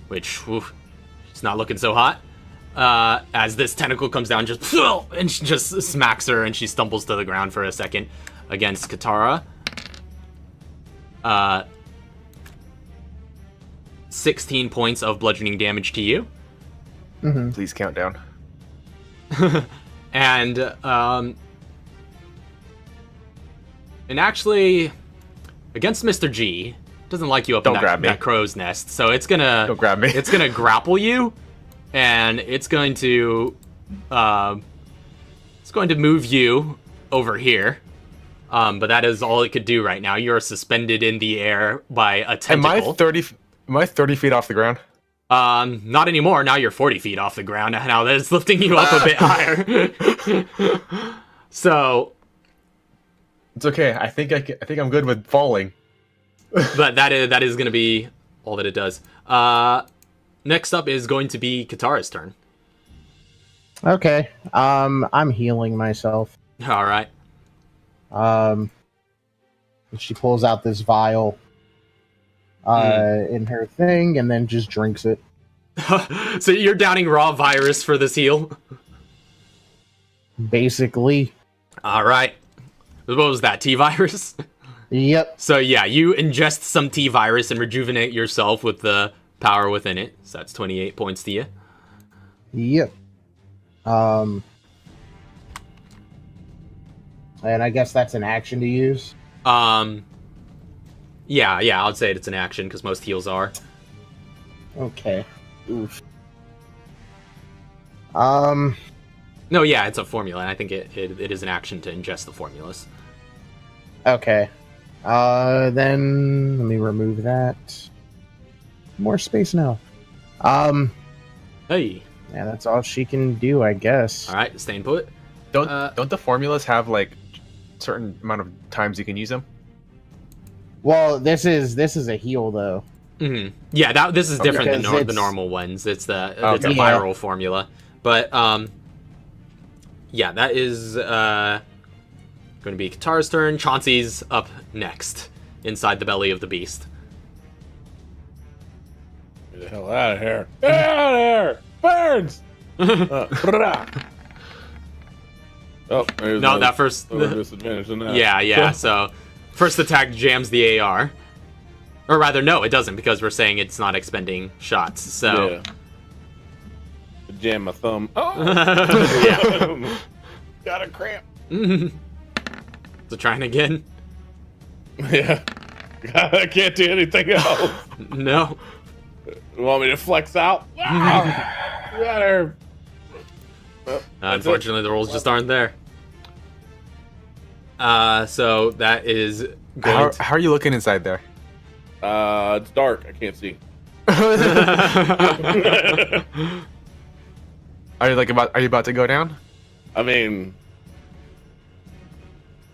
Which, oof, it's not looking so hot. As this tentacle comes down, just... And she just smacks her, and she stumbles to the ground for a second against Katara. 16 points of bludgeoning damage to you. Mm-hmm. Please count down. And actually, against Mr. G, doesn't like you up in that crow's nest, so it's gonna... Don't grab me. It's gonna grapple you, and it's going to move you over here. But that is all it could do right now. You're suspended in the air by a tentacle. Am I 30 feet off the ground? Not anymore. Now you're 40 feet off the ground. Now that's lifting you up a bit higher. So it's okay. I think I'm good with falling. But that is going to be all that it does. Next up is going to be Katara's turn. Okay. I'm healing myself. All right. She pulls out this vial in her thing and then just drinks it. So you're downing raw virus for this heal? Basically. All right. What was that, T-virus? Yep. So yeah, you ingest some T-virus and rejuvenate yourself with the power within it. So that's 28 points to you. Yep. And I guess that's an action to use? Yeah, I'd say it's an action, because most heals are. Okay. Oof. No, yeah, it's a formula, and I think it is an action to ingest the formulas. Okay. Then let me remove that. More space now. Hey. Yeah, that's all she can do, I guess. All right, staying put. Don't the formulas have like certain amount of times you can use them? Well, this is a heal though. Mm-hmm. Yeah, this is different than the normal ones. It's a viral formula, but yeah, that is going to be Katara's turn. Chauncey's up next, inside the belly of the beast. Get the hell out of here! Get out of here! Birds! Oh, no, that first disadvantage in that. Yeah. So first attack jams the AR, or rather, no, it doesn't, because we're saying it's not expending shots. So yeah. Jam my thumb. Oh, yeah. Got a cramp. So trying again. Yeah, I can't do anything else. No. You want me to flex out? Get out of here. Unfortunately, the rolls just aren't there. So that is going How are you looking inside there? It's dark. I can't see. Are you about to go down? I mean,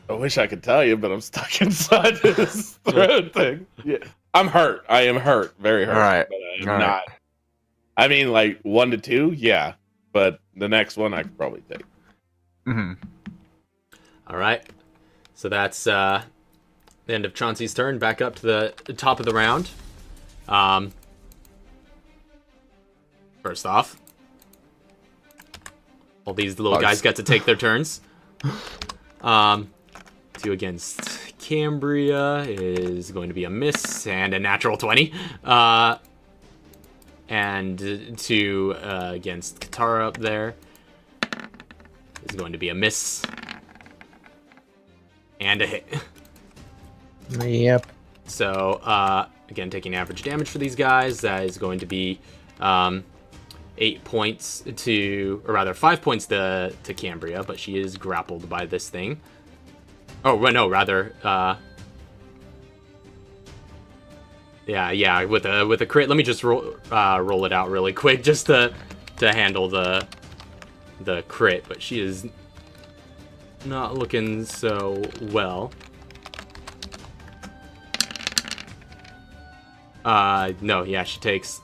I wish I could tell you, but I'm stuck inside this thread thing. Yeah, I'm hurt. I am hurt, very hurt. All right. But I am All not. right. I mean, like 1 to 2, yeah. But the next one I could probably take. Mm-hmm. All right. So that's the end of Chauncey's turn. Back up to the top of the round. First off, all these little guys get to take their turns. 2 against Cambria is going to be a miss and a natural 20. And 2 against Katara up there is going to be a miss and a hit. Yep. So, again, taking average damage for these guys, that is going to be 8 points to, or rather 5 points to Cambria, but she is grappled by this thing. Oh, no, rather, yeah, with a crit. Let me just roll it out really quick, just to handle the crit. But she is not looking so well. No, yeah, she takes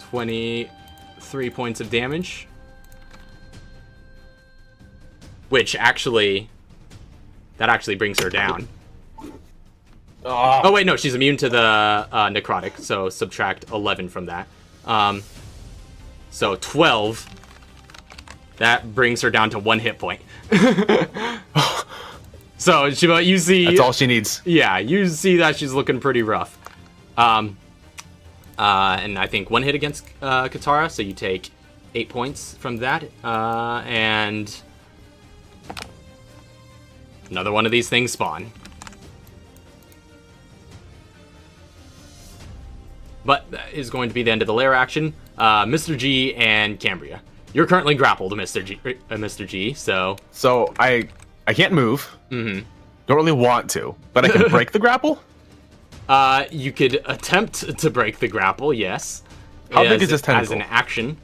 23 points of damage. Which actually brings her down. Oh wait, no, she's immune to the necrotic, so subtract 11 from that. So 12. That brings her down to 1 hit point. So you see, that's all she needs. Yeah, you see that she's looking pretty rough. And I think 1 hit against Katara, so you take 8 points from that, and another one of these things spawn. But that is going to be the end of the lair action. Mr. G and Cambria. You're currently grappled, Mr. G, so... So, I can't move. Mm-hmm. Don't really want to, but I can break the grapple? You could attempt to break the grapple, yes. How big is this tentacle? As an action.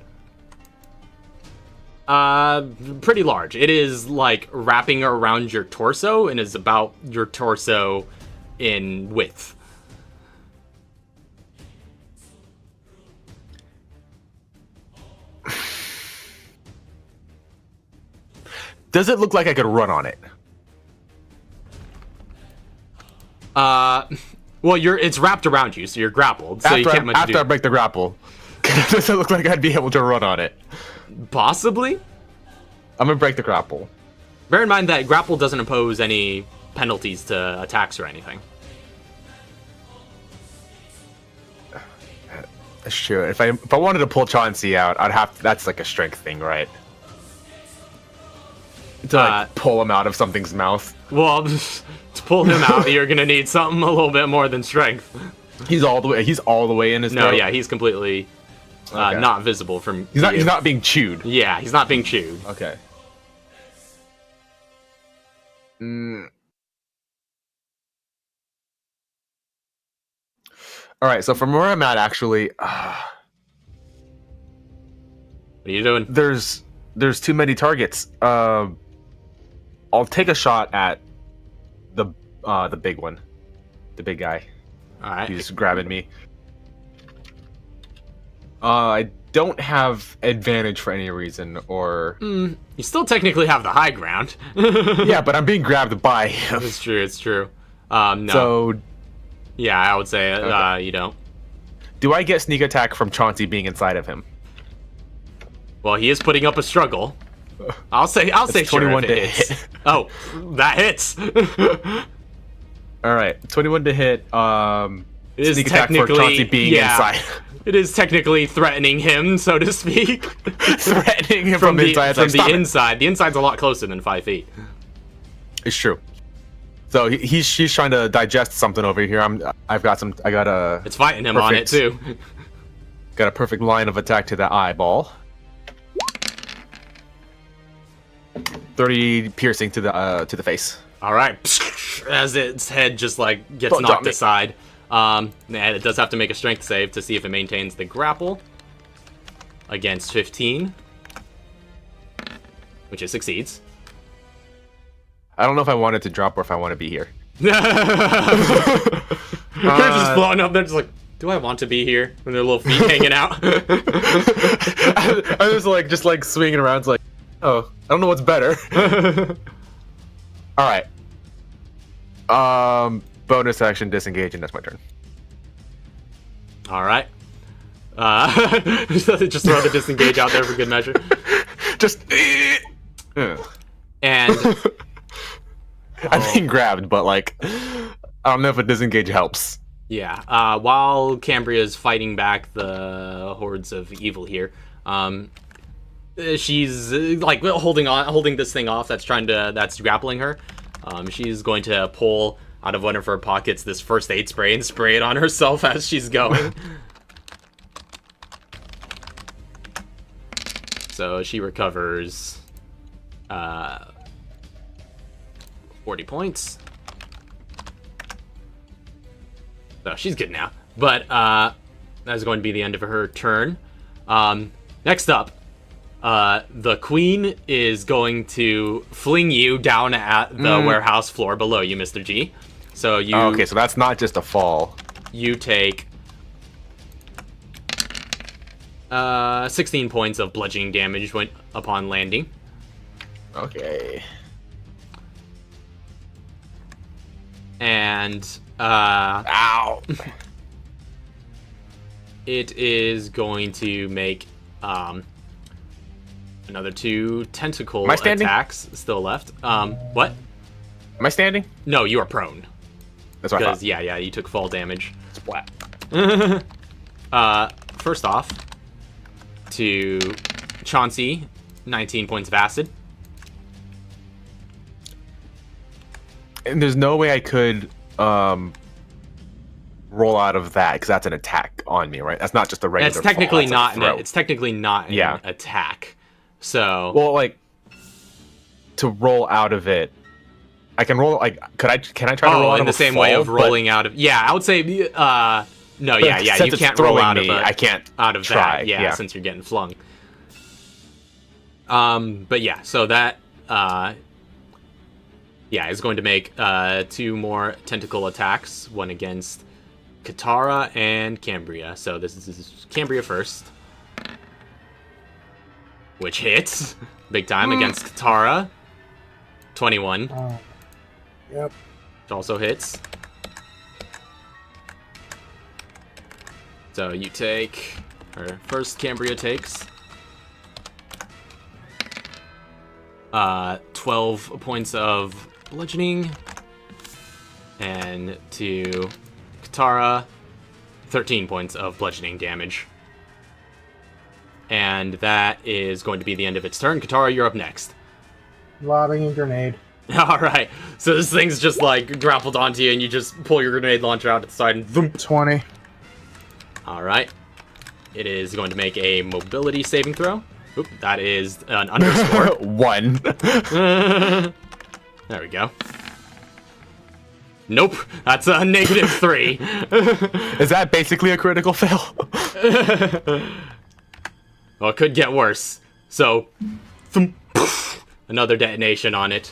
Pretty large. It is, like, wrapping around your torso and is about your torso in width. Does it look like I could run on it? Well, it's wrapped around you, so you're grappled, so you can't much do. After I break the grapple, does it look like I'd be able to run on it? Possibly. I'm gonna break the grapple. Bear in mind that grapple doesn't impose any penalties to attacks or anything. That's true. If I wanted to pull Chauncey out, I'd have that's like a strength thing, right? To like, pull him out of something's mouth. Well, to pull him out, you're gonna need something a little bit more than strength. He's all the way in his No, throat? yeah, he's completely not visible from. He's not being chewed. Yeah, he's not being chewed. Okay. All right, so from where I'm at, actually, What are you doing? there's too many targets. I'll take a shot at the big one, the big guy. All right. He's grabbing me. I don't have advantage for any reason, or You still technically have the high ground. yeah, but I'm being grabbed by him. It's true. It's true. No. So, yeah, I would say Okay. you don't. do I get sneak attack from Chauncey being inside of him? Well, he is putting up a struggle. I'll say 21 sure to if it hits. hit. Oh, that hits. All right, 21 to hit. It is Sneak attack for Chauncey being inside. It is technically threatening him, so to speak. Threatening him from inside. From the inside. The inside's a lot closer than 5 feet. It's true. So she's trying to digest something over here. I got a. It's fighting him on it too. Got a perfect line of attack to the eyeball. 30 piercing to the face. All right. As its head just like gets Don't drop knocked me. aside. And it does have to make a strength save to see if it maintains the grapple. Against 15. which it succeeds. I don't know if I wanted to drop or if I want to be here. They're just floating up. They're just like, do I want to be here? When their little feet hanging out. I was like, just like swinging around. It's like, oh, I don't know what's better. All right. Bonus action, disengage, and that's my turn. All right. Just throw the disengage out there for good measure. Just. And I'm being grabbed, but like, I don't know if a disengage helps. yeah, while Cambria's fighting back the hordes of evil here, she's like holding this thing off that's grappling her. She's going to pull out of one of her pockets this first aid spray and spray it on herself as she's going. So she recovers 40 points. So she's good now. But that's going to be the end of her turn. Next up, the queen is going to fling you down at the warehouse floor below you, Mr. G. So you... Oh, okay, so that's not just a fall. You take 16 points of bludgeoning damage upon landing. Okay. And ow. It is going to make another 2 tentacle attacks still left. What? Am I standing? No, you are prone. That's what I Because thought. yeah, you took fall damage. Splat. First off, to Chauncey, 19 points of acid. And there's no way I could roll out of that because that's an attack on me, right? That's not just a regular. It's technically fall. not. It's technically not an attack. So well, like to roll out of it, I can roll. Like, can I try to roll out in of the same fall, way of rolling out of? Yeah, I would say. No, yeah, since you it's can't roll throwing out me, of. I can't out of try. that. Yeah, since you're getting flung. But yeah, so that is going to make 2 more tentacle attacks, one against Katara and Cambria. So this is Cambria first, which hits big time against Katara. 21. Yep. Which also hits. So you take, or first Cambria takes 12 points of bludgeoning, and to Katara 13 points of bludgeoning damage. And that is going to be the end of its turn. Katara, you're up next. Lobbing a grenade. Alright, so this thing's just like grappled onto you and you just pull your grenade launcher out to the side and boom. 20. Alright. It is going to make a mobility saving throw. Oop, that is an underscore. 1. There we go. Nope, that's a -3. Is that basically a critical fail? Well, it could get worse. So, another detonation on it.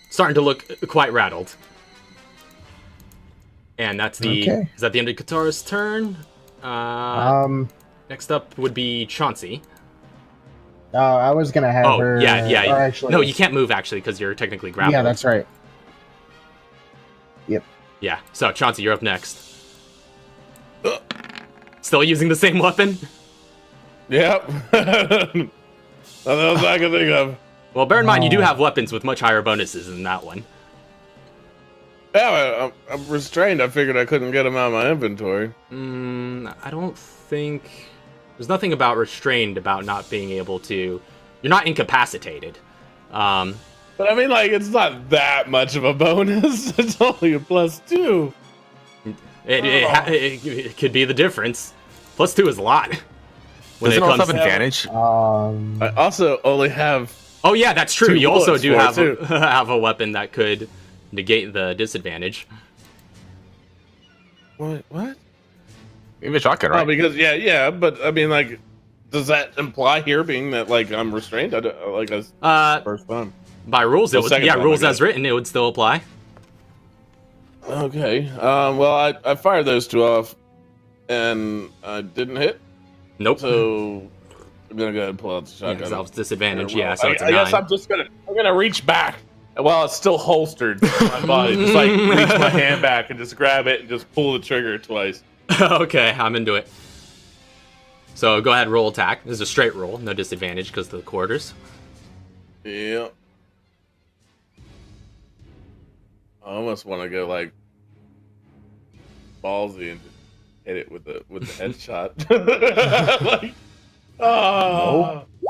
Starting to look quite rattled. And that's the... Okay. Is that the end of Katara's turn? Next up would be Chauncey. I was gonna have her. Yeah. or actually, No, you can't move actually because you're technically grappled. Yeah, that's right. Yep. Yeah. So Chauncey, you're up next. Still using the same weapon? Yep. Nothing else I can think of. Well, bear in mind you do have weapons with much higher bonuses than that one. Yeah, I'm restrained. I figured I couldn't get them out of my inventory. I don't think... There's nothing about restrained about not being able to... You're not incapacitated. But I mean, like, it's not that much of a bonus. It's only a +2. It could be the difference. +2 is a lot. When Does it also have to- advantage? I also only have... Oh yeah, that's true. 2 You also bullets do for it, have too. have a weapon that could negate the disadvantage. What? Maybe a shotgun, right? Oh, because, yeah, but, I mean, like, does that imply here being that like I'm restrained? I don't, like that's first time. By rules, Well, it would, second time, rules I as guess. written, it would still apply. Okay. Well, I fired those two off, and I didn't hit. Nope. So I'm gonna go ahead and pull out the Yeah, shotgun. 'cause that was disadvantage. Well, Yeah, so it's a I guess 9. I'm gonna reach back while it's still holstered to my body. Just like reach my hand back and just grab it and just pull the trigger twice. Okay, I'm into it. So go ahead, roll attack. This is a straight roll, no disadvantage because of the quarters. Yeah. I almost want to go like ballsy and just hit it with the headshot. Like,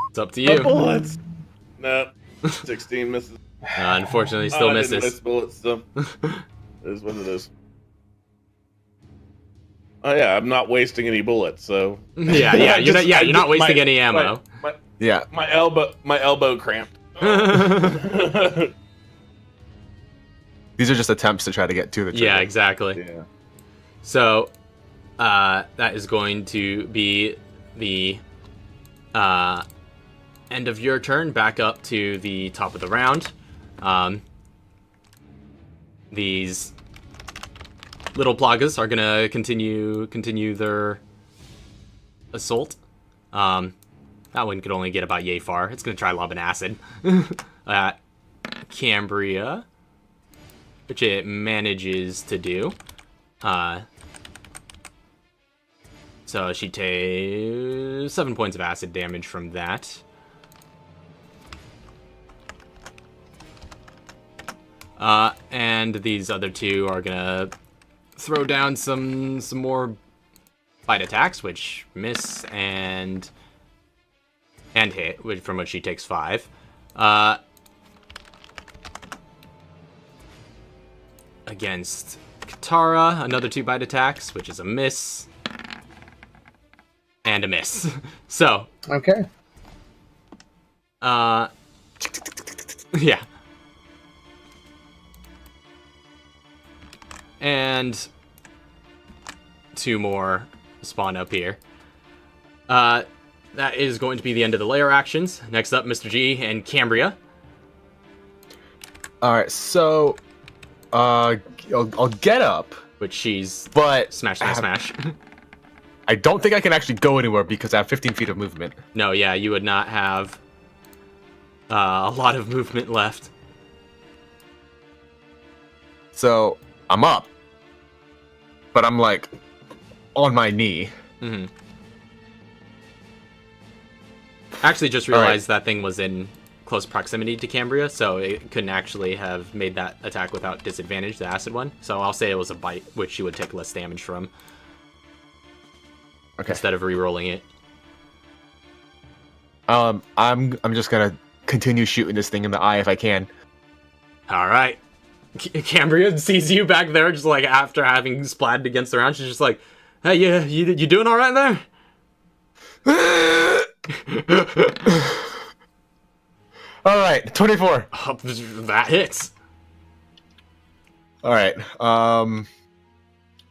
It's up to my you. bullets. No, 16 misses. Unfortunately, still I misses. didn't miss bullets, so it is what it is. Oh yeah, I'm not wasting any bullets, so Yeah, you're not wasting any ammo. My elbow cramped. These are just attempts to try to get to the trigger. Yeah, exactly. Yeah. So, that is going to be the end of your turn. Back up to the top of the round. These little plagas are gonna continue their assault. That one could only get about yay far. It's gonna try lobbing acid at Cambria, which it manages to do. So she takes 7 points of acid damage from that. And these other two are gonna throw down some more bite attacks, which miss and hit, from which she takes 5. Against Katara, another 2 bite attacks, which is a miss and a miss. So, Okay. yeah. And 2 more spawn up here. That is going to be the end of the layer actions. Next up, Mr. G and Cambria. All right, so I'll get up, Which she's but smash. I don't think I can actually go anywhere because I have 15 feet of movement. No, yeah, you would not have a lot of movement left. So I'm up, but I'm like on my knee. Mm-hmm. Actually, just realized that thing was in close proximity to Cambria, so it couldn't actually have made that attack without disadvantage, the acid one. So I'll say it was a bite, which she would take less damage from. Okay. Instead of re-rolling it. I'm just gonna continue shooting this thing in the eye if I can. All right. Cambria sees you back there, just like after having splatted against the round. She's just like, "Hey, you doing all right there?" All right, 24. Oh, that hits. All right.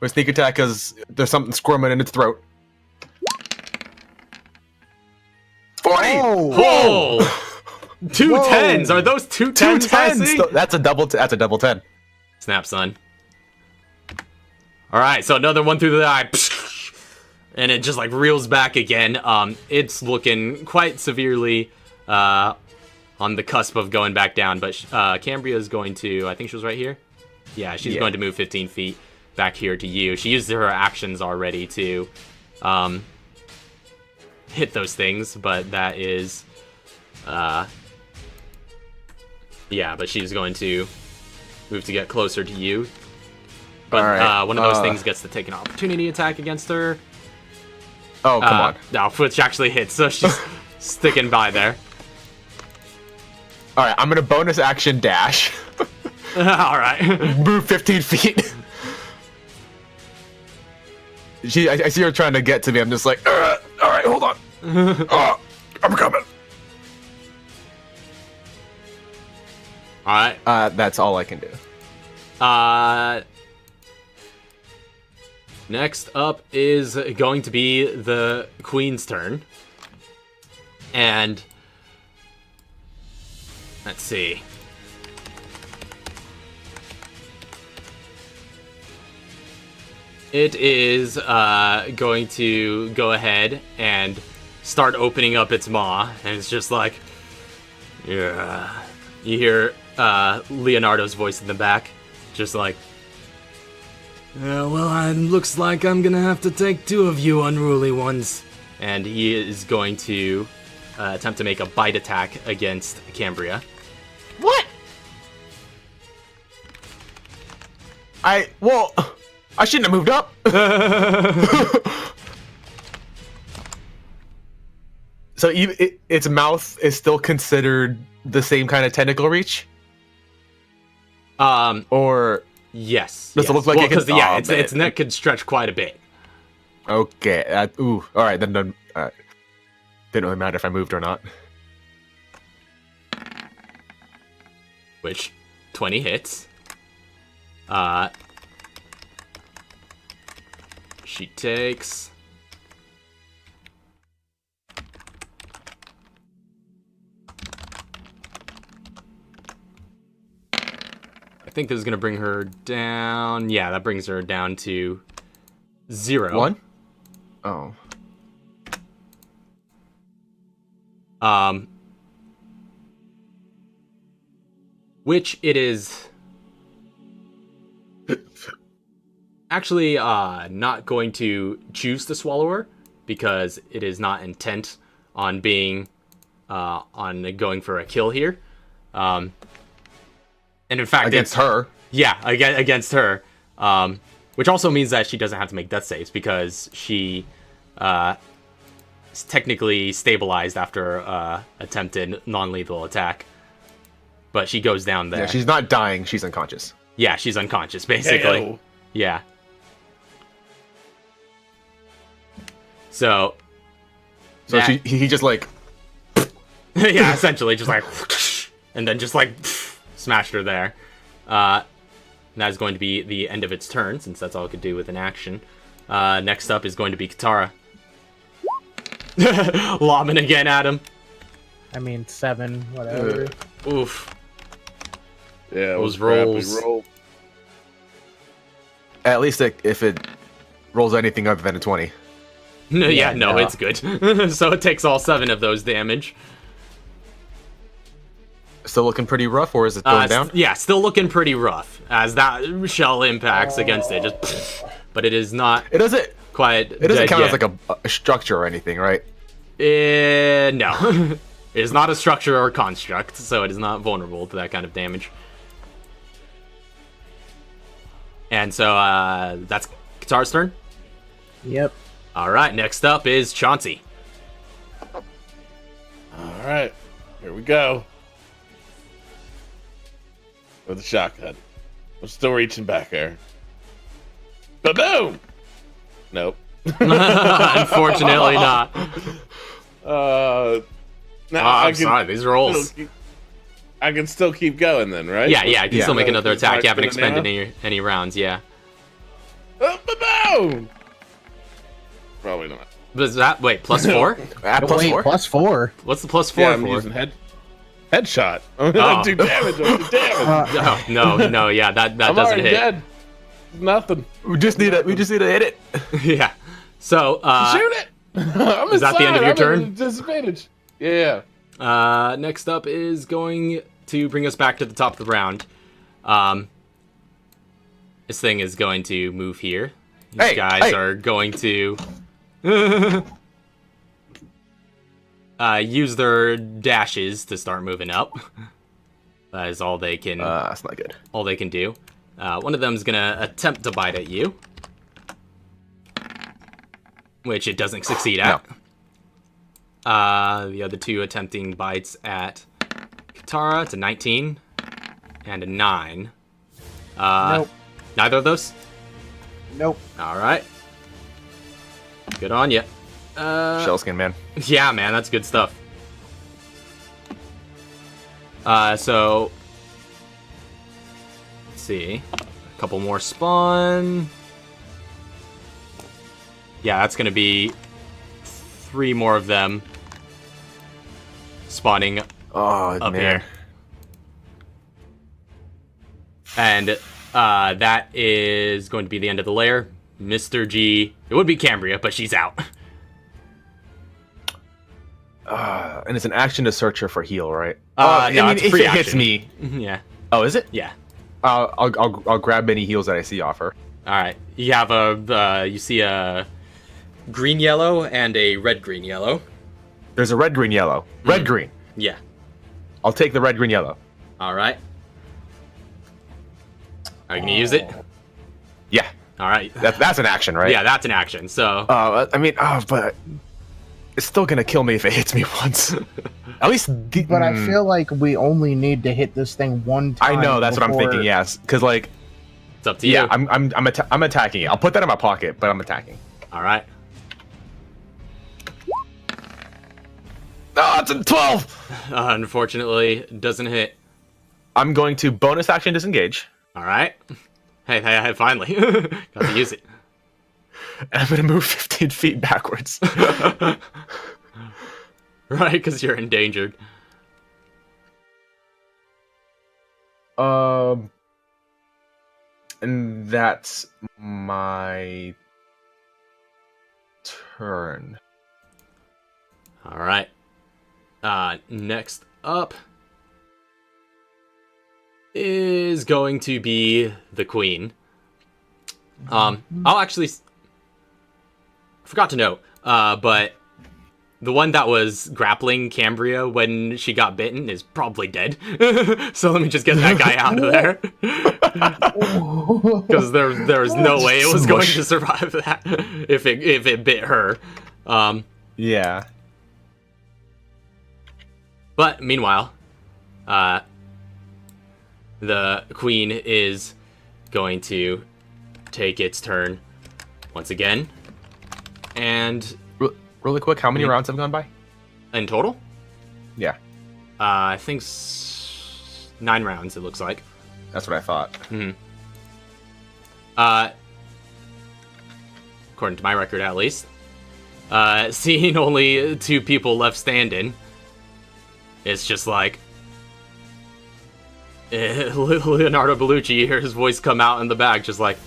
With sneak attack, because there's something squirming in its throat. 40. Oh! Two Whoa. 10s. Are those two 10s? I see? That's a double. That's a double 10. Snap, son. All right, so another one through the eye, and it just like reels back again. It's looking quite severely on the cusp of going back down, but Cambria is going to. I think she was right here. Yeah, she's going to move 15 feet back here to you. She used her actions already to hit those things, but that is, yeah. But she's going to move to get closer to you. But right, one of those things gets to take an opportunity attack against her. Oh, come on. No, which actually hits, so she's sticking by there. All right, I'm gonna bonus action dash. All right. Move 15 feet. I see her trying to get to me. I'm just like, all right, hold on. I'm coming. All right. That's all I can do. Next up is going to be the Queen's turn. And let's see. It is going to go ahead and start opening up its maw, and it's just like, yeah. You hear Leonardo's voice in the back, just like, well, it looks like I'm gonna have to take 2 of you unruly ones. And he is going to attempt to make a bite attack against Cambria. What? I shouldn't have moved up. So its mouth is still considered the same kind of tentacle reach? Or yes. Does it look like it can? Yeah, its neck could stretch quite a bit. Okay. All right. Then didn't really matter if I moved or not. Which 20 hits. She takes. I think this is gonna bring her down. Yeah, that brings her down to 0. 1? Oh. Which it is actually not going to choose to swallow her because it is not intent on being on going for a kill here. And in fact, against her. Yeah, against her. Which also means that she doesn't have to make death saves because she is technically stabilized after attempted non-lethal attack. But she goes down there. Yeah, she's not dying. She's unconscious. Yeah, she's unconscious, basically. Ew. Yeah. So he just like... yeah, essentially, just like... and then just like... smashed her there. That is going to be the end of its turn, since that's all it could do with an action. Next up is going to be Katara. Lobbing again at him. I mean, 7, whatever. Oof. Yeah, Those rolls. Roll. At least if it rolls anything other than a 20. No, it's good. So it takes all 7 of those damage. Still looking pretty rough, or is it going down? Yeah, still looking pretty rough as that shell impacts against it. Just, but it is not. It doesn't quite. It doesn't count yet. as like a structure or anything, right? No, it is not a structure or construct, so it is not vulnerable to that kind of damage. And so that's Katara's turn. Yep. All right, next up is Chauncey. All right, here we go. With a shotgun. I'm still reaching back there. Ba-boom! Nope. Unfortunately not. I'm sorry, these rolls. I can still keep going then, right? Yeah, you can still make another It's attack. You haven't marked in it expended any rounds, yeah. Oh, ba-boom! Probably not. But is that, wait, +4? Wait, +4? What's the +4 Yeah, I'm for? using headshot. I'm gonna do damage. I'm gonna do damage. No, yeah, that I'm doesn't already hit. dead. Nothing. We just need to hit it. Yeah. So, Shoot it! I'm is that the end of your turn? I'm at a disadvantage. Yeah. Next up is going to bring us back to the top of the round. This thing is going to move here. These guys are going to use their dashes to start moving up. That is all they can. That's not good. All they can do. One of them is gonna attempt to bite at you, which it doesn't succeed at. No. The other 2 attempting bites at Katara. It's a 19 and a 9. Nope. Neither of those? Nope. All right. Good on you. Shellskin, man. Yeah, man, that's good stuff. So let's see. A couple more spawn. Yeah, that's gonna be 3 more of them. spawning Oh up man. here. And that is going to be the end of the layer. Mr. G, it would be Cambria, but she's out. And it's an action to search her for heal, right? No, it's a if free it hits action. me. Yeah, Oh, is it? yeah. I'll grab any heals that I see off her. All right, you have you see a green yellow and a red green yellow. There's a red, green, yellow. Red, green. Yeah. I'll take the red, green, yellow. All right. Are you gonna use it? Yeah. All right. That's an action, right? Yeah, that's an action. So I mean, but it's still gonna kill me if it hits me once. At least. But I feel like we only need to hit this thing one time. I know that's what I'm before- thinking. Yes, because like, it's up to you. yeah, I'm attacking it. I'll put that in my pocket, but I'm attacking. All right. Oh, it's a 12. Unfortunately, doesn't hit. I'm going to bonus action disengage. All right. Hey, finally. Got to use it. And I'm gonna move 15 feet backwards. Right, because you're endangered. And that's my turn. All right. Next up is going to be the queen. I'll actually forgot to note, but the one that was grappling Cambria when she got bitten is probably dead. So let me just get that guy out of there, because there's no way it was going to survive that if it bit her. Yeah. But meanwhile, the queen is going to take its turn once again. And Really quick, how many rounds have gone by? in total, Yeah, I think 9 rounds, it looks like. that's what I thought. According to my record, at least. Seeing only 2 people left standing, it's just like Leonardo Bellucci, you hear his voice come out in the back, just like,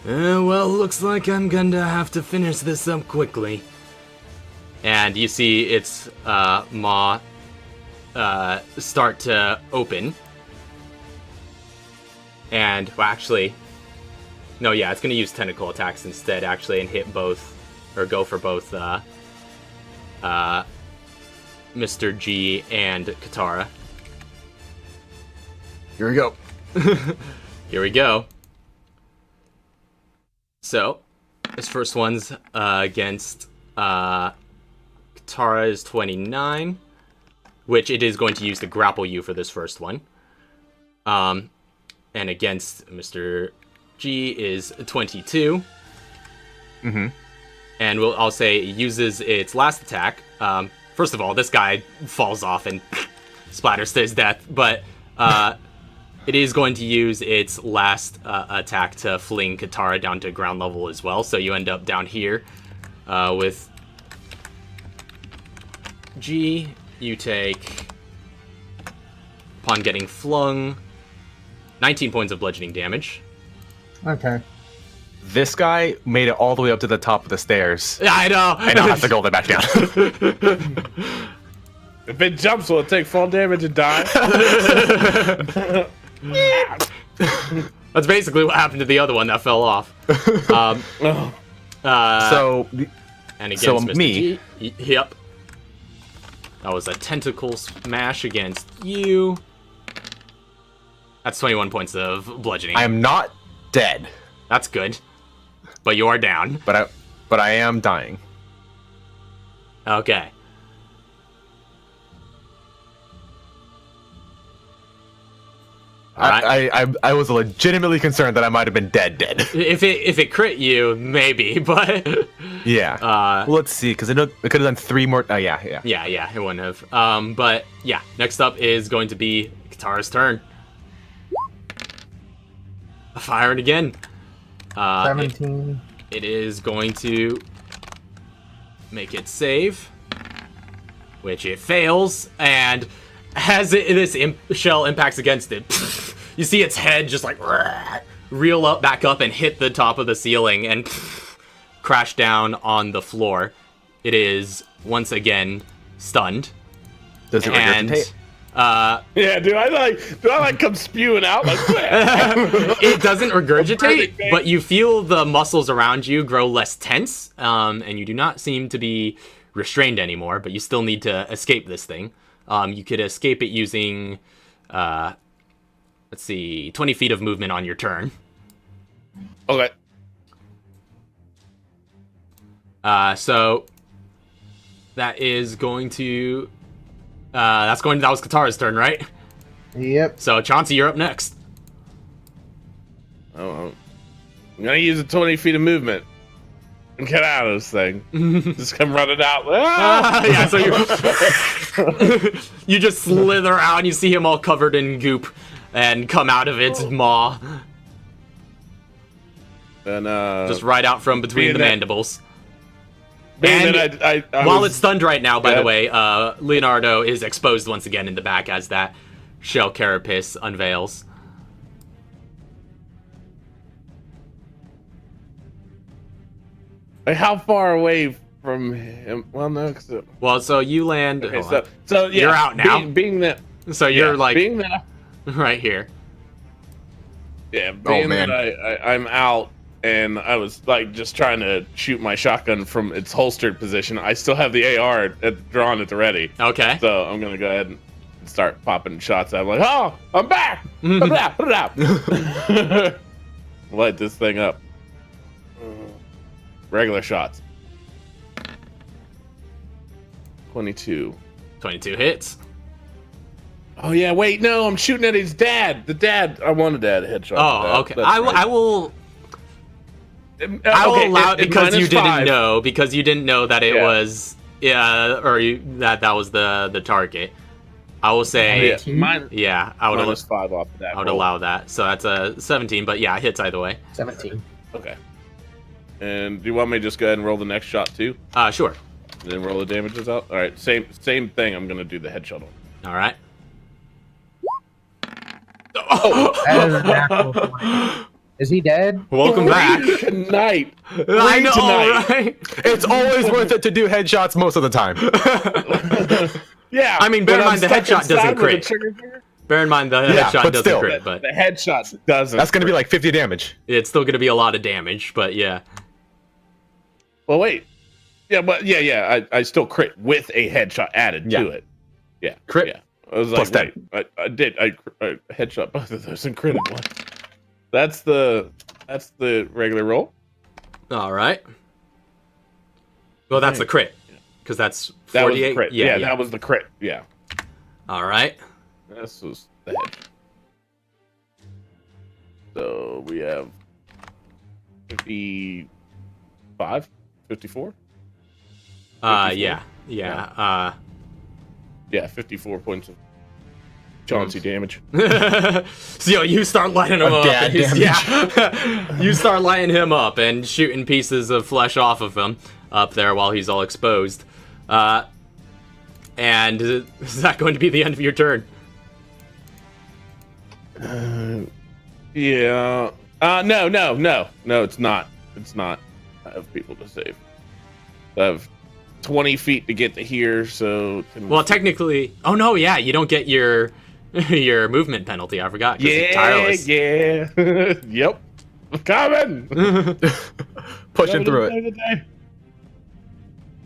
well, looks like I'm gonna have to finish this up quickly. And you see its maw start to open. And, well, actually, no, yeah, it's gonna use tentacle attacks instead, actually, and hit both, or go for both Mr. G and Katara. Here we go. Here we go. So, this first one's against Katara is 29, which it is going to use to grapple you for this first one. And against Mr. G is 22. And I'll say it uses its last attack. First of all, this guy falls off and splatters to his death, but it is going to use its last attack to fling Katara down to ground level as well. So you end up down here with G. You take, upon getting flung, 19 points of bludgeoning damage. Okay. This guy made it all the way up to the top of the stairs. Yeah, I know. I now have to go all the way back down. If it jumps, will it take fall damage and die? That's basically what happened to the other one that fell off. So, And against So, Mr. me. G, yep. That was a tentacle smash against you. That's 21 points of bludgeoning. I am not dead, That's good. But you are down. but I am dying. Okay. Alright. I was legitimately concerned that I might have been dead. If it crit you, maybe, but Yeah. Well, let's see, because it could have done 3 more. Oh, yeah. yeah, it wouldn't have. But yeah, next up is going to be Katara's turn. Firing again. 17. It is going to make it save. which it fails, and as this shell impacts against it, you see its head just like reel up back up and hit the top of the ceiling and crash down on the floor. It is once again stunned. Does it regurgitate? Yeah, do I like come spewing out like it doesn't regurgitate, but you feel the muscles around you grow less tense, and you do not seem to be restrained anymore, but you still need to escape this thing. You could escape it using, let's see, 20 feet of movement on your turn. Okay. So that is going to, that was Katara's turn, right? Yep. So Chauncey, you're up next. Oh, I'm gonna use the 20 feet of movement and get out of this thing. Just come running out. Yeah, so you just slither out and you see him all covered in goop and come out of its maw. And just right out from between the mandibles. And while it's stunned right now, by the way, Leonardo is exposed once again in the back as that shell carapace unveils. How far away from him? Well, no. Well, so you land. Okay, so yeah, you're out now. Being that. So you're like being that. right here. Yeah, being that I'm out. And I was like just trying to shoot my shotgun from its holstered position. I still have the AR drawn at the ready. Okay. So I'm gonna go ahead and start popping shots. I'm like, oh, I'm back. Light this thing up. Regular shots. 22. 22 hits. Oh yeah, wait, no, I'm shooting at his dad. The dad, I wanted to add a headshot. Oh, okay. I will allow it because you didn't know, that it was that was the target. I will say I would minus 5 off of that. I would allow that. So that's a 17, but yeah, it hits either way. 17. Okay. And do you want me to just go ahead and roll the next shot too? Sure. And then roll the damages out. All right, same thing. I'm gonna do the headshot on. All right. That is an actual point. Is he dead? Welcome back. Tonight. I know, right? It's always worth it to do headshots most of the time. Yeah. I mean, bear in mind the headshot doesn't crit. Bear in mind the headshot doesn't still, crit, but the headshot doesn't. That's going to be like 50 damage. It's still going to be a lot of damage, but yeah. Well, wait. Yeah, but yeah. I still crit with a headshot added to it. Yeah. Crit. Yeah. I was Plus like, wait, I headshot both of those and critted one. That's the regular roll. All right. Well, that's the crit, because that's 48. That was the crit. Yeah, that was the crit. Yeah. All right. This was the head. So we have 55, 54. 54? Yeah. Yeah, 54 points of Chauncey damage. So you start lighting him up. Dad damage. Yeah. You start lighting him up and shooting pieces of flesh off of him up there while he's all exposed. And is that going to be the end of your turn? Yeah. No, it's not. It's not. I have people to save. I have 20 feet to get to here, so... Well, technically... Oh, no, yeah, you don't get your movement penalty. I forgot. Tireless. Yeah. Yep. I'm coming. Pushing through it.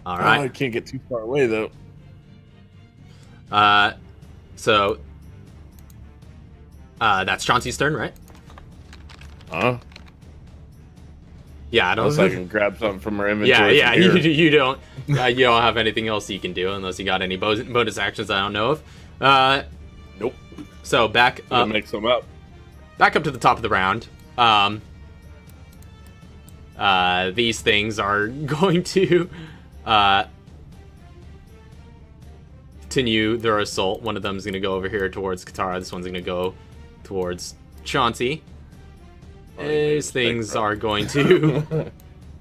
All right. I can't get too far away, though. So... that's Chauncey's turn, right? Huh? Yeah, I don't... Unless I can grab something from our inventory. Yeah, you don't have anything else you can do unless you got any bonus actions I don't know of. Nope. So back up. Make some up. Back up to the top of the round. These things are going to continue their assault. One of them is going to go over here towards Katara. This one's going to go towards Chauncey. These things are going to...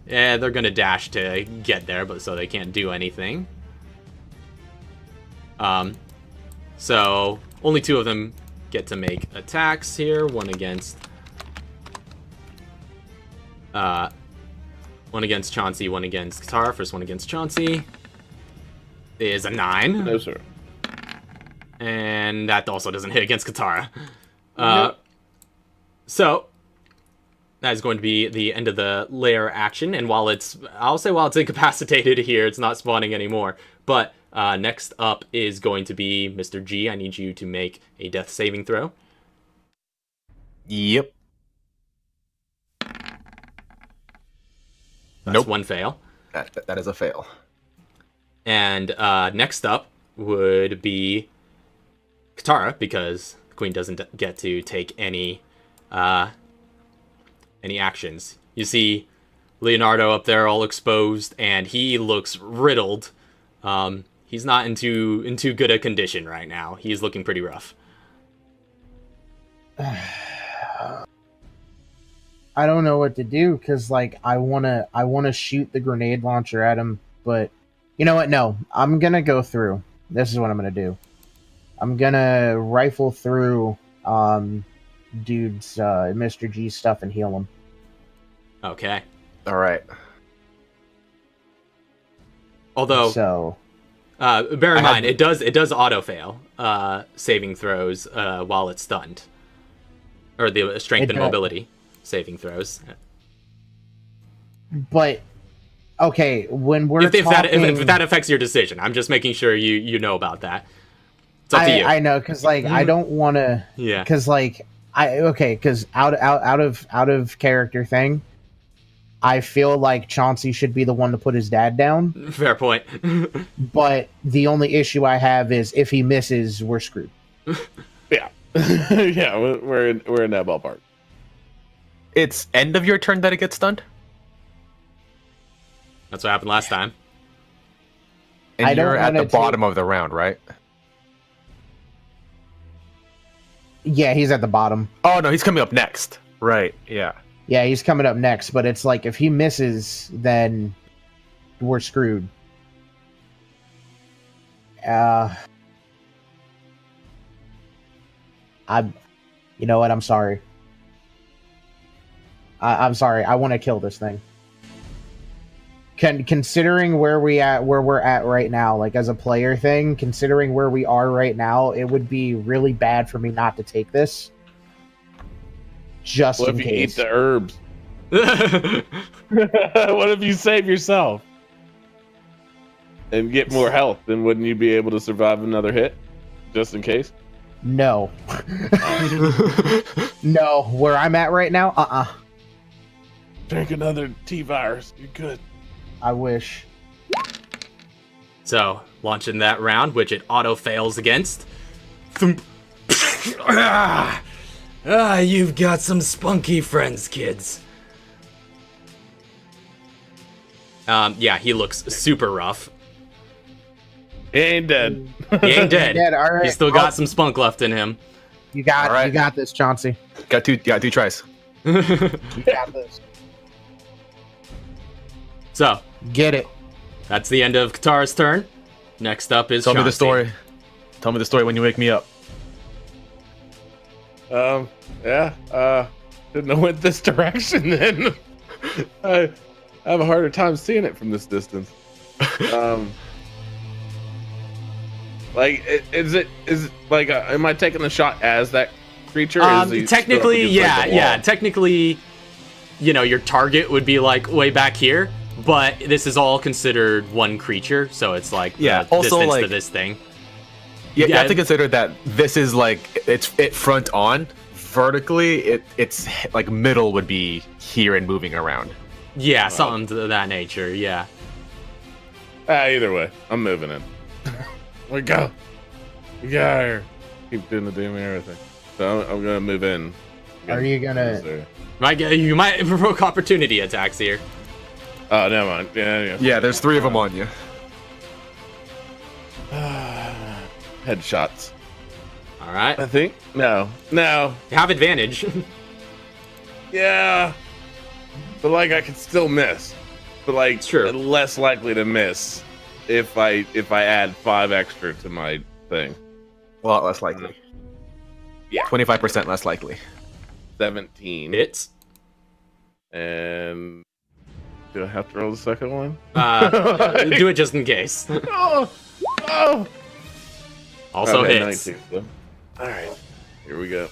Yeah, they're going to dash to get there, but so they can't do anything. So only 2 of them get to make attacks here. One against Chauncey, one against Katara. First one against Chauncey is a 9. No, sir. And that also doesn't hit against Katara. Nope. So that is going to be the end of the lair action. And while it's incapacitated here, it's not spawning anymore. But next up is going to be Mr. G. I need you to make a death saving throw. Yep. That's 1 fail. That is a fail. And next up would be Katara, because the Queen doesn't get to take any actions. You see Leonardo up there all exposed, and he looks riddled. He's not in too good a condition right now. He's looking pretty rough. I don't know what to do, because like I wanna shoot the grenade launcher at him, but you know what? No, I'm gonna go through. This is what I'm gonna do. I'm gonna rifle through dude's Mr. G stuff and heal him. Okay. All right. Although, So bear in mind, it does auto fail saving throws while it's stunned, or the strength and mobility saving throws. But okay, when we're if that affects your decision, I'm just making sure you know about that. It's up to you. I know, because like I don't want to. Yeah. Because like because out of character thing, I feel like Chauncey should be the one to put his dad down. Fair point. But the only issue I have is if he misses, we're screwed. Yeah. Yeah, we're in that ballpark. It's end of your turn that it gets stunned? That's what happened last time. And I don't you're at the wanna bottom of the round, right? Yeah, he's at the bottom. Oh, no, he's coming up next. Right, yeah. Yeah, he's coming up next, but it's like if he misses, then we're screwed. You know what? I'm sorry. I'm sorry. I want to kill this thing. Considering where we're at right now, like as a player thing, considering where we are right now, it would be really bad for me not to take this. Just What in if you case. eat the herbs? What if you save yourself and get more health? Then wouldn't you be able to survive another hit, just in case? No. No, where I'm at right now, Drink another T-virus. You're good. I wish. So, launching that round, which it auto-fails against. You've got some spunky friends, kids. Yeah, he looks super rough. He ain't dead. He ain't dead. Dead, all right. He's still got some spunk left in him. You got All right. You got this, Chauncey. Got two tries. You got this. So, Get it. that's the end of Katara's turn. Next up is Tell me the Chauncey. story. Tell me the story when you wake me up. Yeah. Didn't know went this direction then. I have a harder time seeing it from this distance. Like, is it like, am I taking the shot as that creature? Or is he Technically, stood up against, like, the wall? Technically, your target would be like way back here, but this is all considered one creature, so it's like Yeah, the also, distance like- to this thing. You Yeah. have to consider that this is like it front on. Vertically, it's like middle would be here and moving around. Yeah, something to that nature. Yeah. Either way, I'm moving in. We go. We get out of here. Keep doing the damn everything. So I'm gonna move in. Are you gonna? You might provoke opportunity attacks here. Oh, never mind. Yeah. Yeah, there's 3 of them on you. Headshots. All right. I think. No. You have advantage. Yeah. But like, I could still miss. But like, True. less likely to miss. if I add 5 extra to my thing. A lot less likely. Yeah. 25% less likely. 17. Hits. And do I have to roll the second one? Do it just in case. Oh! Also Okay, hits. 19, so. All right, here we go.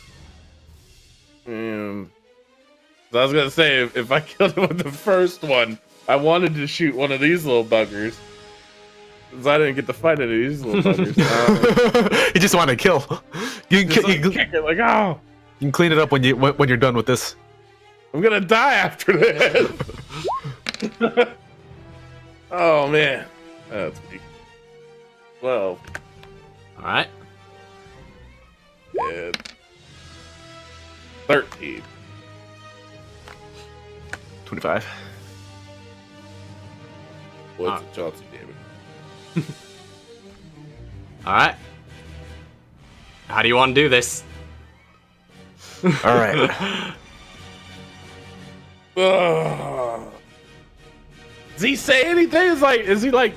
So I was gonna say if I killed him with the first one, I wanted to shoot one of these little buggers. Because I didn't get to fight any of these little buggers. You just want to kill. You Just can, kick it like, oh, you can clean it up when you're done with this. I'm gonna die after this. Oh man, that's weak. 12 All right. and 13. 25. What's a Chauncey damage? All right. How do you want to do this? All right. Does he say anything? Is he like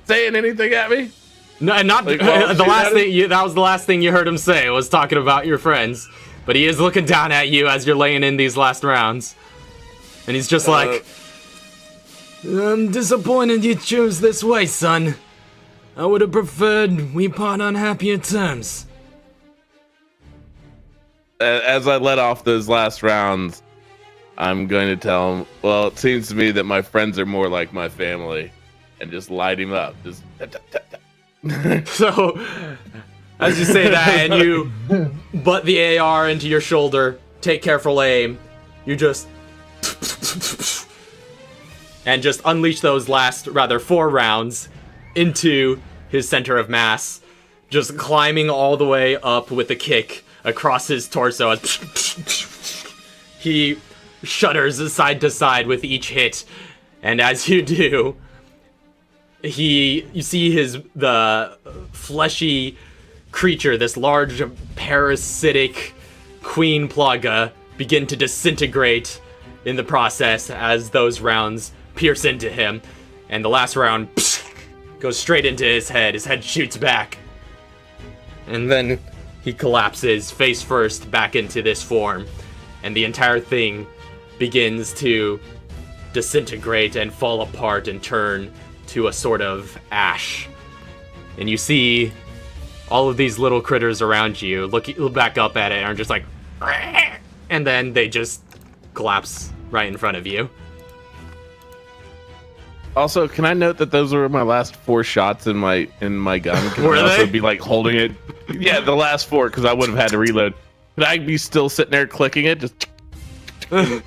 saying anything at me? No, and not Like, while the shooting last at thing. That was the last thing you heard him say was talking about your friends. But he is looking down at you as you're laying in these last rounds, and he's just like, "I'm disappointed you chose this way, son. I would have preferred we part on happier terms." As I let off those last rounds, I'm going to tell him, well, it seems to me that my friends are more like my family, and just light him up. Just So, as you say that, and you butt the AR into your shoulder, take careful aim, you just and just unleash those last, rather 4 rounds into his center of mass, just climbing all the way up with a kick across his torso as he shudders side to side with each hit, and as you do, you see the fleshy creature, this large parasitic queen plaga, begin to disintegrate in the process as those rounds pierce into him, and the last round goes straight into his head. His head shoots back, and then he collapses face first back into this form, and the entire thing begins to disintegrate and fall apart and turn to a sort of ash. And you see all of these little critters around you look back up at it and are just like, and then they just collapse right in front of you. Also, can I note that those were my last 4 shots in my gun? Can Were I also they? be like holding it? Yeah, the last 4, because I would have had to reload. Could I be still sitting there clicking it, just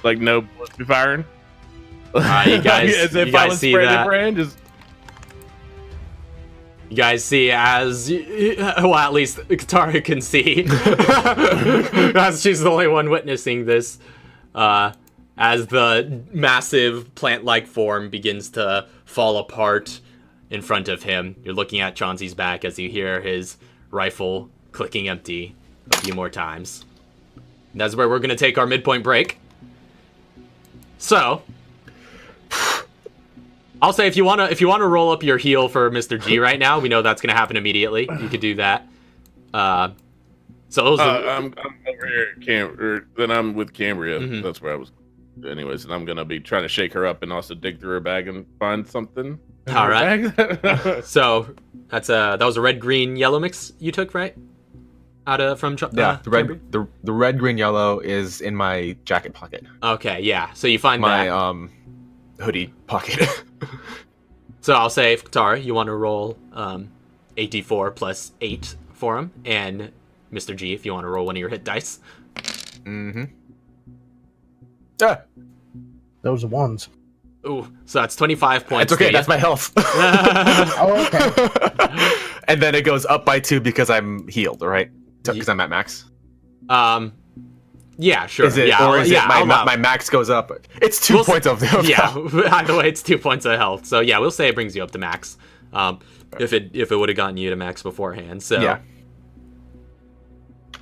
like no bullets be firing? You guys, As if you I guys was see spraying that. the brand, just You guys see as, well, at least Katara can see, as she's the only one witnessing this, as the massive plant-like form begins to fall apart in front of him. You're looking at Chauncey's back as you hear his rifle clicking empty a few more times. And that's where we're going to take our midpoint break. So, I'll say if you wanna roll up your heal for Mr. G right now, we know that's gonna happen immediately. You could do that. So those I'm over here then I'm with Cambria. Mhm. That's where I was. Anyways, and I'm gonna be trying to shake her up and also dig through her bag and find something. in All her right. bag. So that was a red, green, yellow mix you took, right? From Yeah, the Cambria? red, green, yellow is in my jacket pocket. Okay, yeah. So you find My that. hoodie pocket. So I'll say, Katara, you want to roll 8d4 plus 8 for him, and Mr. G, if you want to roll one of your hit dice. Mm-hmm. Ah, Those are ones. Ooh, so that's 25 points. it's okay. to That's my health. Oh, okay. And then it goes up by 2 because I'm healed, right? Because I'm at max. Yeah, sure. Is it, yeah, or is yeah, it I'll allow- my max goes up? It's 2 We'll points of Yeah, either way, it's 2 points of health. So yeah, we'll say it brings you up to max. If it would have gotten you to max beforehand. So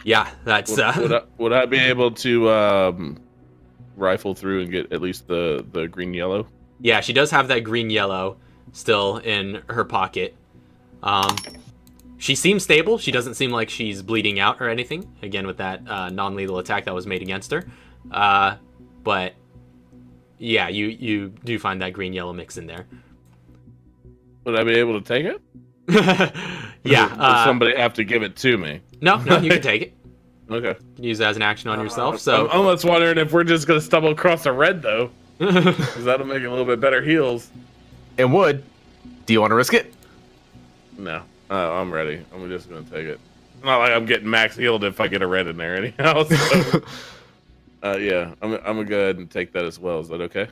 yeah, that's Would I be able to rifle through and get at least the green yellow? yeah. She does have that green yellow. still in her pocket. She seems stable. She doesn't seem like she's bleeding out or anything. Again, with that non-lethal attack that was made against her. But yeah, you do find that green-yellow mix in there. Would I be able to take it? Yeah. Does somebody have to give it to me? No, you can take it. Okay. Use it as an action on yourself. So I'm almost wondering if we're just gonna stumble across a red though, because that'll make it a little bit better heals. It would. Do you want to risk it? No, I'm ready. I'm just gonna take it. It's not like I'm getting max healed if I get a red in there anyhow. So, yeah, I'm gonna go ahead and take that as well. Is that okay?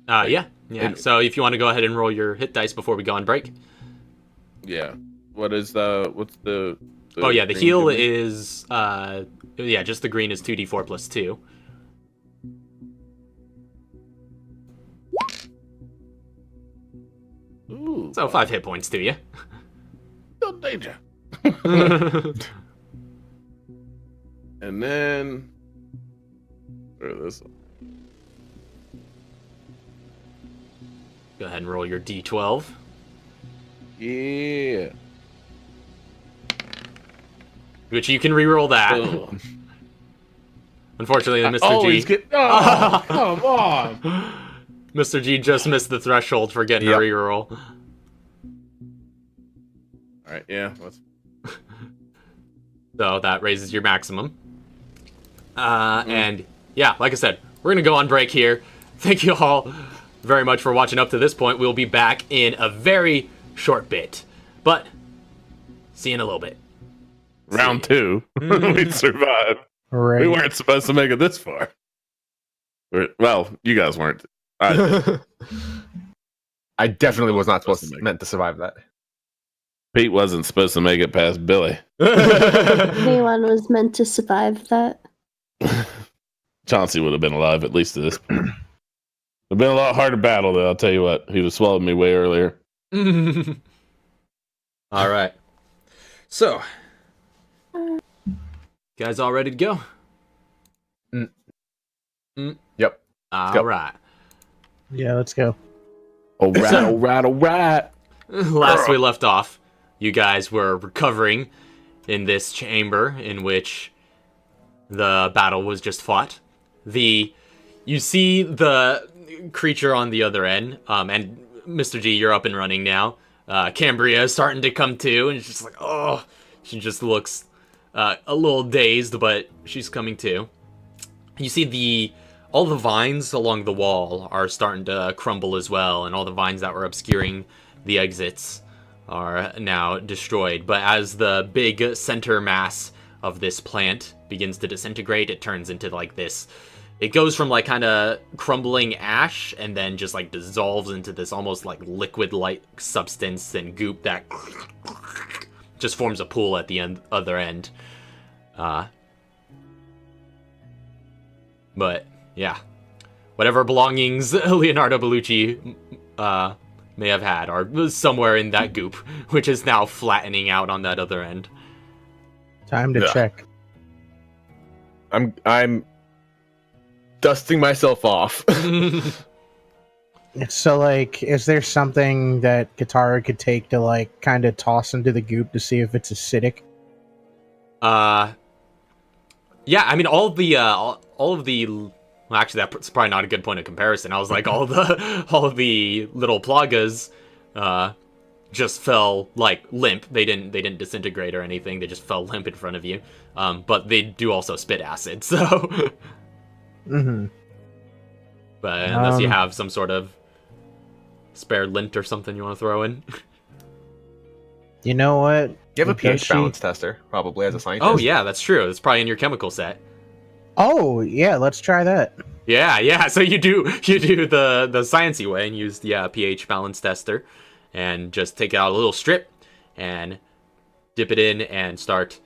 Yeah. So if you want to go ahead and roll your hit dice before we go on break. Yeah. What's the Oh yeah, the green heal give me? is just the green is 2d4 plus 2. Ooh, So 5 hit points to you. no danger. And then this one. Go ahead and roll your d12. Yeah. Which you can re-roll that. Ugh. Unfortunately, Mr. Oh, G. he's getting. Oh, come on. Mr. G just missed the threshold for getting a Yep. reroll. All right. Yeah. Let's. So that raises your maximum. And yeah, like I said, we're going to go on break here. Thank you all very much for watching up to this point. We'll be back in a very short bit. But see you in a little bit. Round 2. We survived. Right. We weren't supposed to make it this far. Well, you guys weren't. I definitely was not meant to survive that. Pete wasn't supposed to make it past Billy. Anyone was meant to survive that. Chauncey would have been alive at least to this point. It'd been a lot harder battle, though. I'll tell you what. He'd have swallowed me way earlier. All right. So, guys all ready to go? Yep. All right. Yeah, let's go. All right. Last we left off, you guys were recovering in this chamber in which the battle was just fought. You see the creature on the other end, and Mr. G, you're up and running now. Cambria is starting to come to, and it's just like, oh, she just looks a little dazed, but she's coming to. You see all the vines along the wall are starting to crumble as well, and all the vines that were obscuring the exits are now destroyed. But as the big center mass of this plant begins to disintegrate, it turns into like this. It goes from like kind of crumbling ash and then just like dissolves into this almost like liquid-like substance and goop that just forms a pool at the other end. But yeah, whatever belongings Leonardo Bellucci may have had are somewhere in that goop, which is now flattening out on that other end. Time to check. I'm dusting myself off. So, like, is there something that Katara could take to, like, kind of toss into the goop to see if it's acidic? Yeah, I mean, all of the, well, actually, that's probably not a good point of comparison. I was like, all of the little plagas, just fell, like, limp. They didn't disintegrate or anything. They just fell limp in front of you. But they do also spit acid, so. Mm-hmm. But unless you have some sort of spare lint or something you want to throw in. You know what? You have a Does pH she- balance tester, probably, as a scientist. Oh, yeah, that's true. It's probably in your chemical set. Oh, yeah, let's try that. Yeah. So you do the sciencey way and use the pH balance tester, and just take out a little strip and dip it in and start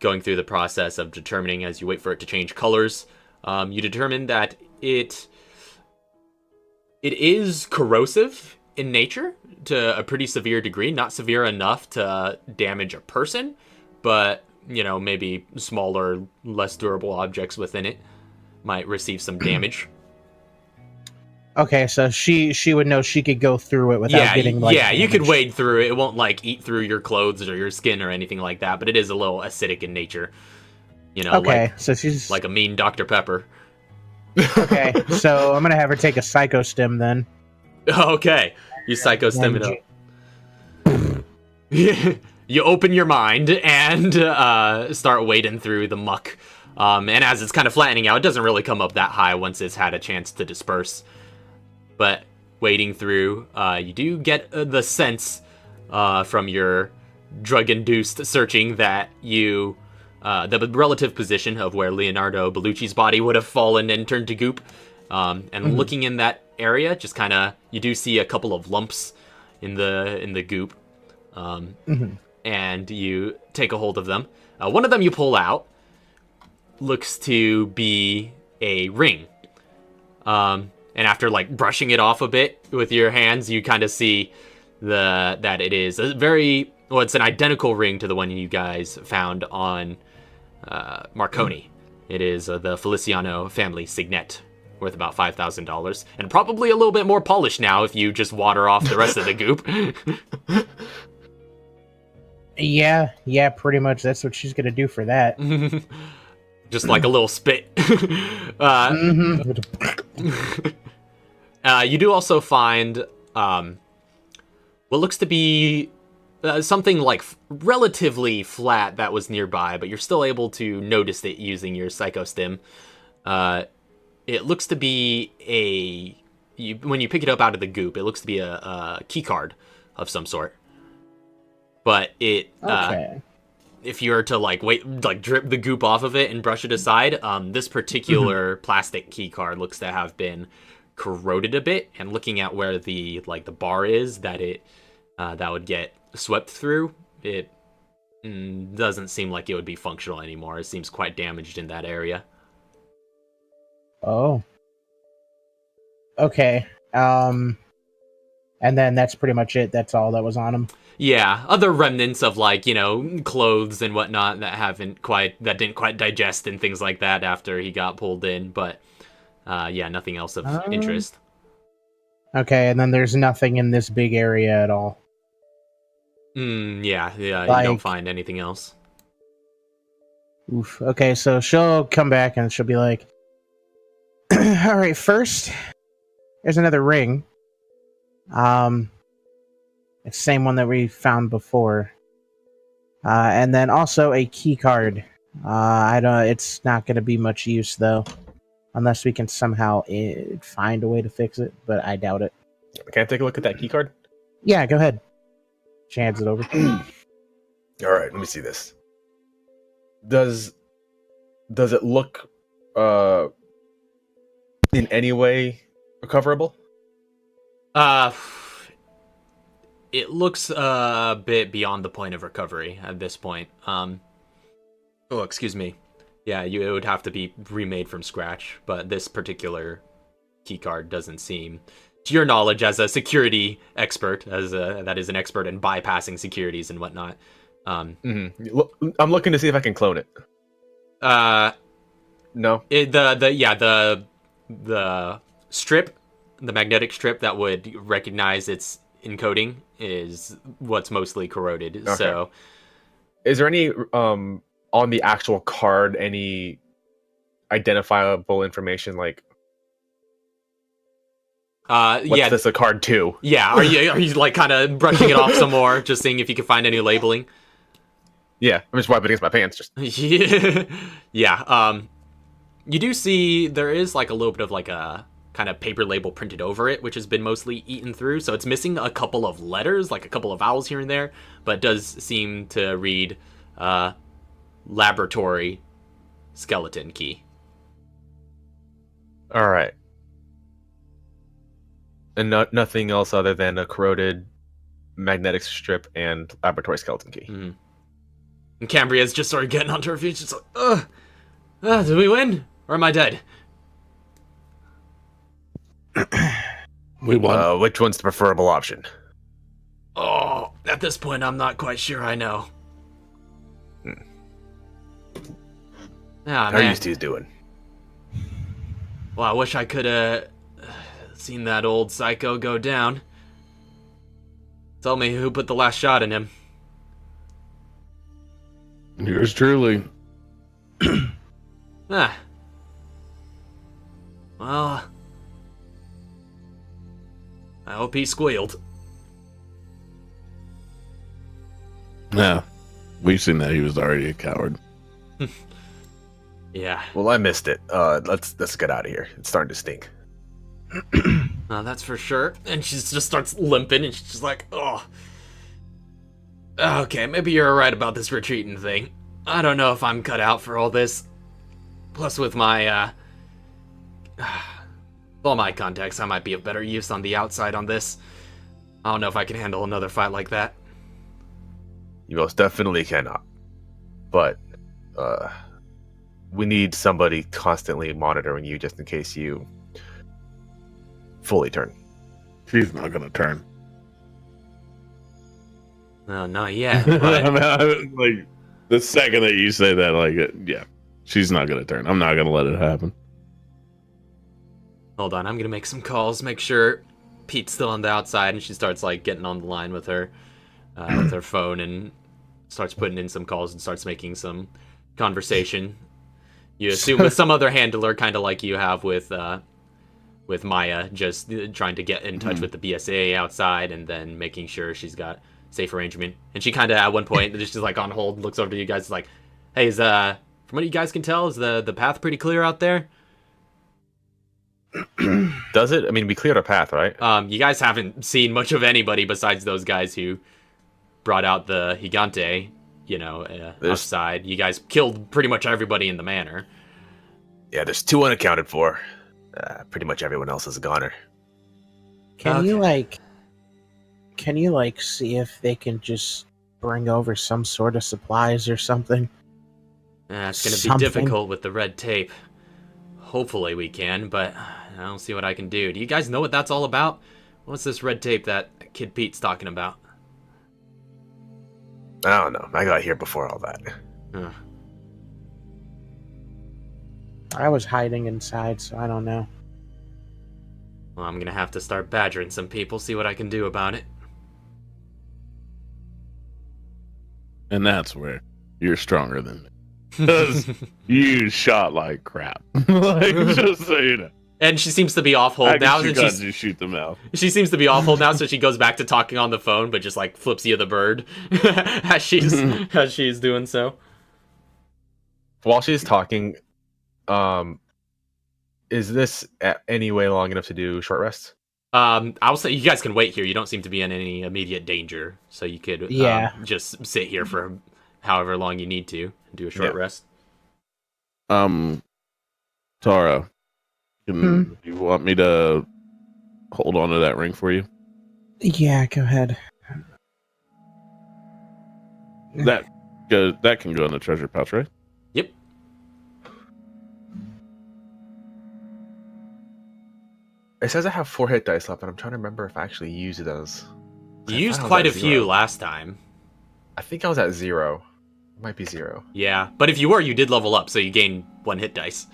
going through the process of determining as you wait for it to change colors. You determine that it is corrosive in nature to a pretty severe degree, not severe enough to damage a person, but maybe smaller, less durable objects within it might receive some damage. Okay, so she would know she could go through it without getting like you could damaged. wade through it. It won't like eat through your clothes or your skin or anything like that, but it is a little acidic in nature. You know, Okay, so she's like a mean Dr. Pepper. okay. So I'm gonna have her take a psycho stim then. Okay, you psycho stim it up. You open your mind and start wading through the muck. And as it's kind of flattening out, it doesn't really come up that high once it's had a chance to disperse. But wading through, you do get the sense from your drug-induced searching that you... the relative position of where Leonardo Bellucci's body would have fallen and turned to goop. And looking in that area, just kind of... You do see a couple of lumps in the goop. And you take a hold of them. One of them you pull out. Looks to be a ring. And after like brushing it off a bit with your hands, you kind of see that it is a very it's an identical ring to the one you guys found on Marconi. It is the Feliciano family signet, worth about $5,000, and probably a little bit more polished now if you just water off the rest of the goop. Yeah, pretty much. That's what she's gonna do for that. Just like a little spit. You do also find what looks to be something like relatively flat that was nearby, but you're still able to notice it using your psychostim. It looks to be when you pick it up out of the goop, it looks to be a key card of some sort. But it if you were to drip the goop off of it and brush it aside, this particular plastic key card looks to have been corroded a bit. And looking at where the bar is that that would get swept through, it doesn't seem like it would be functional anymore. It seems quite damaged in that area. Oh. Okay. And then that's pretty much it. That's all that was on him. Yeah, other remnants of clothes and whatnot that didn't quite digest and things like that after he got pulled in, but nothing else of interest. Okay, and then there's nothing in this big area at all. Yeah, you don't find anything else. Oof. Okay, so she'll come back and she'll be like, all right, first, there's another ring. It's the same one that we found before. And then also a key card. It's not going to be much use though, unless we can somehow find a way to fix it, but I doubt it. Can I take a look at that key card? Yeah, go ahead. She hands it over. All right, let me see this. Does it look in any way recoverable? It looks a bit beyond the point of recovery at this point. Excuse me. Yeah, it would have to be remade from scratch, but this particular keycard doesn't seem, to your knowledge as a security expert, that is an expert in bypassing securities and whatnot. I'm looking to see if I can clone it. No. The strip, the magnetic strip that would recognize its encoding is what's mostly corroded. Okay. So, is there any on the actual card any identifiable information like? What's this a card to? Yeah, are you like kind of brushing it off some more, just seeing if you can find any labeling? Yeah, I'm just wiping against my pants. Just yeah. You do see there is like a little bit of like a kind of paper label printed over it, which has been mostly eaten through. So it's missing a couple of letters, like a couple of vowels here and there, but does seem to read laboratory skeleton key. All right. And nothing else other than a corroded magnetic strip and laboratory skeleton key. Mm-hmm. And Cambria's just sort of getting onto her feet. She's like, did we win? Or am I dead? We won. Which one's the preferable option? Oh, at this point, I'm not quite sure I know. How are you two doing? Well, I wish I could have seen that old psycho go down. Tell me who put the last shot in him. Yours truly. Ah. Well, I hope he squealed. Yeah, we've seen that he was already a coward. Yeah. Well, I missed it. Let's get out of here. It's starting to stink. That's for sure. And she just starts limping, and she's just like, oh. Okay, maybe you're right about this retreating thing. I don't know if I'm cut out for all this. Plus, with my, with all my contacts, I might be of better use on the outside on this. I don't know if I can handle another fight like that. You most definitely cannot. But, we need somebody constantly monitoring you just in case you fully turn. She's not gonna turn. No, not yet. But Like the second that you say that, like, yeah, she's not gonna turn. I'm not gonna let it happen. hold on, I'm gonna make some calls, make sure Pete's still on the outside, and she starts like getting on the line with her phone and starts putting in some calls and starts making some conversation. You assume with some other handler, kind of like you have with Maya, just trying to get in touch with the BSA outside and then making sure she's got safe arrangement. And she kind of at one point just is like on hold, looks over to you guys, like, "Hey, is from what you guys can tell, is the path pretty clear out there?" Does it? I mean, we cleared our path, right? You guys haven't seen much of anybody besides those guys who brought out the Gigante, outside. You guys killed pretty much everybody in the manor. Yeah, there's 2 unaccounted for. Pretty much everyone else is a goner. Can you see if they can just bring over some sort of supplies or something? It's going to be difficult with the red tape. Hopefully we can, but I don't see what I can do. Do you guys know what that's all about? What's this red tape that Kid Pete's talking about? I don't know. I got here before all that. Huh. I was hiding inside, so I don't know. Well, I'm going to have to start badgering some people, see what I can do about it. And that's where you're stronger than me. Because you shot like crap. Like, just so you know. And she seems to be off hold now. You got to shoot them out. She seems to be off hold now, so she goes back to talking on the phone, but just like flips you the bird as she's doing so. While she's talking, is this any way long enough to do short rests? I'll say you guys can wait here. You don't seem to be in any immediate danger, so you could just sit here for however long you need to and do a short rest. Tara, do you want me to hold on to that ring for you? Yeah, go ahead. That can go in the treasure pouch, right? Yep. It says I have 4 hit dice left, and I'm trying to remember if I actually used those. You used quite a few last time. I think I was at 0. It might be 0. Yeah, but if you were, you did level up, so you gain 1 hit dice.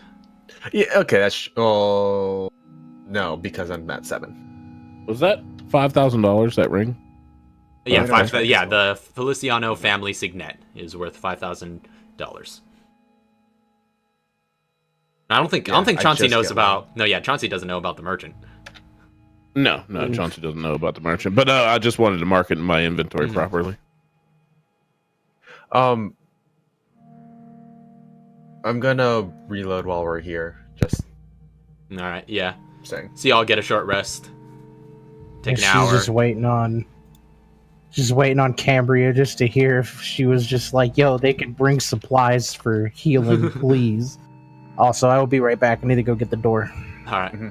Yeah, okay, that's... Oh... No, because I'm at 7. Was that $5,000, that ring? Yeah, Okay. The Feliciano family signet is worth $5,000. I don't think Chauncey knows about... No, yeah, Chauncey doesn't know about the merchant. No, Chauncey doesn't know about the merchant. But I just wanted to mark it in my inventory properly. I'm gonna reload while we're here. Just Alright, yeah. saying. So y'all get a short rest. Take an hour. She's just waiting on Cambria just to hear if she was just like, yo, they could bring supplies for healing, please. Also, I will be right back. I need to go get the door. Alright. Mm-hmm.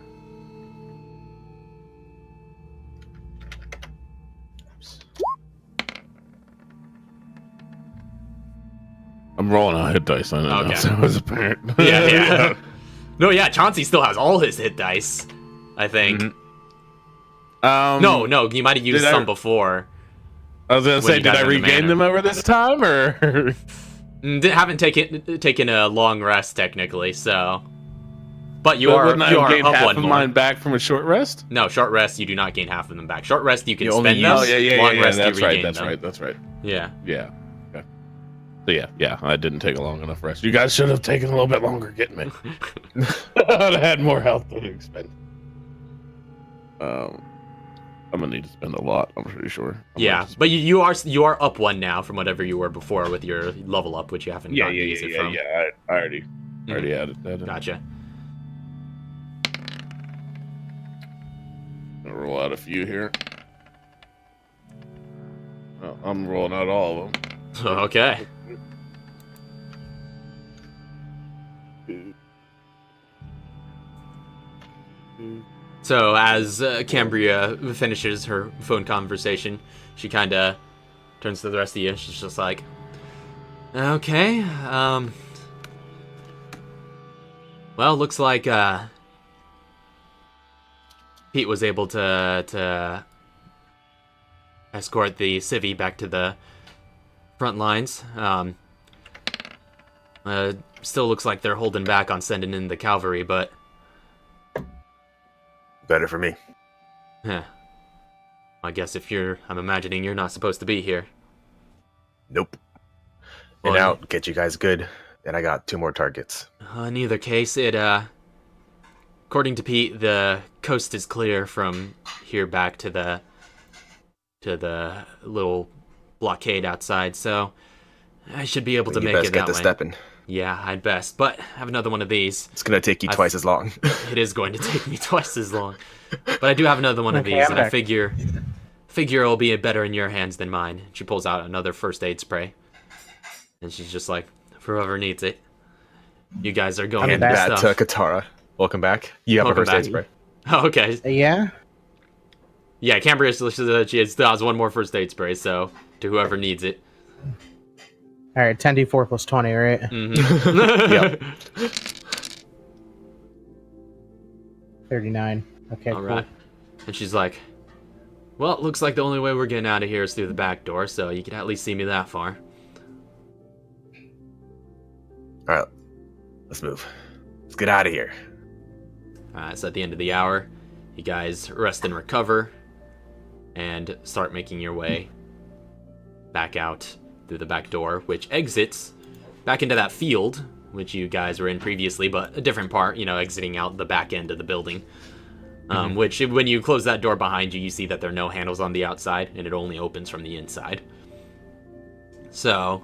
I'm rolling on hit dice. I know. Okay. So it was apparent. Yeah. No, yeah, Chauncey still has all his hit dice, I think. Mm-hmm. No, you might have used some before. I was gonna say, did I regain them over this time, or Haven't taken a long rest technically, so But you But are wouldn't I you have are gained up half one of more. mine back from a short rest? No, short rest you do not gain half of them back. Short rest you can You only spend them. use- Long rest That's you right. regain That's them. right. That's right. Yeah. Yeah. Okay. So yeah, I didn't take a long enough rest. You guys should have taken a little bit longer getting me. I'd have had more health to expend. I'm gonna need to spend a lot. I'm pretty sure. Yeah, but you are up one now from whatever you were before with your level up, which you haven't gotten to use it from. I already added that. Gotcha. I'll roll out a few here. Well, I'm rolling out all of them. Okay. So as Cambria finishes her phone conversation, she kind of turns to the rest of you. She's just like, "Okay, well, looks like Pete was able to escort the civvy back to the front lines. Still looks like they're holding back on sending in the cavalry, but Better for me. I guess I'm imagining you're not supposed to be here. Nope. Well, And out, get you guys good. And I got 2 more targets. In either case, according to Pete, the coast is clear from here back to the little blockade outside, so I should be able to You make best it get that to way. stepping. Yeah, I'd best, but have another one of these. It's gonna take you twice as long. It is going to take me twice as long, but I do have another one of Okay, these, I'm and I back. figure it'll be better in your hands than mine. She pulls out another first aid spray, and she's just like, "For whoever needs it, you guys are going Hand into that stuff." to Katara. Welcome back. You have Welcome a first aid back. spray. Oh, okay. Yeah. Yeah, Cambria still has one more first aid spray, so to whoever needs it. All right, 10d4 plus 20, right? Mm-hmm. Yep. 39. Okay, All cool. right. And she's like, "Well, it looks like the only way we're getting out of here is through the back door, so you can at least see me that far." Alright. Let's move. Let's get out of here. So at the end of the hour, you guys rest and recover, and start making your way back out through the back door, which exits back into that field, which you guys were in previously, but a different part, exiting out the back end of the building. Which, when you close that door behind you, you see that there are no handles on the outside, and it only opens from the inside. So,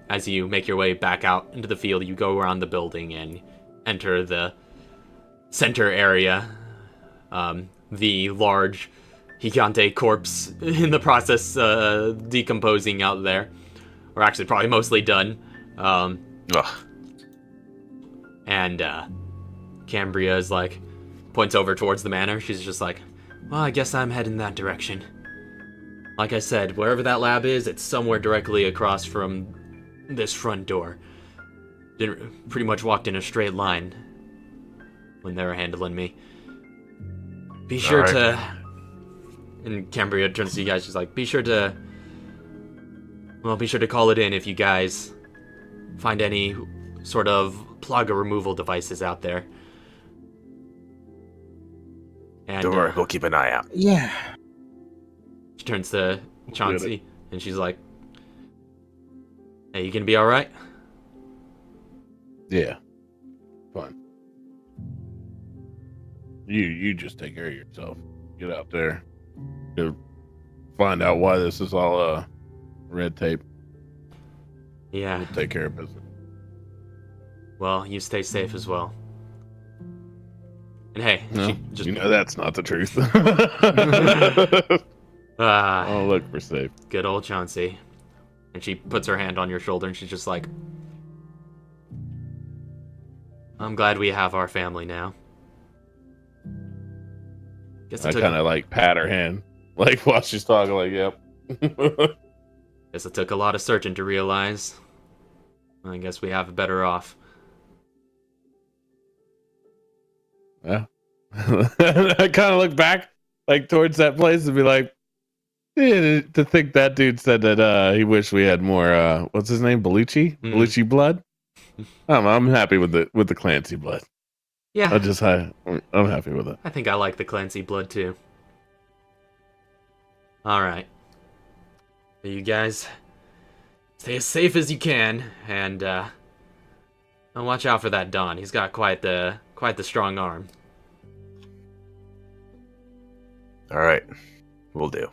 as you make your way back out into the field, you go around the building and enter the center area. The large Gigante corpse in the process decomposing out there. Or actually probably mostly done. Ugh. And Cambria is like, points over towards the manor. She's just like, "Well, I guess I'm heading that direction. Like I said, wherever that lab is, it's somewhere directly across from this front door. Pretty much walked in a straight line when they were handling me. Be sure Alright. to..." And Cambria turns to you guys, she's like, be sure to call it in if you guys find any sort of plug or removal devices out there. And Don't worry, we'll keep an eye out. Yeah. she turns to Chauncey, and she's like, "Hey, you gonna be alright?" Yeah. Fine. You just take care of yourself. Get out there. Go find out why this is all red tape. Yeah, We'll take care of business. well, you stay safe as well. And hey, No, she just... that's not the truth. Ah, I'll look for safe. good old Chauncey. And she puts her hand on your shoulder, and she's just like, "I'm glad we have our family now." Guess I it took, kind of like pat her hand, like while she's talking, like, "Yep." guess it took a lot of searching to realize. I guess we have it better off. Yeah. I kind of look back, like towards that place, and be like, yeah, to think that dude said that he wished we had more. What's his name? Bellucci. Mhm. Bellucci blood. I'm happy with the Clancy blood. Yeah, I'm happy with it. I think I like the Clancy blood too. Alright. You guys stay as safe as you can, and watch out for that Don. He's got quite the strong arm. All right, we'll do.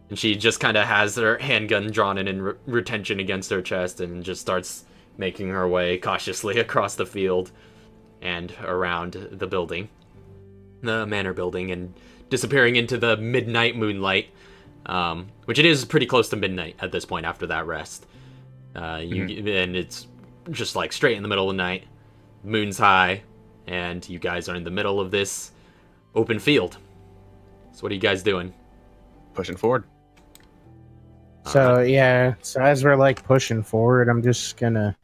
And she just kind of has her handgun drawn in retention against her chest and just starts making her way cautiously across the field and around the building, the manor building, and disappearing into the midnight moonlight, which it is pretty close to midnight at this point after that rest. And it's just like straight in the middle of the night, moon's high, and you guys are in the middle of this open field. So what are you guys doing? Pushing forward. So yeah, so as we're like pushing forward, I'm just gonna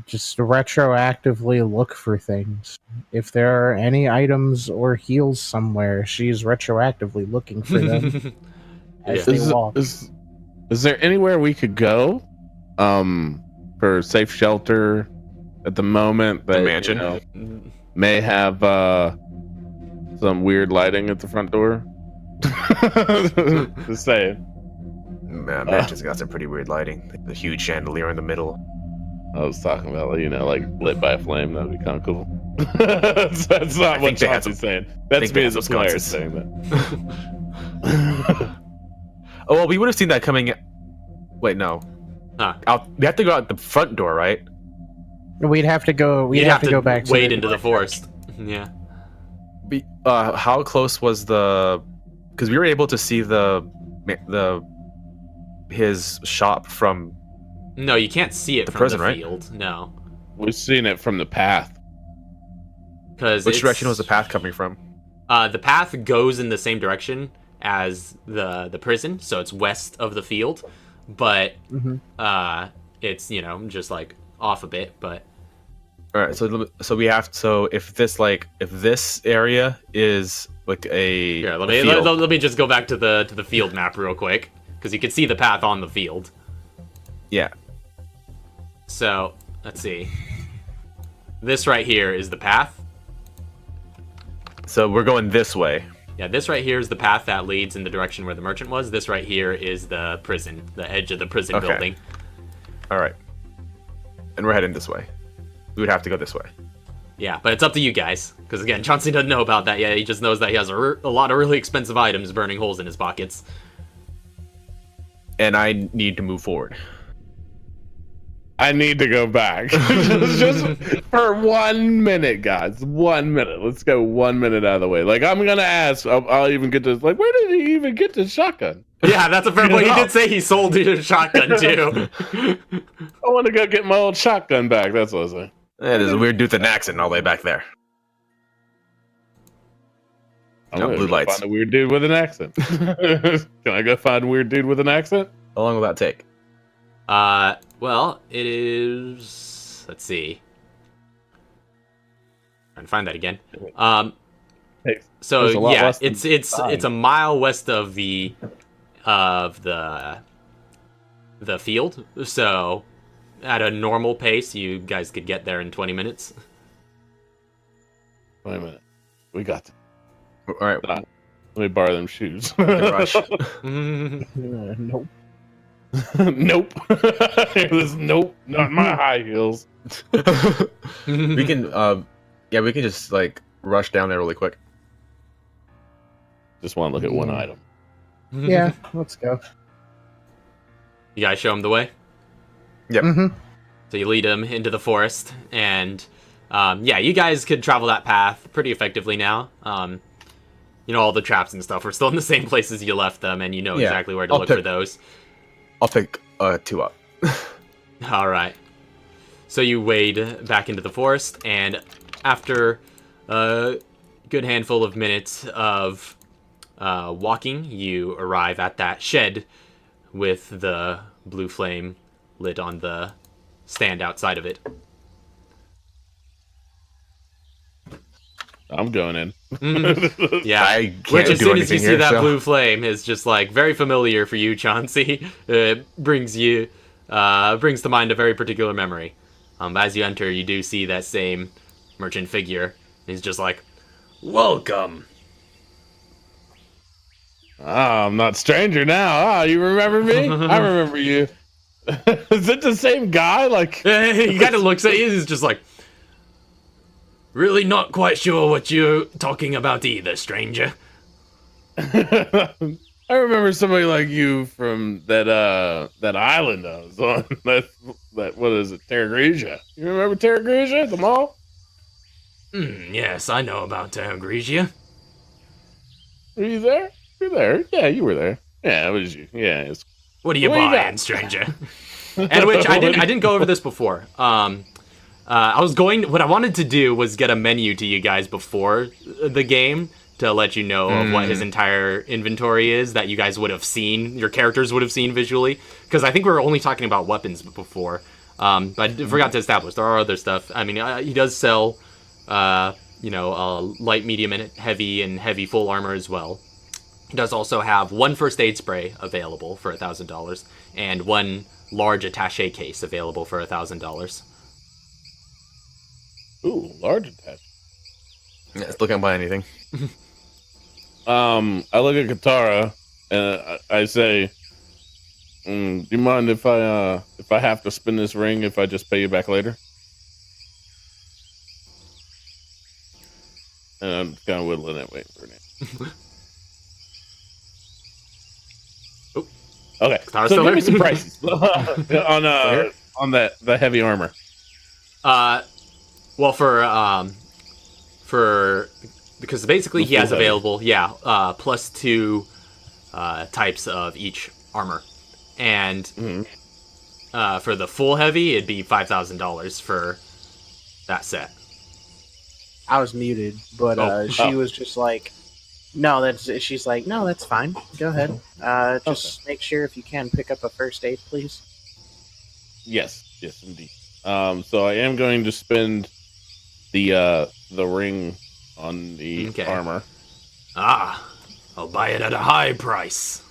just retroactively look for things. If there are any items or heals somewhere, she's retroactively looking for them as they walk. Is there anywhere we could go for safe shelter at the moment? The mansion, you know, may have some weird lighting at the front door. Just saying. Man, mansion's got some pretty weird lighting. The huge chandelier in the middle. I was talking about, you know, like lit by a flame. That'd be kind of cool. That's not what Chauncey's saying. That's me as a player saying that. Oh, well, we would have seen that coming. Wait, no. We have to go out the front door, right? We'd have to go. We'd have to go back. Wade into the forest. Yeah. How close was the? Because we were able to see his shop from. No, you can't see it from prison, the right? field. No. We've seen it from the path. Which direction was the path coming from? The path goes in the same direction as the prison, so it's west of the field, but it's, you know, just like off a bit. But all right, so we have if this area is like a here, let me just go back to the field map real quick, because you can see the path on the field. Yeah. So let's see. This right here is the path. So we're going this way. Yeah, this right here is the path that leads in the direction where the merchant was. This right here is the prison, the edge of the prison building. All right. And we're heading this way. We would have to go this way. Yeah, but it's up to you guys. Because again, Chauncey doesn't know about that yet. He just knows that he has a lot of really expensive items burning holes in his pockets. And I need to move forward. I need to go back. just for 1 minute, guys. 1 minute. Let's go 1 minute out of the way. Like, I'm going to ask, I'll even get this. Like, where did he even get the shotgun? Yeah, that's a fair point. He did say he sold his shotgun, too. I want to go get my old shotgun back. That's what I was saying. Yeah, there's a weird dude with an accent all the way back there. Blue lights. Find a weird dude with an accent. Can I go find a weird dude with an accent? How long will that take? Well, it is. Let's see. Trying to find that again. So yeah, it's a mile west of the field. So at a normal pace, you guys could get there in 20 minutes. Wait a minute. We got them. All right. Let me borrow them shoes. Rush. Nope. Nope. Nope. Not my high heels. We can, we can just like rush down there really quick. Just want to look at one item. Yeah, let's go. You guys show him the way? Yep. So you lead him into the forest, and you guys could travel that path pretty effectively now. You know, all the traps and stuff are still in the same places you left them, and you know exactly where to look for those. I'll pick 2 up. All right. So you wade back into the forest, and after a good handful of minutes of walking, you arrive at that shed with the blue flame lit on the stand outside of it. I'm going in. Yeah, which as soon as you see that blue flame is just like very familiar for you, Chauncey. It brings to mind a very particular memory. As you enter, you do see that same merchant figure. He's just like, welcome. I'm not stranger now. You remember me? I remember you. Is it the same guy? Like He kind of looks at you. He's just like, really not quite sure what you're talking about either, stranger. I remember somebody like you from that island I was on. That what is it, Terra? You remember Terra, the mall? Yes, I know about TeknoAXE. Were you there? You were there? Yeah, you were there. Yeah, it was you. Yeah. What are you What do you buying, got? stranger? And which I didn't go over this before. What I wanted to do was get a menu to you guys before the game to let you know of what his entire inventory is that you guys would have seen, your characters would have seen visually. Because I think we were only talking about weapons before. But I forgot to establish there are other stuff. I mean, he does sell, light, medium, and heavy full armor as well. He does also have one first aid spray available for $1,000 and one large attaché case available for $1,000. Ooh, large attachment. Yeah, still can't buy anything. I look at Katara and I say, do you mind if I have to spin this ring if I just pay you back later? And I'm kind of whittling it, waiting for it. Okay, Katara's so still give me there? some prices on the heavy armor. Well, for because basically he has Full heavy. available, +2 types of each armor, and for the full heavy, it'd be $5,000 for that set. I was muted, but she was just like, she's like, no, that's fine. Go ahead. Just make sure if you can pick up a first aid, please. Yes, indeed. So I am going to spend the ring on the armor. I'll buy it at a high price.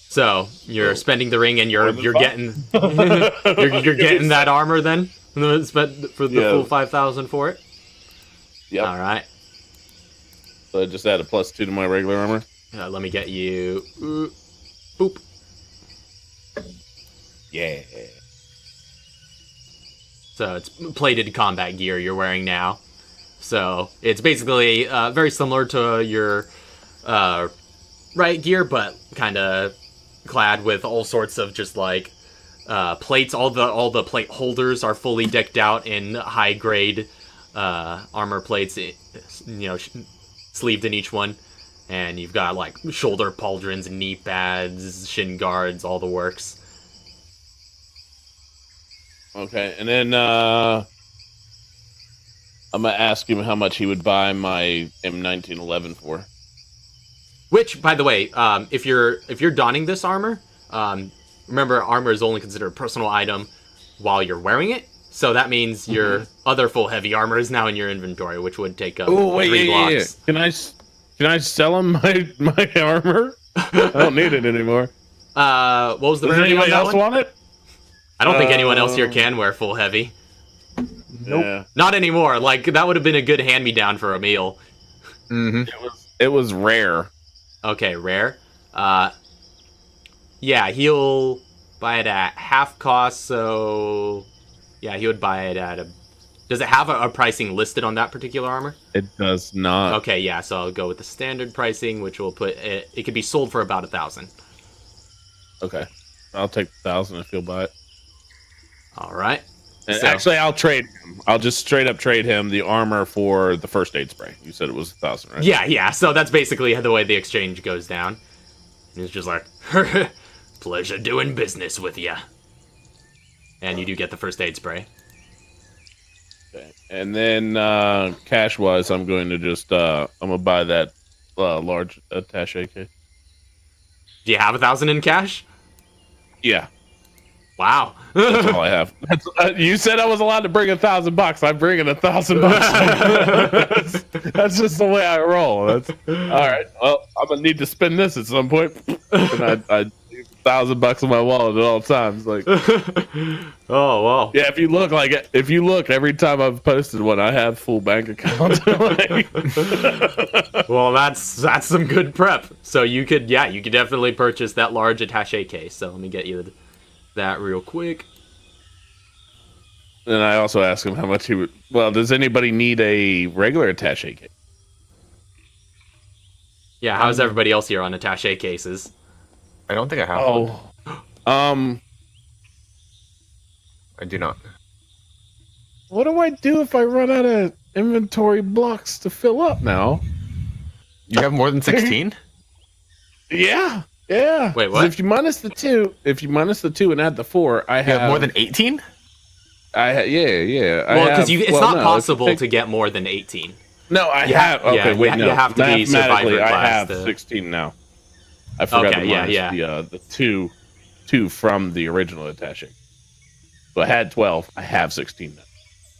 So you're spending the ring, and you're getting you're getting that armor then. Spent for the full 5,000 for it. Yep. All right. So I just add a +2 to my regular armor. Let me get you. Boop. Yeah. So it's plated combat gear you're wearing now. So it's basically very similar to your riot gear, but kind of clad with all sorts of just like plates. All the plate holders are fully decked out in high grade armor plates. Sleeved in each one, and you've got like shoulder pauldrons, knee pads, shin guards, all the works. Okay, and then I'm gonna ask him how much he would buy my M1911 for. Which, by the way, if you're donning this armor, remember armor is only considered a personal item while you're wearing it. So that means your other full heavy armor is now in your inventory, which would take up 3 blocks. Yeah. Can I sell him my armor? I don't need it anymore. What was the Does rating on anybody that else one? want it? I don't think anyone else here can wear full heavy. Nope. Yeah. Not anymore. Like that would have been a good hand-me-down for a meal. It was rare. Okay, rare. Yeah, he'll buy it at half cost. So yeah, he would buy it at a. Does it have a pricing listed on that particular armor? It does not. Okay, yeah. So I'll go with the standard pricing, which will put it. It could be sold for about 1,000. Okay, I'll take 1,000 if you'll buy it. All right. And So- actually, I'll trade him. I'll just straight up trade him the armor for the first aid spray. You said it was 1,000, right? Yeah. So that's basically the way the exchange goes down. And it's just like, pleasure doing business with ya. And you do get the first aid spray. Okay. And then cash wise, I'm going to just I'm gonna buy that large attaché case. Do you have 1,000 in cash? Yeah, Wow. that's all I have. That's, you said I was allowed to bring $1,000. I'm bringing $1,000. That's just the way I roll. That's all right. Well, I'm gonna need to spend this at some point. And I $1,000 in my wallet at all times. Like, Oh wow. yeah, if you look, every time I've posted one, I have full bank account. Like, Well, that's some good prep. So you could definitely purchase that large attaché case. So let me get you that real quick. and I also asked him how much he would. Well, does anybody need a regular attaché case? Yeah, how's everybody else here on attaché cases? I don't think I have one. Oh, I do not. what do I do if I run out of inventory blocks to fill up now? You have more than 16? Yeah. Wait, 'Cause what? If you minus the two and add the 4, I You have have more than 18? Yeah. Well, because it's not no, possible take- to get more than 18. No, I You have. have- Okay, yeah, wait, you no. have to be Mathematically, survivor I class have to- 16 now. I forgot Okay, to minus the two from the original attaché. So I had 12. I have 16 now.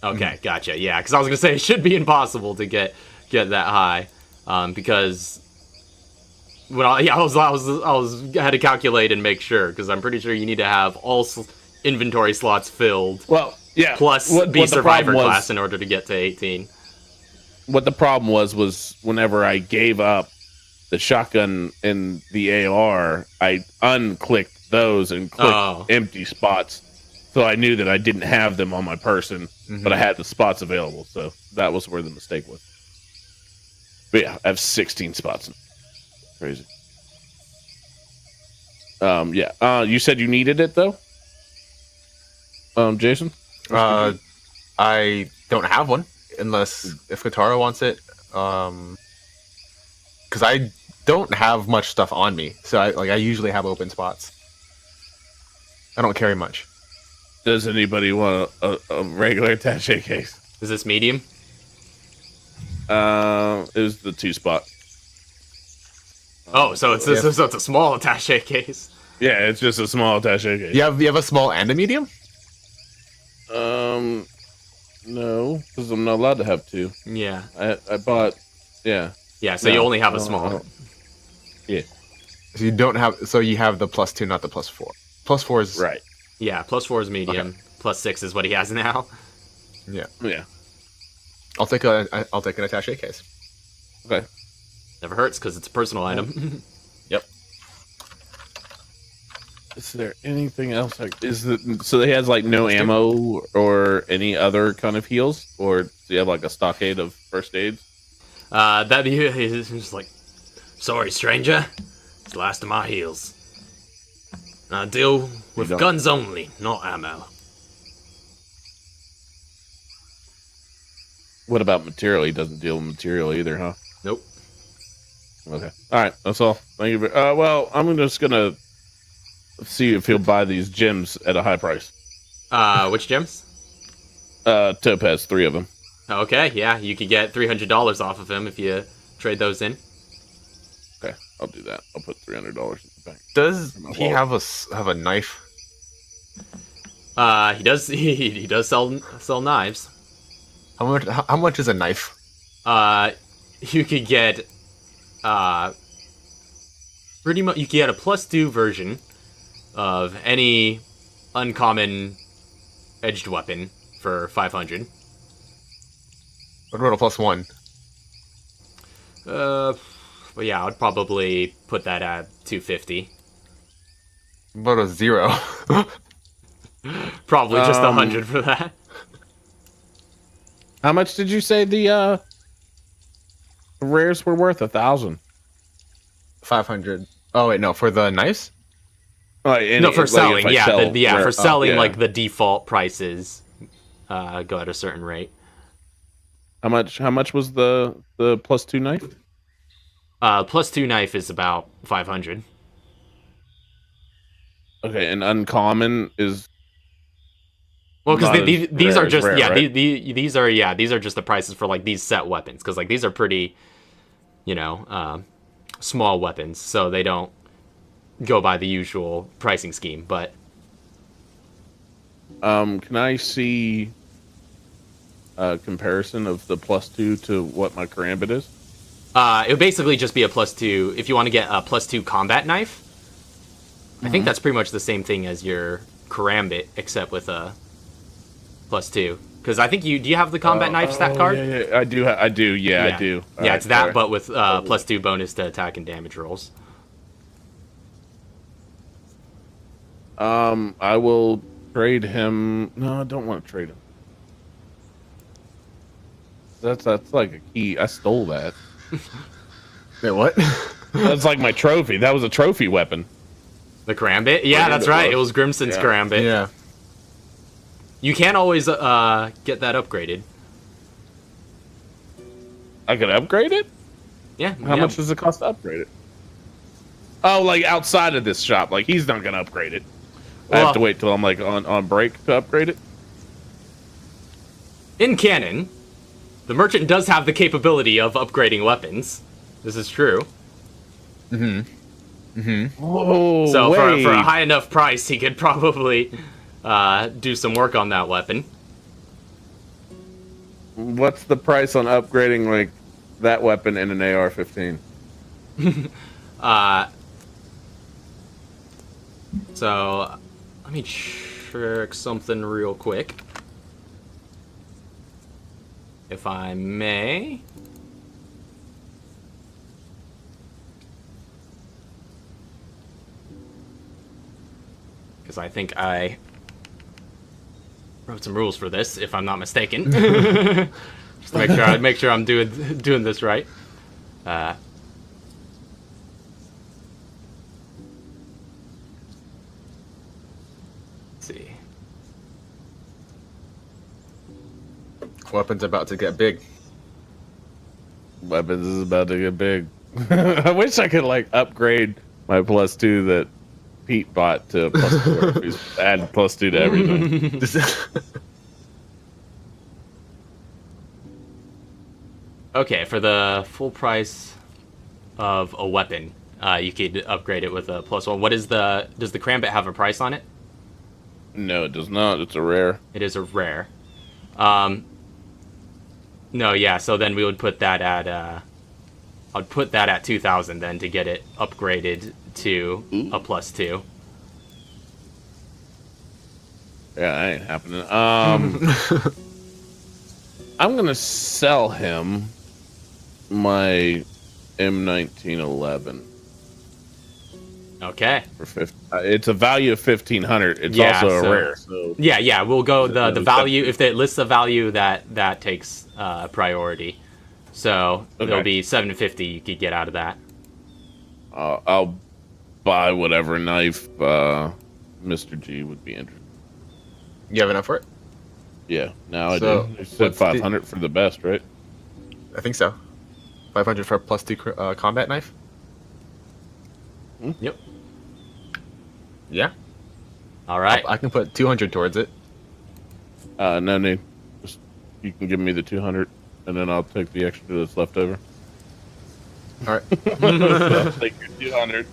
Okay, gotcha. Yeah, because I was gonna say it should be impossible to get that high, because when I had to calculate and make sure, because I'm pretty sure you need to have all inventory slots filled Well, yeah. plus what be the survivor problem was- class in order to get to 18. What the problem was whenever I gave up the shotgun and the AR, I unclicked those and clicked Oh. empty spots. So I knew that I didn't have them on my person, but I had the spots available. So that was where the mistake was. But yeah, I have 16 spots. Crazy. Yeah. You said you needed it though? Jason? I don't have one unless if Katara wants it. Because I don't have much stuff on me, so I usually have open spots. I don't carry much. Does anybody want a regular attaché case? Is this medium? It was the 2 spot. Oh, so it's a small attaché case. Yeah, it's just a small attaché case. You have a small and a medium? No, because I'm not allowed to have 2. Yeah. I bought, yeah. Yeah, so you only have a small. Yeah, So you don't have. So you have the +2, not the +4. +4 is right. Yeah, +4 is medium. +6 is what he has now. Yeah. Yeah. I'll take an attaché case. Okay. Never hurts because it's a personal item. Yep. Is there anything else? So he has like no ammo or any other kind of heals, or do you have like a stockade of first aids? That is just like, sorry, stranger. It's the last of my heals. I deal with don't. guns only, not ammo. What about material? He doesn't deal with material either, huh? Nope. Okay. All right. That's all. Thank you. Well, I'm just gonna see if he'll buy these gems at a high price. Which gems? Topaz, 3 of them. Okay, yeah, you could get $300 off of him if you trade those in. Okay, I'll do that. I'll put $300 in the bank. Does My he wallet. have a knife? He does. He does sell knives. How much is a knife? You could get pretty much. You could get a +2 version of any uncommon edged weapon for 500. What about a +1? But yeah, I'd probably put that at 250. What about a 0? Probably just 100 for that. How much did you say the rares were worth? 1,000. 500. Oh wait, no, for the knives? No, for selling, yeah, for selling, yeah. like the default prices go at a certain rate. How much was the +2 knife? +2 knife is about 500. Okay, and uncommon is Well, because not as these rare are as just rare, right? these are just the prices for like these set weapons, because like these are pretty, small weapons, so they don't go by the usual pricing scheme. But can I see a comparison of the +2 to what my karambit is? it would basically just be a +2 if you want to get a +2 combat knife. I think that's pretty much the same thing as your karambit, except with a +2. Because I think do you have the combat knife stat card? Yeah, I do. I do. Yeah, I do. Yeah, it's that, but with +2 bonus to attack and damage rolls. I will trade him. No, I don't want to trade him. That's like a key. I stole that. Wait, what? That's like my trophy. That was a trophy weapon. The karambit? Yeah, that's right. It was Grimson's karambit. Yeah. You can always get that upgraded. I could upgrade it? Yeah. How much does it cost to upgrade it? Oh, like outside of this shop. Like he's not gonna upgrade it. I have to wait till I'm like on break to upgrade it. In canon, the merchant does have the capability of upgrading weapons. This is true. Whoa, So for a high enough price, he could probably do some work on that weapon. What's the price on upgrading like that weapon in an AR-15? So let me check something real quick, if I may. Because I think I wrote some rules for this, if I'm not mistaken. Just to make sure I'm doing this right. Let's see. Weapon's about to get big. Weapons is about to get big. I wish I could like upgrade my +2 that Pete bought to +4. He's add +2 to everything. Okay, for the full price of a weapon, you could upgrade it with a +1. Does the karambit have a price on it? No, it does not. It's a rare. It is a rare. No, yeah. So then we would put that at I'd put that at 2,000 then to get it upgraded to a +2. Yeah, that ain't happening. I'm gonna sell him my M1911 Okay. for 50. It's a value of 1,500. It's also a rare. So Yeah. We'll go the value if it lists a value that takes priority. So it'll be 750. You could get out of that. I'll buy whatever knife Mr. G would be interested. You have enough for it? Yeah, now So, I do. You said 500 for the best, right? I think so. 500 for a +2 combat knife? Yep. Yeah. All right. I can put 200 towards it. No need. Just, you can give me the 200, and then I'll take the extra that's left over. All right. So I'll take your 200.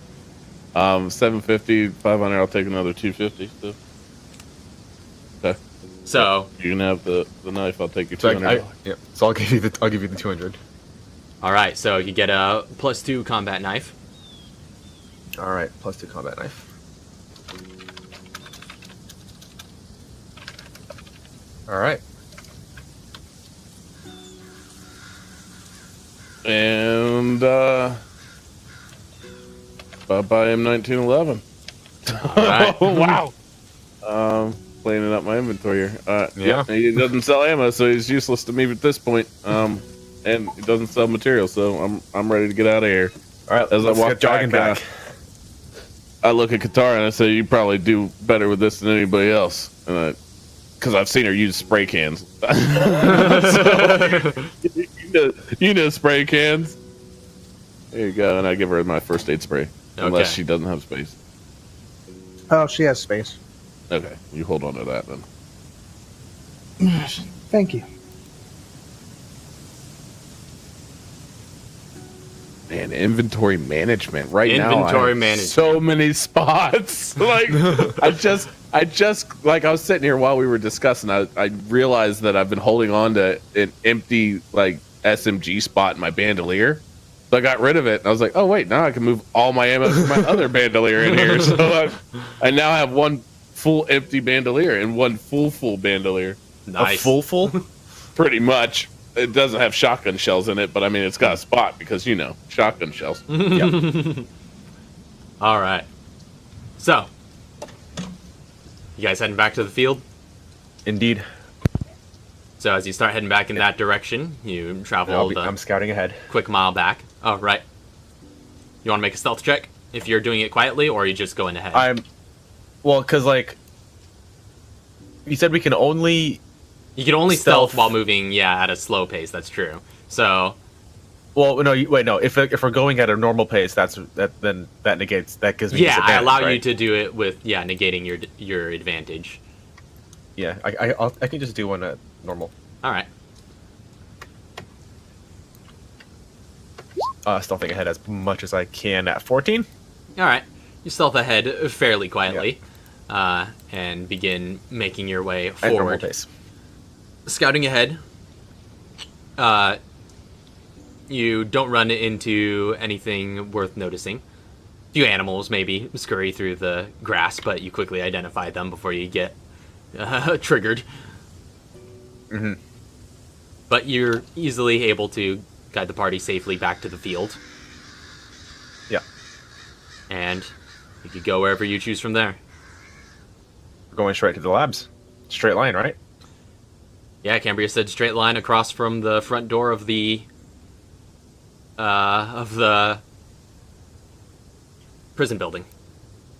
750, 500. I'll take another 250. So. Okay. So You can have the knife. I'll take your So 200. So I'll give you the 200. all right. So you get a +2 combat knife. All right, +2 combat knife. All right. And bye-bye M1911. All right. Oh, wow. Cleaning up my inventory here. Yeah. He doesn't sell ammo, so he's useless to me at this point. And he doesn't sell material, so I'm ready to get out of here. All right, As I let's walk get jogging back. I look at Katara and I say, "You probably do better with this than anybody else," and because I've seen her use spray cans. So, you know spray cans. There you go, and I give her my first aid spray, unless she doesn't have space. Oh, she has space. Okay, you hold on to that then. Thank you. Man, inventory management right now. Inventory I have management. So many spots. Like I just like I was sitting here while we were discussing. I realized that I've been holding on to an empty like SMG spot in my bandolier, So I got rid of it. And I was like, oh wait, now I can move all my ammo to my other bandolier in here. So I now have one full empty bandolier and one full bandolier. Nice. A full? Pretty much. It doesn't have shotgun shells in it, but I mean, it's got a spot because, you know, shotgun shells. Yep. All right. So, you guys heading back to the field? Indeed. So as you start heading back in that direction, you travel I'm scouting ahead. quick mile back. Oh, right. You want to make a stealth check if you're doing it quietly, or are you just going ahead? Well, because, like, you said we can only... You can only stealth while moving, at a slow pace. That's true. So... Well, no, wait, no. If we're going at a normal pace, then that negates... That gives me I allow right? you to do it with, negating your advantage. Yeah, I can just do one at normal. All right. Stealthing ahead as much as I can at 14. All right. You stealth ahead fairly quietly, and begin making your way At normal forward. pace. Scouting ahead, you don't run into anything worth noticing. A few animals maybe scurry through the grass, but you quickly identify them before you get triggered. Mm-hmm. But you're easily able to guide the party safely back to the field. Yeah. And you could go wherever you choose from there. We're going straight to the labs. Straight line, right? Yeah, Cambria said straight line across from the front door of the prison building.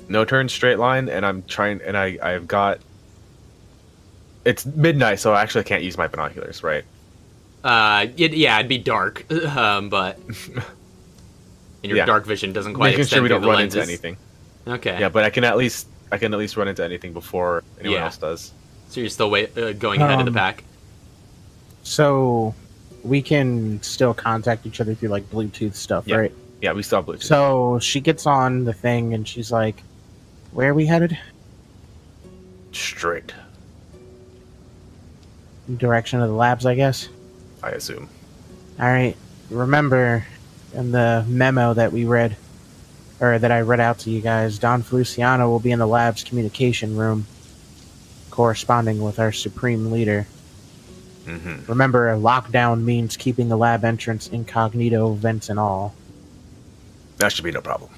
No turn, straight line, and I'm trying, and I've got... It's midnight, so I actually can't use my binoculars, right? It'd be dark, but and your dark vision doesn't quite Making extend sure we through don't the run lenses. into anything. Okay. Yeah, but I can at least run into anything before anyone else does. So you're still going ahead of the pack. So we can still contact each other through like Bluetooth stuff, Yeah. right? Yeah, we still have Bluetooth. So she gets on the thing and she's like, "Where are we headed?" Straight, Direction of the labs, I guess. I assume. All right. Remember, in the memo that we read, or that I read out to you guys, Don Feliciano will be in the lab's communication room, corresponding with our supreme leader. Mm-hmm. Remember, lockdown means keeping the lab entrance incognito, vents and all. That should be no problem.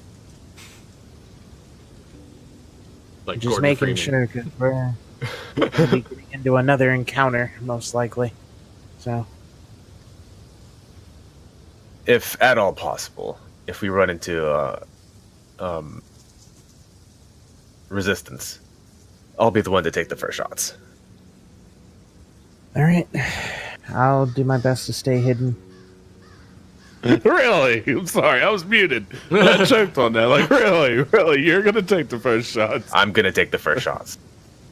Like Just Gordon making Freeman. sure, because we're gonna be getting into another encounter, most likely. So, If at all possible, if we run into resistance, I'll be the one to take the first shots. all right. I'll do my best to stay hidden. Really? I'm sorry, I was muted. I choked on that. Like, really, you're gonna take the first shots. I'm gonna take the first shots.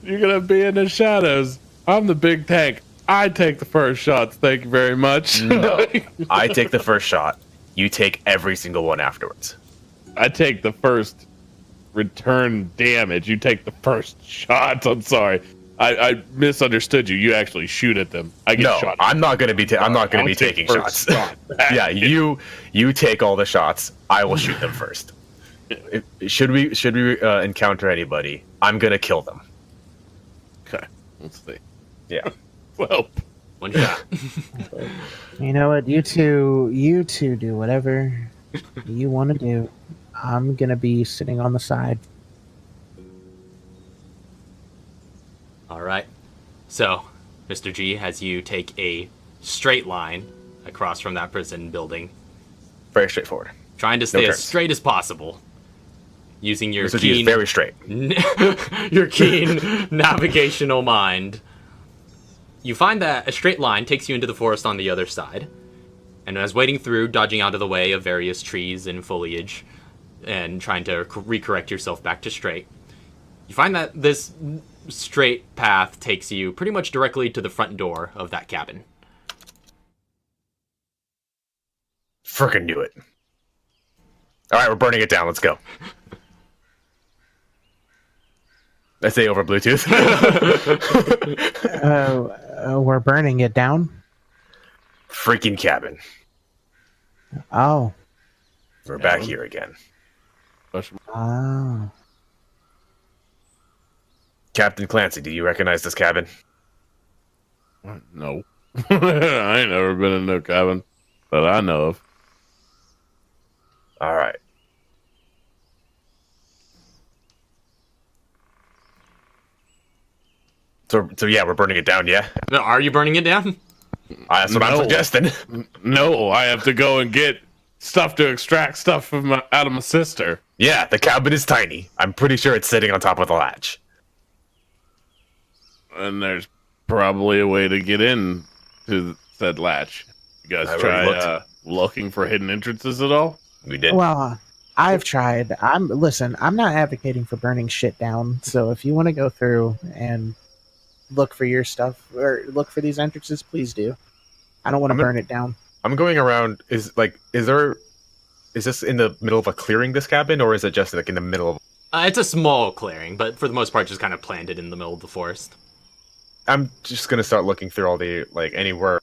You're gonna be in the shadows. I'm the big tank. I take the first shots. Thank you very much. No, I take the first shot. You take every single one afterwards. I take the first return damage. You take the first shots. I'm sorry. I misunderstood you. You actually shoot at them. I get shot. I'm not gonna be. I'm not gonna be taking shots. Yeah, you take all the shots. I will shoot them first. Should we encounter anybody, I'm gonna kill them. Okay, let's see. Yeah. Well, One shot. You know what? You two do whatever you want to do. I'm gonna be sitting on the side. All right. So, Mr. G has you take a straight line across from that prison building, Very straightforward. trying to stay as turns. straight as possible, using your Mr. G is keen, very straight. your keen navigational mind. You find that a straight line takes you into the forest on the other side, and as wading through, dodging out of the way of various trees and foliage, and trying to recorrect yourself back to straight, you find that this straight path takes you pretty much directly to the front door of that cabin. Frickin' knew it. All right, we're burning it down. Let's go. I say over Bluetooth. We're burning it down. Freaking cabin. Oh, We're back here again. Ah. Captain Clancy, do you recognize this cabin? No. I ain't never been in no cabin that I know of. All right. So yeah, we're burning it down, yeah? No, are you burning it down? That's what I'm No. suggesting. No, I have to go and get stuff to extract stuff from out of my sister. Yeah, the cabin is tiny. I'm pretty sure it's sitting on top of the latch. And there's probably a way to get in to said latch. You guys I already try looking for hidden entrances at all? We did. Well, I've tried. I'm not advocating for burning shit down. So if you want to go through and look for your stuff or look for these entrances, please do. I don't want to burn it down. I'm going around. Is this in the middle of a clearing, this cabin, or is it just like in the middle of? It's a small clearing, but for the most part, just kind of planted in the middle of the forest. I'm just gonna start looking through all the anywhere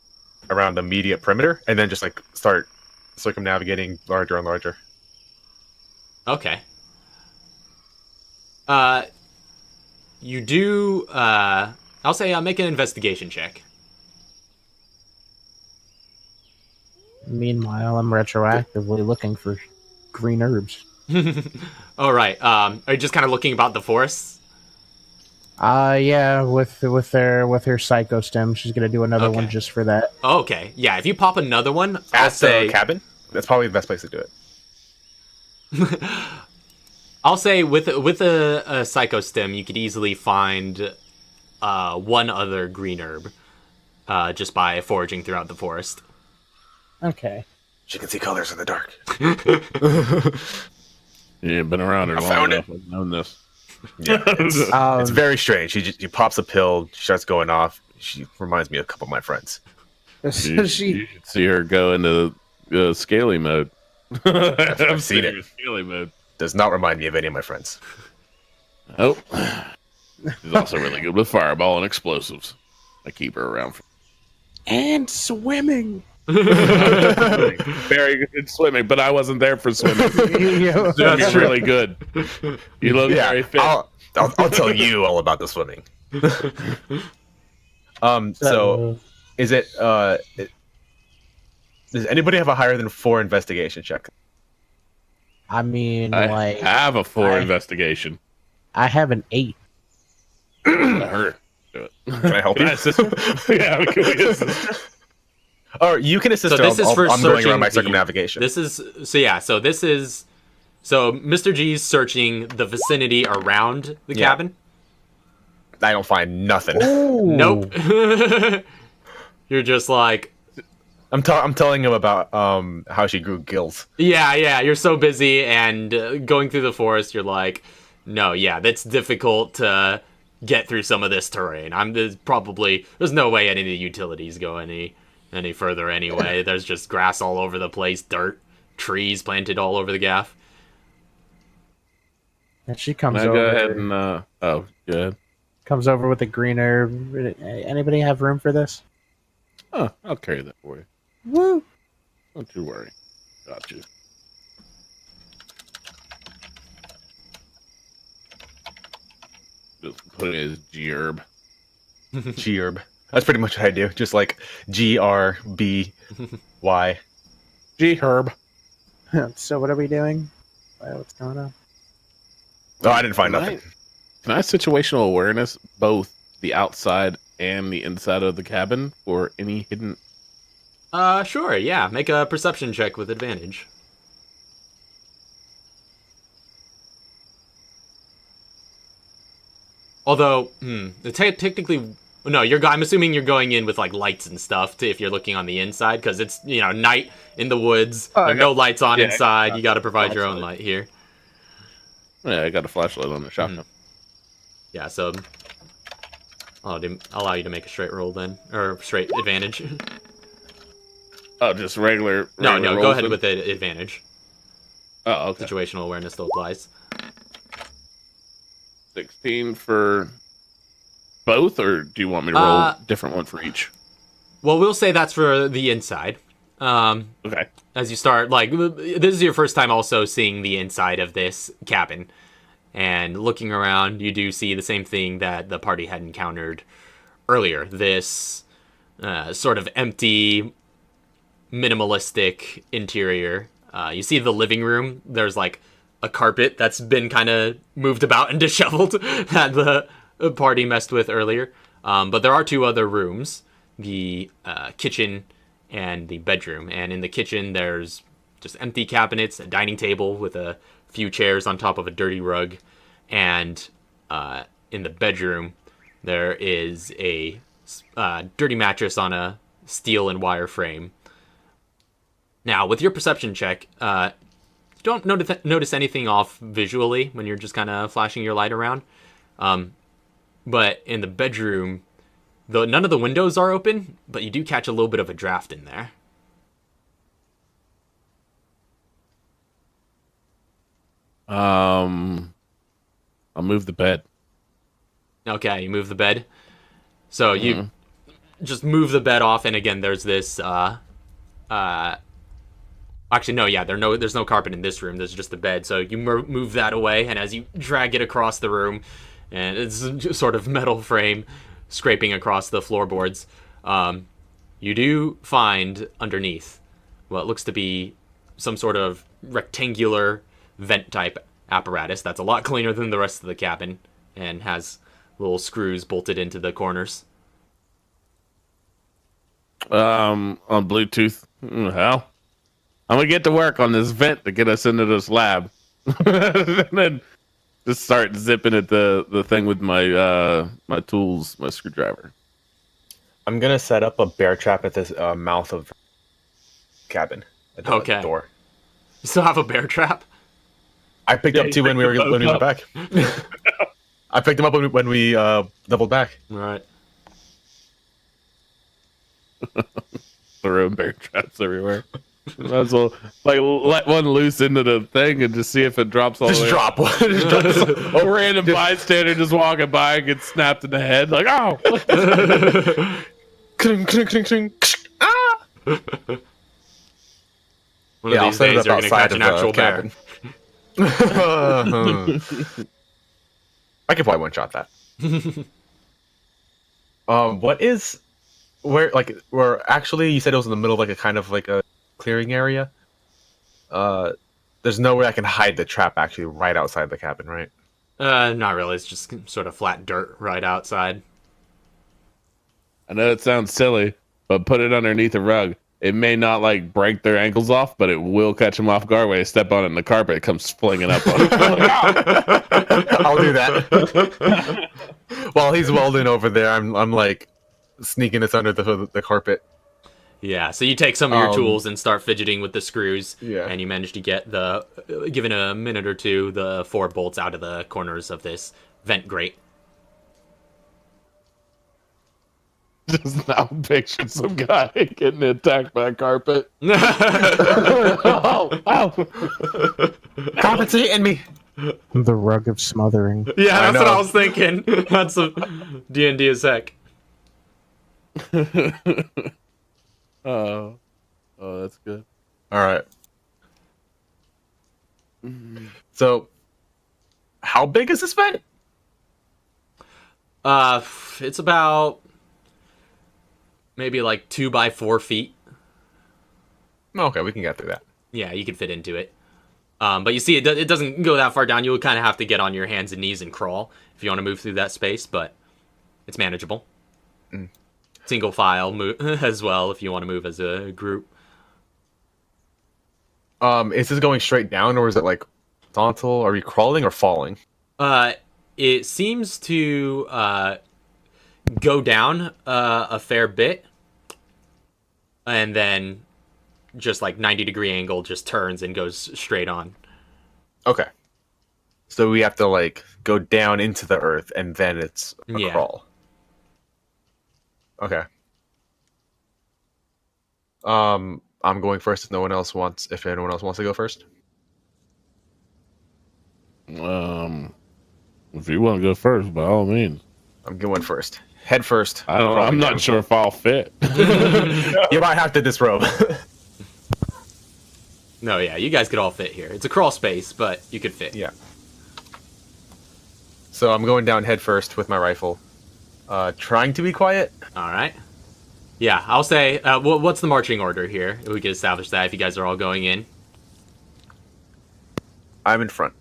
around the immediate perimeter, and then just start circumnavigating larger and larger. Okay. You do. I'll say make an investigation check. Meanwhile, I'm retroactively looking for green herbs. All right. Are you just kind of looking about the forest? Yeah, with her psycho stem, she's gonna do another one just for that. Okay. Yeah. If you pop another one, I'll At say the cabin, that's probably the best place to do it. I'll say with a psycho stem, you could easily find one other green herb just by foraging throughout the forest. Okay. She can see colors in the dark. You ain't been around here I long found enough. I've known this. Yeah, it's very strange. She pops a pill. She starts going off. She reminds me of a couple of my friends. You should see her go into scaly mode. I've seen it. Scaly mode. Does not remind me of any of my friends. Oh, she's also really good with fireball and explosives. I keep her around. And swimming. Very good at swimming, but I wasn't there for swimming. Swimming's really good. You look very fit. I'll tell you all about the swimming. So is it does anybody have a higher than 4 investigation check? I mean, I have a 4 investigation. I have an 8. Her. Do it. Can I help Can you? I assist her? Yeah, can we assist her? Or you can assist So her. this is for I'm going searching around my the- circumnavigation. So Mr. G's searching the vicinity around the cabin. I don't find nothing. Nope. You're just like, I'm telling him about how she grew gills. yeah. You're so busy and going through the forest. You're like, no, yeah, that's difficult to get through some of this terrain. There's no way any of the utilities go any further anyway. There's just grass all over the place, dirt, trees planted all over the gaff. And she comes Can I over. go ahead and go ahead. Comes over with a green herb. Anybody have room for this? Oh, I'll carry that for you. Woo! Don't you worry. Got you. Just put it as G-herb. G-herb. That's pretty much what I do. Just like GRBY. G-herb. So what are we doing? What's going on? Oh, I didn't find nothing. Can I situational awareness both the outside and the inside of the cabin for any hidden? Sure, yeah. Make a perception check with advantage. Although, technically, no. I'm assuming you're going in with like lights and stuff if you're looking on the inside, because it's night in the woods. There are no lights on inside. You got to provide your own light here. Yeah, I got a flashlight on the shotgun. Yeah, so I'll allow you to make a straight roll then, or straight advantage. Oh, just regular. No, rolls go ahead then? with the advantage. Oh, okay. Situational awareness still applies. 16 for both, or do you want me to roll a different one for each? Well, we'll say that's for the inside. Okay. As you start, like, this is your first time also seeing the inside of this cabin. And looking around, you do see the same thing that the party had encountered earlier. This sort of empty, minimalistic interior. You see the living room. There's, like, a carpet that's been kind of moved about and disheveled that the party messed with earlier. But there are two other rooms, the kitchen and the bedroom. And in the kitchen, there's just empty cabinets, a dining table with a few chairs on top of a dirty rug. And in the bedroom, there is a dirty mattress on a steel and wire frame. Now, with your perception check, you don't notice anything off visually when you're just kind of flashing your light around. But in the bedroom, though none of the windows are open, but you do catch a little bit of a draft in there. I'll move the bed. Okay, you move the bed. So you just move the bed off, and again, there's this. Actually, no, yeah, there's no carpet in this room. There's just the bed. So you move that away, and as you drag it across the room, and it's just sort of metal frame scraping across the floorboards, you do find underneath what looks to be some sort of rectangular vent type apparatus that's a lot cleaner than the rest of the cabin and has little screws bolted into the corners. On Bluetooth. Hell, I'm gonna get to work on this vent to get us into this lab, and then just start zipping at the thing with my my tools, my screwdriver. I'm gonna set up a bear trap at this mouth of cabin. At the Okay. door. You still have a bear trap? I picked up two when we went back. I picked them up when we doubled back. Right. Throwing bear traps everywhere. Might as well let one loose into the thing and just see if it drops all the way. Drop one. Just drop A random bystander just walking by and gets snapped in the head, like, oh! Cling, cling, cling, cling. Ah! One of these days you're going to catch an actual bear. cabin. I could probably one shot that. What is where actually you said it was in the middle of like a kind of like a clearing area? There's no way I can hide the trap actually right outside the cabin, right? Not really. It's just sort of flat dirt right outside. I know it sounds silly, but put it underneath a rug. It may not like break their ankles off, but it will catch them off guard when they step on it and the carpet comes flinging up on them. I'll do that. While he's welding over there, I'm like sneaking this under the carpet. Yeah, so you take some of your tools and start fidgeting with the screws, Yeah. and you manage to get given a minute or two, the 4 bolts out of the corners of this vent grate. Just now picture some guy getting attacked by a carpet. Ow. Carpet's eating me. The rug of smothering. Yeah, I that's what I know. was thinking. That's a D&D as heck. Oh, that's good. All right. So, how big is this vent? It's about maybe like 2 by 4 feet. Okay, we can get through that. Yeah, you could fit into it. But you see, it doesn't go that far down. You would kind of have to get on your hands and knees and crawl if you want to move through that space, but it's manageable. Single file move as well if you want to move as a group. Is this going straight down or is it like horizontal? Are we crawling or falling? It seems to go down a fair bit, and then just like 90-degree angle just turns and goes straight on. Okay. So we have to like go down into the earth and then it's a Yeah. crawl. Okay. I'm going first if anyone else wants to go first. If you want to go first, by all means. I'm going first. Head first. I'm not sure if I'll fit. You might have to disrobe. No, yeah, you guys could all fit here. It's a crawl space, but you could fit. Yeah. So I'm going down head first with my rifle, trying to be quiet. All right. Yeah, I'll say, what's the marching order here? We can establish that if you guys are all going in. I'm in front.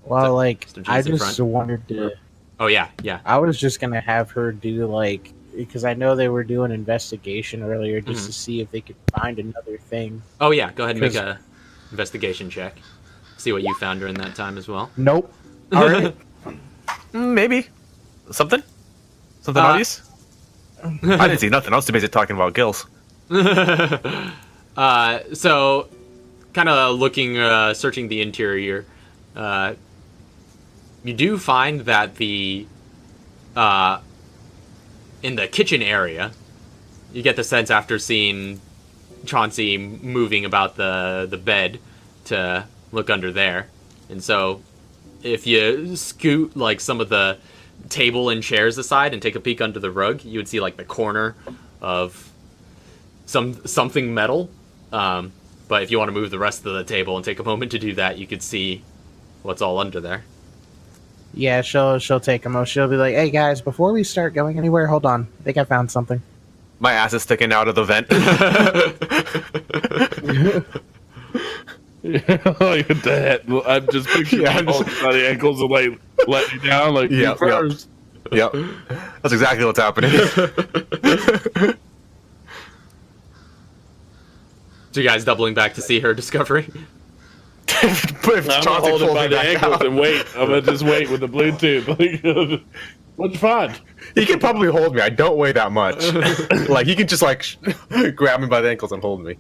Well, like, Mr. G's I in just front. wanted to. Oh, yeah, yeah. I was just gonna have her do like, because I know they were doing investigation earlier, just to see if they could find another thing. Oh, yeah, go ahead and make 'Cause- a investigation check. See what you found during that time as well. Nope. All right. Maybe. Something obvious? I didn't see nothing. I was too busy talking about gills. So, kind of looking, searching the interior, you do find that in the kitchen area, you get the sense after seeing Chauncey moving about the bed to look under there. And so, if you scoot, like, some of the table and chairs aside and take a peek under the rug, you would see, like, the corner of something metal. But if you want to move the rest of the table and take a moment to do that, you could see what's all under there. Yeah, she'll take a moment. She'll be like, "Hey guys, before we start going anywhere, hold on. I think I found something." My ass is sticking out of the vent. Like that. I'm just picturing Yeah, I'm you holding by the ankles and like let you down. Like, Yeah, you first. Yep. That's exactly what's happening. So you guys doubling back to see her discovery? If I'm Chauncey gonna hold it pulls by me the back ankles out, and wait. I'm gonna just wait with the Bluetooth. Like, what'd you find? he can probably hold me. I don't weigh that much. Like, he can just, like, grab me by the ankles and hold me.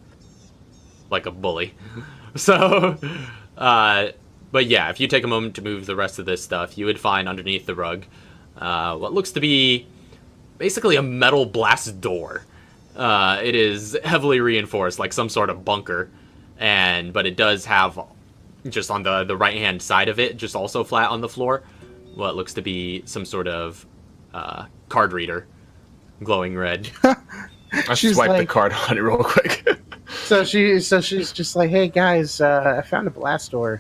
Like a bully. So, but yeah, if you take a moment to move the rest of this stuff, you would find underneath the rug what looks to be basically a metal blast door. It is heavily reinforced, like some sort of bunker, but it does have, just on the right-hand side of it, just also flat on the floor, what looks to be some sort of card reader, glowing red. I She's swiped the like- card on it real quick. So she's just like, "Hey guys, I found a blast door,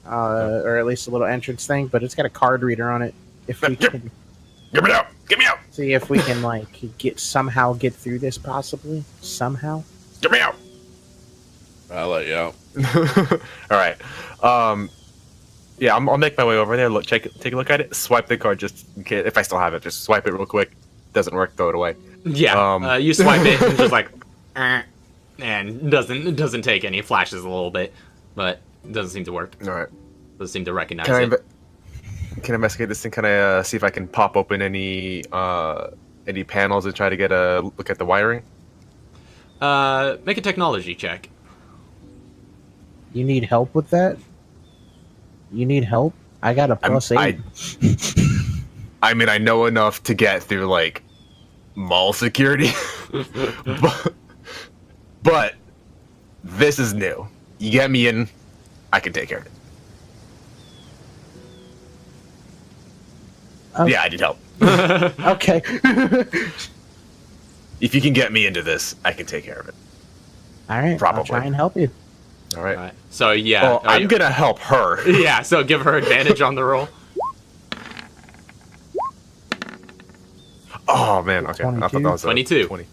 or at least a little entrance thing, but it's got a card reader on it. If we Yep. can Get me out! Get me out! see if we can like somehow get through this, possibly somehow." Get me out! I'll let you out. All right. Yeah, I'll make my way over there. Take a look at it. Swipe the card just in case, if I still have it. Just swipe it real quick. Doesn't work, throw it away. Yeah, you swipe it and just like, and doesn't take any. It flashes a little bit, but it doesn't seem to work. All right. Doesn't seem to recognize Can I, it. can I investigate this thing? Can I see if I can pop open any panels and try to get a look at the wiring? Make a technology check. You need help with that? You need help? I got a +8. I mean, I know enough to get through like mall security, but this is new. You get me in, I can take care of it. Oh. Yeah, I need help. Okay. If you can get me into this, I can take care of it. All right. Probably. I'll try and help you. All right. Alright. So yeah. Well, I'm gonna help her. Yeah. So give her advantage on the roll. Oh man. Okay. I thought that was a 22. 20.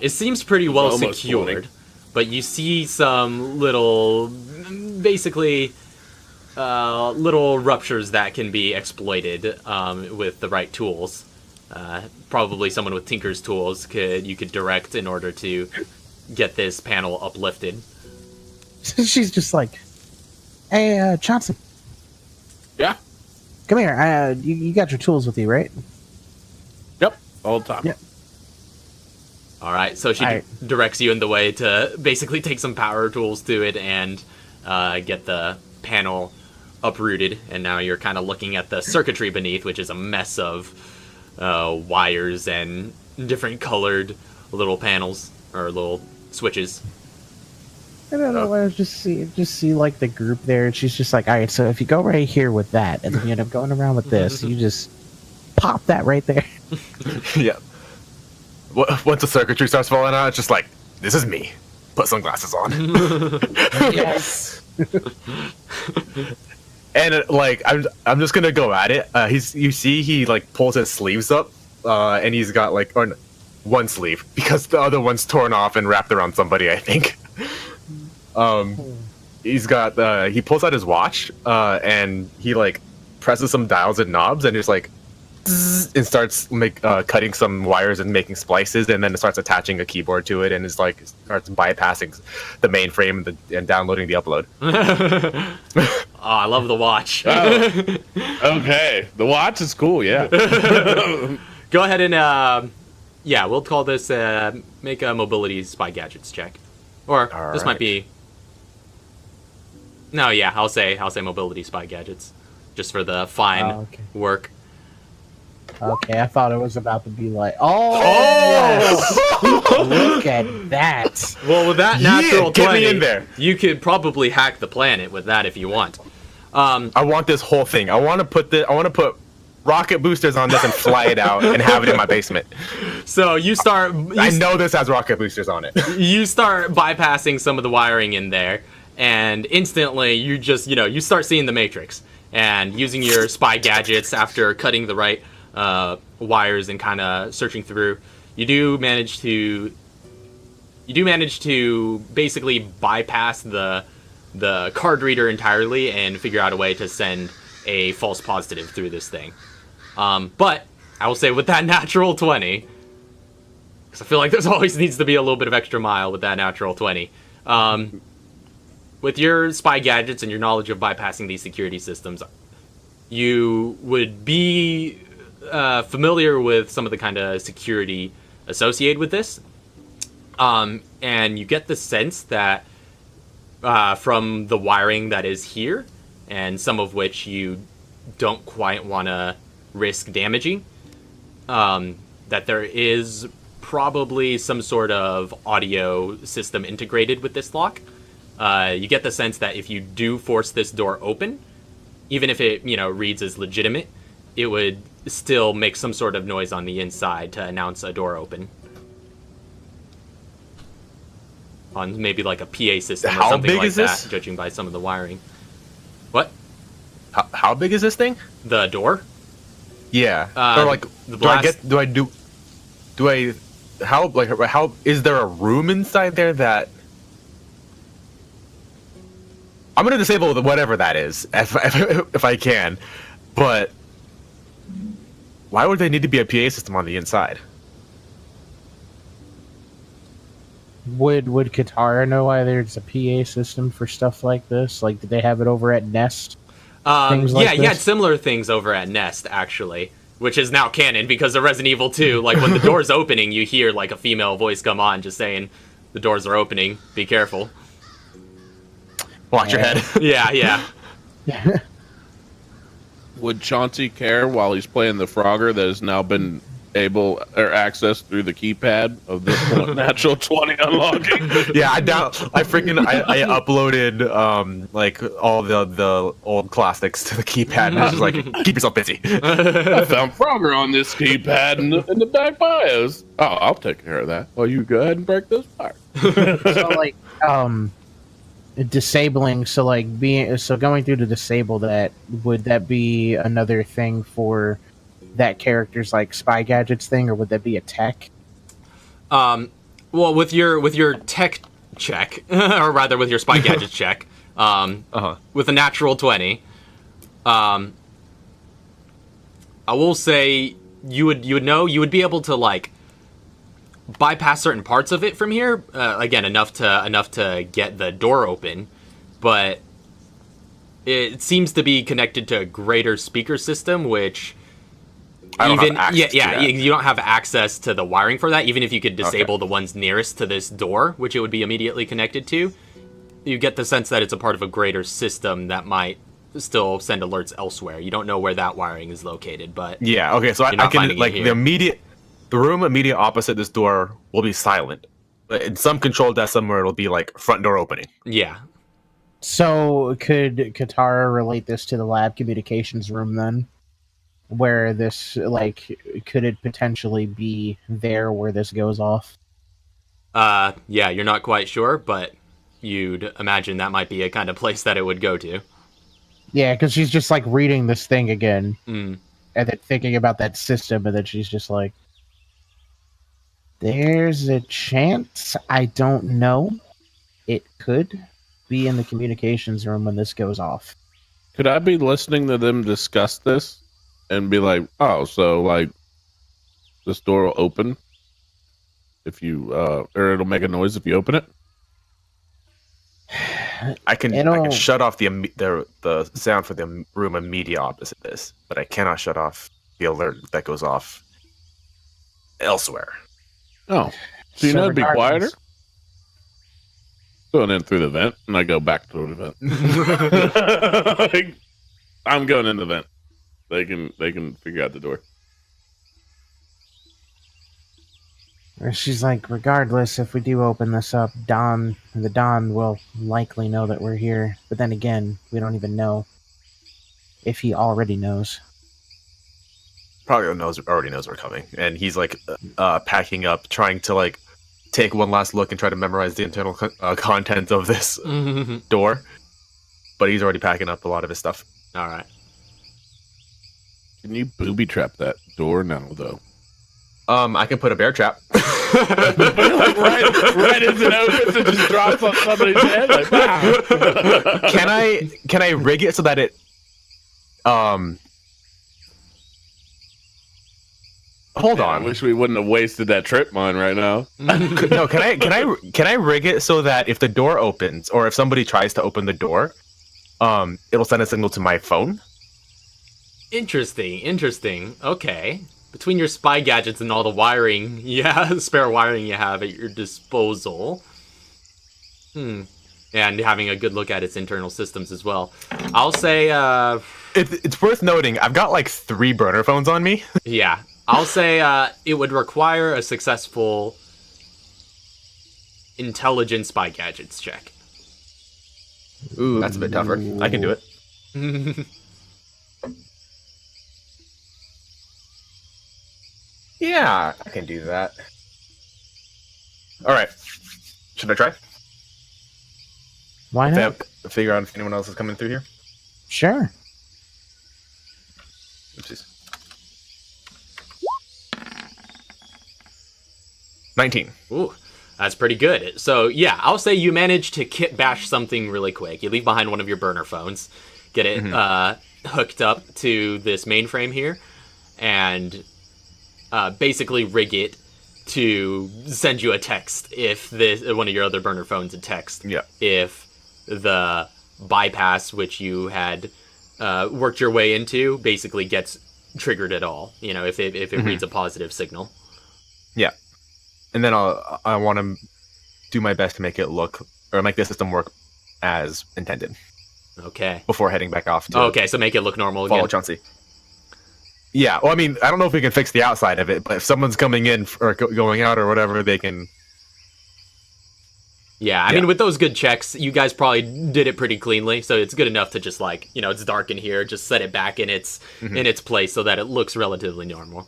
It seems pretty well almost secured, 20. but you see some little, basically, little ruptures that can be exploited with the right tools. Probably someone with Tinker's tools you could direct in order to get this panel uplifted. She's just like, "Hey, Chauncey, Yeah. come here. You got your tools with you, right?" Yep. All the time. Yeah. All right, so she Alright. directs you in the way to basically take some power tools to it and get the panel uprooted. And now you're kind of looking at the circuitry beneath, which is a mess of wires and different colored little panels or little switches. I don't know. I just see like the group there, and she's just like, "All right, so if you go right here with that, and then you end up going around with this, you just pop that right there." Yeah. Once the circuitry starts falling out, it's just like, this is me. put sunglasses on. Yes. And like I'm just gonna go at it. He like pulls his sleeves up, and he's got like one sleeve because the other one's torn off and wrapped around somebody, I think. He's got he pulls out his watch, and he like presses some dials and knobs, and just like and starts cutting some wires and making splices, and then it starts attaching a keyboard to it, and is like starts bypassing the mainframe and downloading the upload. Oh, I love the watch. Oh, okay, the watch is cool. Yeah. Go ahead and yeah, we'll call this make a mobility spy gadgets check, or this might be. No, yeah, I'll say mobility spy gadgets, just for the fine work. Okay, I thought it was about to be like, yes. Look at that. Well, with that natural 20, get me in there. You could probably hack the planet with that if you want. I want this whole thing. I want to put rocket boosters on this and fly it out and have it in my basement. So you start. I know this has rocket boosters on it. You start bypassing some of the wiring in there, and instantly you just you start seeing the Matrix, and using your spy gadgets after cutting the right wires and kind of searching through, you do manage to basically bypass the card reader entirely and figure out a way to send a false positive through this thing. But I will say with that natural 20, because I feel like there's always needs to be a little bit of extra mile with that natural 20. With your spy gadgets and your knowledge of bypassing these security systems, you would be familiar with some of the kind of security associated with this. And you get the sense that from the wiring that is here, and some of which you don't quite want to risk damaging, that there is probably some sort of audio system integrated with this lock. You get the sense that if you do force this door open, even if it reads as legitimate, it would still make some sort of noise on the inside to announce a door open. On maybe like a PA system or something like that, judging by some of the wiring. What? How big is this thing? The door? Yeah. Or like, the blast... how is there a room inside there that... I'm gonna disable whatever that is, if I can, but why would they need to be a PA system on the inside? Would Katara know why there's a PA system for stuff like this? Like, did they have it over at Nest? You had similar things over at Nest, actually, which is now canon because of Resident Evil 2. Like, when the door's opening, you hear, like, a female voice come on just saying, the doors are opening, be careful. Watch your head. Yeah. Would Chauncey care while he's playing the Frogger that has now been able or accessed through the keypad of this natural 20 unlocking? Yeah, I uploaded like all the old classics to the keypad, and it's just like, keep yourself busy. I found Frogger on this keypad in the back bios. Oh, I'll take care of that. Well, you go ahead and break those parts. So like disabling, so like going through to disable that, would that be another thing for that character's like spy gadgets thing, or would that be a tech? Well, with your tech check, or rather with your spy gadget check, with a natural 20, I will say you would be able to like bypass certain parts of it from here. Again, enough to get the door open, but it seems to be connected to a greater speaker system, which you don't have access to the wiring for that. Even if you could disable the ones nearest to this door, which it would be immediately connected to, you get the sense that it's a part of a greater system that might still send alerts elsewhere. You don't know where that wiring is located, but yeah, okay. So I can like the room immediate opposite this door will be silent, but in some control desk somewhere it'll be like front door opening. Yeah. So could Katara relate this to the lab communications room then? Where this, like, could it potentially be there where this goes off? Yeah, you're not quite sure, but you'd imagine that might be a kind of place that it would go to. Yeah, because she's just like reading this thing again Mm. and then thinking about that system, and then she's just like, there's a chance, I don't know. It could be in the communications room when this goes off. Could I be listening to them discuss this and be like, oh, so like this door will open if you or it'll make a noise if you open it? I can shut off the sound for the room immediate opposite this, but I cannot shut off the alert that goes off elsewhere. Oh, so you know it'd be regardless- quieter? Going in through the vent, and I go back through the vent. Like, I'm going in the vent. They can figure out the door. She's like, regardless, if we do open this up, the Don will likely know that we're here. But then again, we don't even know if he already knows. Probably already knows we're coming, and he's like packing up, trying to like take one last look and try to memorize the internal content of this door. But he's already packing up a lot of his stuff. All right. Can you booby trap that door now, though? I can put a bear trap. Like right as it opens, it just drops on somebody's head. Like, wow. Can I rig it so that it Hold Man, on. I wish we wouldn't have wasted that trip mine right now. No, can I rig it so that if the door opens or if somebody tries to open the door, it'll send a signal to my phone? Interesting. Okay. Between your spy gadgets and all the wiring, spare wiring you have at your disposal. And having a good look at its internal systems as well. I'll say, It's worth noting, I've got like 3 burner phones on me. yeah. I'll say it would require a successful intelligence spy gadgets check. Ooh, that's a bit tougher. I can do it. Yeah, I can do that. All right. Should I try? Why not? Figure out if anyone else is coming through here. Sure. Oopsies. 19. Ooh, that's pretty good. So, yeah, I'll say you manage to kit bash something really quick. You leave behind one of your burner phones, get it hooked up to this mainframe here, and basically rig it to send you a text if one of your other burner phones a text. Yeah. If the bypass, which you had worked your way into, basically gets triggered at all. You know, if it reads a positive signal. Yeah. And then I want to do my best to make it look, or make the system work as intended. Okay. Before heading back off to Okay, so make it look normal follow again. Chauncey. Yeah, well, I mean, I don't know if we can fix the outside of it, but if someone's coming in or going out or whatever, they can... Yeah, I mean, with those good checks, you guys probably did it pretty cleanly, so it's good enough to just, like, you know, it's dark in here, just set it back in its place so that it looks relatively normal.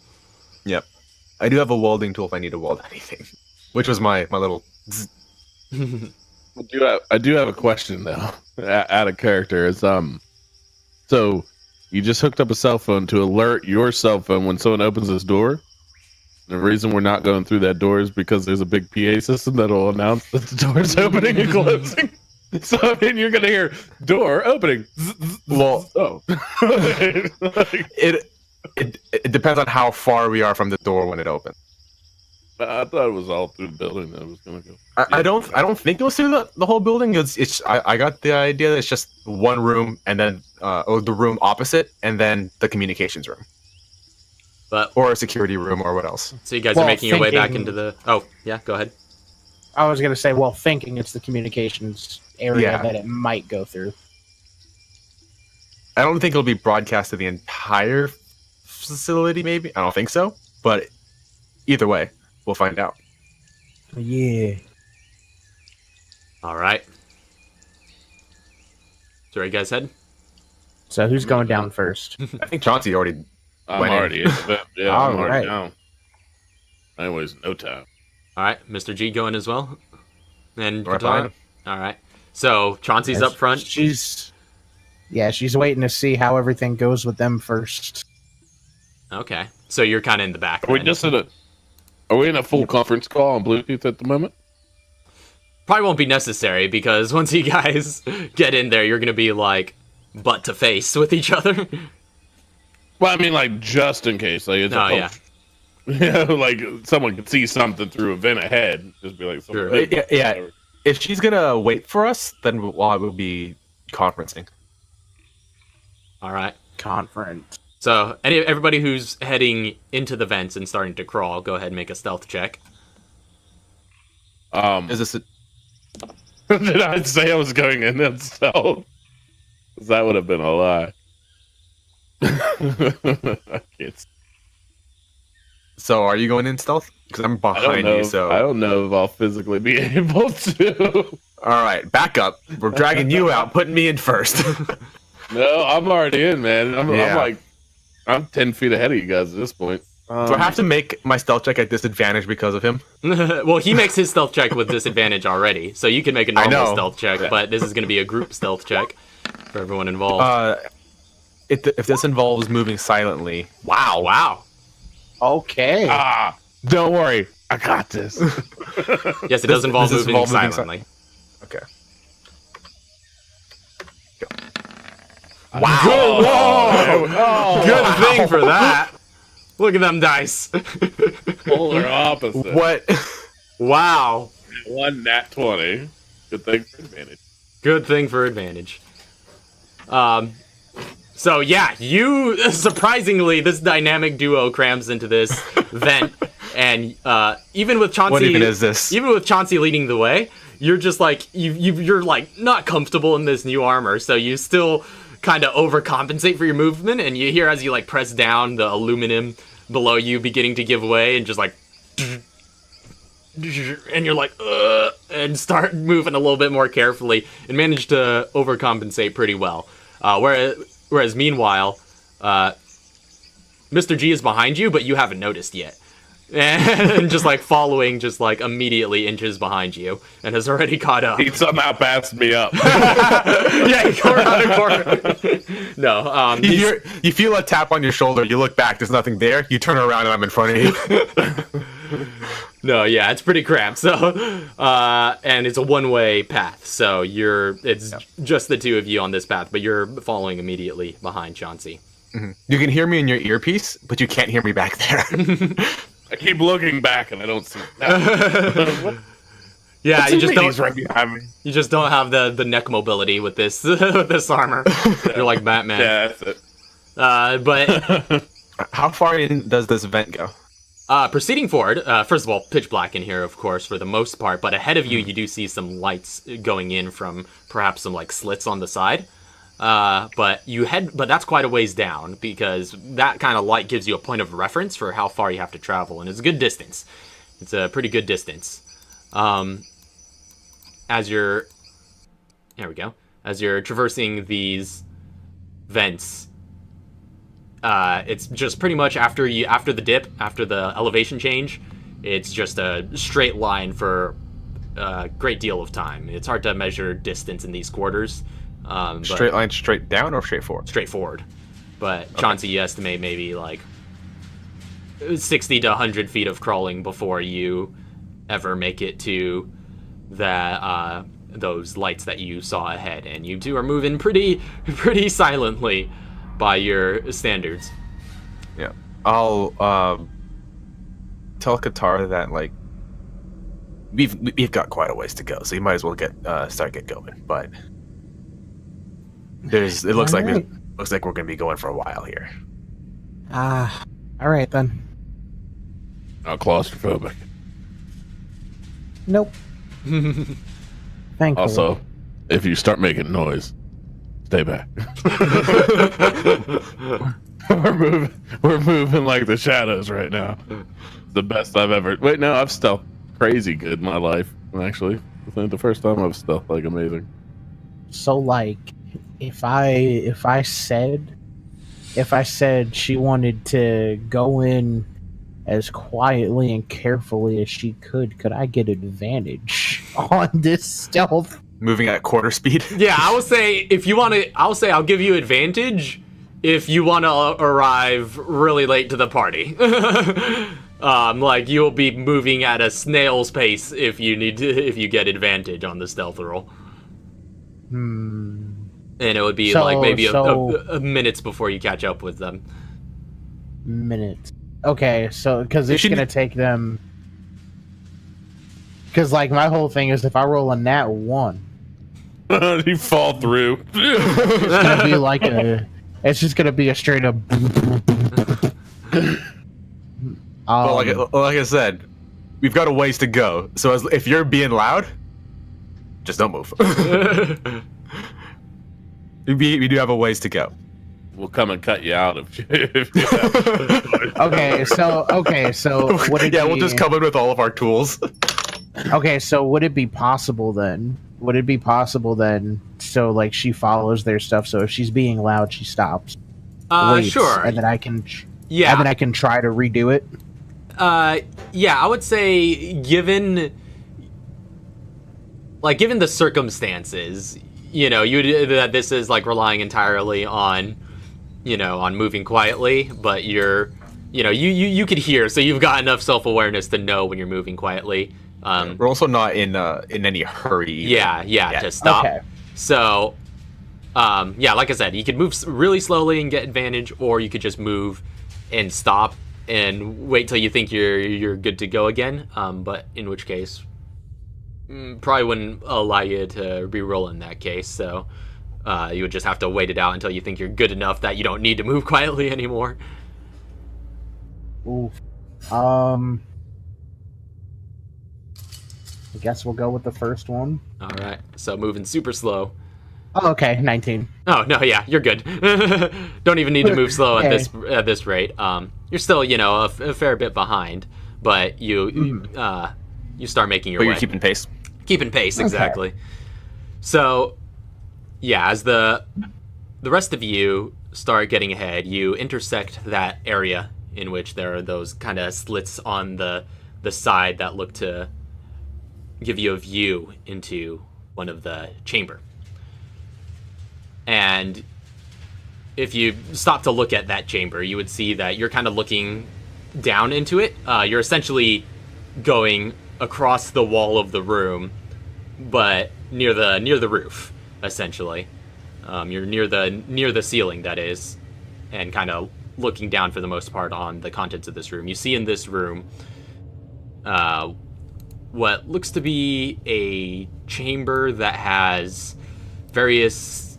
Yep. I do have a welding tool if I need to weld anything, which was my little... I do have a question, though, out of character. Is so you just hooked up a cell phone to alert your cell phone when someone opens this door? The reason we're not going through that door is because there's a big PA system that'll announce that the door's opening and closing. So, I mean, you're going to hear door opening. Well, it depends on how far we are from the door when it opens. I thought it was all through the building that was going to go. I don't think it was through the whole building. I got the idea that it's just one room and then the room opposite and then the communications room. Or a security room or what else. So you guys are making your way back into the... Oh, yeah, go ahead. I was going to say, thinking it's the communications area that it might go through. I don't think it'll be broadcast to the entire facility, maybe. I don't think so. But either way, we'll find out. Yeah. All right. So where you guys head? So who's going down first? I think Chauncey already I'm went in. already in the vent. Yeah, I'm already Alright. down. Anyways, no time. All right, Mr. G going as well, and Right Katara? behind. All right. So Chauncey's up front. She's waiting to see how everything goes with them first. Okay, so you're kind of in the back. Are we then. just Are we in a full conference call on Bluetooth at the moment? Probably won't be necessary because once you guys get in there, you're gonna be like butt to face with each other. Well, I mean, like, just in case. Like, it's Oh, yeah. Yeah, like, someone could see something through a vent ahead. Just be like, Sure. Yeah. If she's gonna wait for us, then we'll be conferencing. All right. Conference. So everybody who's heading into the vents and starting to crawl, go ahead and make a stealth check. Is this? Did I say I was going in and stealth? That would have been a lie. I can't. So are you going in stealth? Because I'm I don't behind know. you. So I don't know if I'll physically be able to. all right, back up. We're dragging you out, putting me in first. No, I'm already in, man. Yeah. I'm 10 feet ahead of you guys at this point. Do I have to make my stealth check at disadvantage because of him? Well, he makes his stealth check with disadvantage already, so you can make a normal know. stealth check, but this is going to be a group stealth check for everyone involved. If this involves moving silently, Wow. Okay. Don't worry. I got this. Yes, it does involve does moving involve moving silently. okay. Wow. Good thing for that. Look at them dice. Polar opposite. What? Wow. One nat 20. Good thing for advantage. Good thing for advantage. So yeah, you surprisingly, this dynamic duo crams into this vent, and even with Chauncey, What even is this? Even with Chauncey leading the way, you're just like you're like not comfortable in this new armor, so you still kind of overcompensate for your movement, and you hear as you like press down the aluminum below you beginning to give way, and just like. And you're like, and start moving a little bit more carefully, and manage to overcompensate pretty well. Whereas meanwhile, Mr. G is behind you, but you haven't noticed yet. And just like following, just like immediately inches behind you, and has already caught up. He somehow passed me up. Yeah, he cornered around a corner. No, You feel a tap on your shoulder. You look back. There's nothing there. You turn around and I'm in front of you. No, yeah, it's pretty cramped. So, and it's a one-way path. So it's just the two of you on this path, but you're following immediately behind Chauncey. Mm-hmm. You can hear me in your earpiece, but you can't hear me back there. I keep looking back and I don't see. Yeah, you just don't. He's right behind me. You just don't have the neck mobility with this with this armor. You're like Batman. Yeah, that's it. But How far in does this vent go? proceeding forward, first of all, pitch black in here, of course, for the most part. But ahead of you, you do see some lights going in from perhaps some like slits on the side. But that's quite a ways down, because that kind of light gives you a point of reference for how far you have to travel, and it's a good distance. It's a pretty good distance. As you're traversing these vents, it's just pretty much after the dip, after the elevation change, it's just a straight line for a great deal of time. It's hard to measure distance in these quarters. Straight line, straight down, or straight forward? Straight forward. But Chauncey, you estimate maybe like 60 to 100 feet of crawling before you ever make it to those lights that you saw ahead, and you two are moving pretty silently by your standards. Yeah. I'll tell Katara that like we've got quite a ways to go, so you might as well get going. But it looks like we're gonna be going for a while here. All right then. Not claustrophobic. Nope. Thankfully. Also, if you start making noise, stay back. We're moving like the shadows right now. The best I've ever. Wait, no, I've stealth crazy good in my life. Actually, I think the first time I've stealth like amazing. So like, if I said she wanted to go in as quietly and carefully as she could I get advantage on this stealth? Moving at quarter speed. Yeah, I would say if you want to, I'll give you advantage if you want to arrive really late to the party. Like you'll be moving at a snail's pace if you get advantage on the stealth roll. And it would be like maybe a minutes before you catch up with them. Minutes. Okay, so because it's gonna take them. Because like my whole thing is if I roll a nat 1, you fall through. it's gonna be like it's just gonna be a straight up. Well, like I said, we've got a ways to go. So if you're being loud, just don't move. we do have a ways to go. We'll come and cut you out if you Okay, so would it we'll just come in with all of our tools. Okay, so would it be possible then? So like she follows their stuff. So if she's being loud, she stops. Waits, Sure. And then I can. Yeah. And then I can try to redo it. Yeah, I would say given the circumstances, that this is like relying entirely on, on moving quietly, but you could hear, so you've got enough self-awareness to know when you're moving quietly. We're also not in any hurry. Yeah, to stop. Okay. So, like I said, you could move really slowly and get advantage, or you could just move and stop and wait till you think you're good to go again. But in which case, probably wouldn't allow you to re-roll in that case. So you would just have to wait it out until you think you're good enough that you don't need to move quietly anymore. Oof. I guess we'll go with the first one. All right. So moving super slow. Oh, okay, 19. Oh no, yeah, you're good. Don't even need to move slow at this rate. You're still, a fair bit behind, but you start making your way. But you're keeping pace. Keeping pace, exactly. Okay. So, yeah, as the rest of you start getting ahead, you intersect that area in which there are those kind of slits on the side that look to give you a view into one of the chamber. And if you stop to look at that chamber, you would see that you're kind of looking down into it. You're essentially going across the wall of the room, but near the roof, essentially. You're near the ceiling, that is, and kind of looking down for the most part on the contents of this room. You see in this room what looks to be a chamber that has various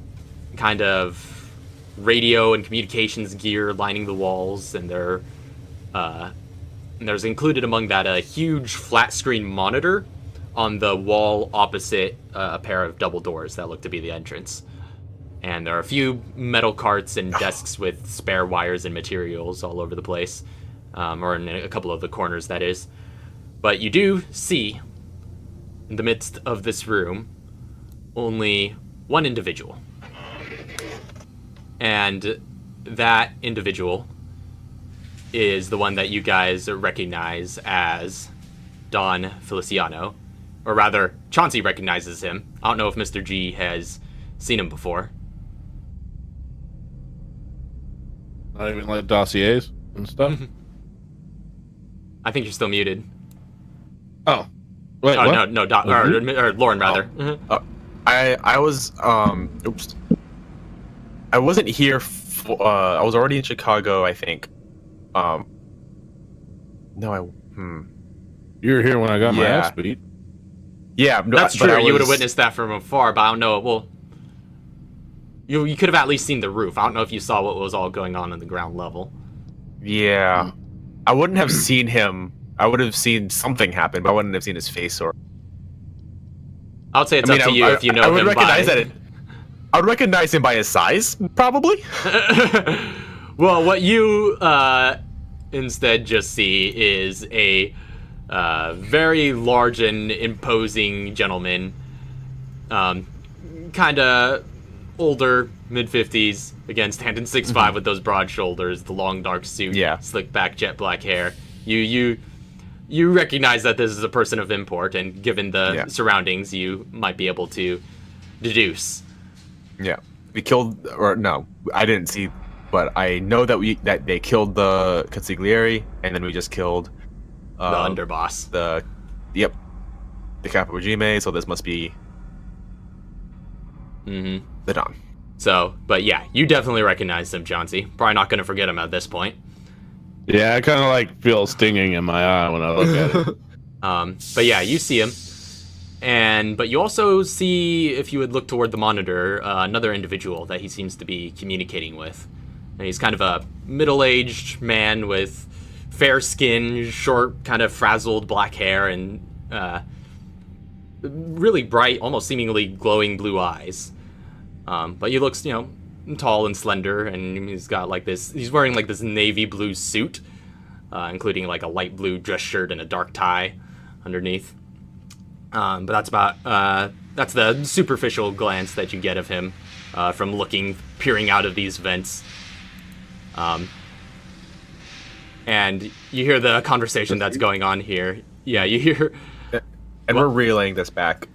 kind of radio and communications gear lining the walls, and there's included among that a huge flat screen monitor on the wall opposite a pair of double doors that look to be the entrance. And there are a few metal carts and desks with spare wires and materials all over the place, or in a couple of the corners, that is. But you do see, in the midst of this room, only one individual. And that individual is the one that you guys recognize as Don Feliciano. Or rather, Chauncey recognizes him. I don't know if Mr. G has seen him before. Not even like dossiers and stuff? I think you're still muted. Oh. Wait, oh, what? no, or Lauren, rather. Oh. I was, oops. I wasn't here. I was already in Chicago, I think. No, You were here when I got my ass beat. Yeah, that's true. You would have witnessed that from afar, but I don't know. Well, you could have at least seen the roof. I don't know if you saw what was all going on the ground level. Yeah, I wouldn't have seen him. I would have seen something happen, but I wouldn't have seen his face or. I would say it's up to you if you know I would him recognize by. I would recognize him by his size, probably. Well, what you instead just see is a very large and imposing gentleman, kind of older, mid-50s, again, standing 6'5" with those broad shoulders, the long dark suit, slick back jet black hair, You recognize that this is a person of import, and given the surroundings, you might be able to deduce. Yeah, we killed, or no, I didn't see, but I know that they killed the consigliere, and then we just killed The underboss. The Capo Regime. So this must be the Don. So, but yeah, you definitely recognize him, Chauncey. Probably not going to forget him at this point. Yeah, I kind of like feel stinging in my eye when I look at it. But yeah, you see him. But you also see, if you would look toward the monitor, another individual that he seems to be communicating with. And he's kind of a middle-aged man with fair skin, short, kind of frazzled black hair, and really bright, almost seemingly glowing blue eyes. But he looks, tall and slender, and he's got he's wearing like this navy blue suit, including like a light blue dress shirt and a dark tie underneath. But that's the superficial glance that you get of him from peering out of these vents. And you hear the conversation that's going on here. Yeah, you hear. And we're relaying this back.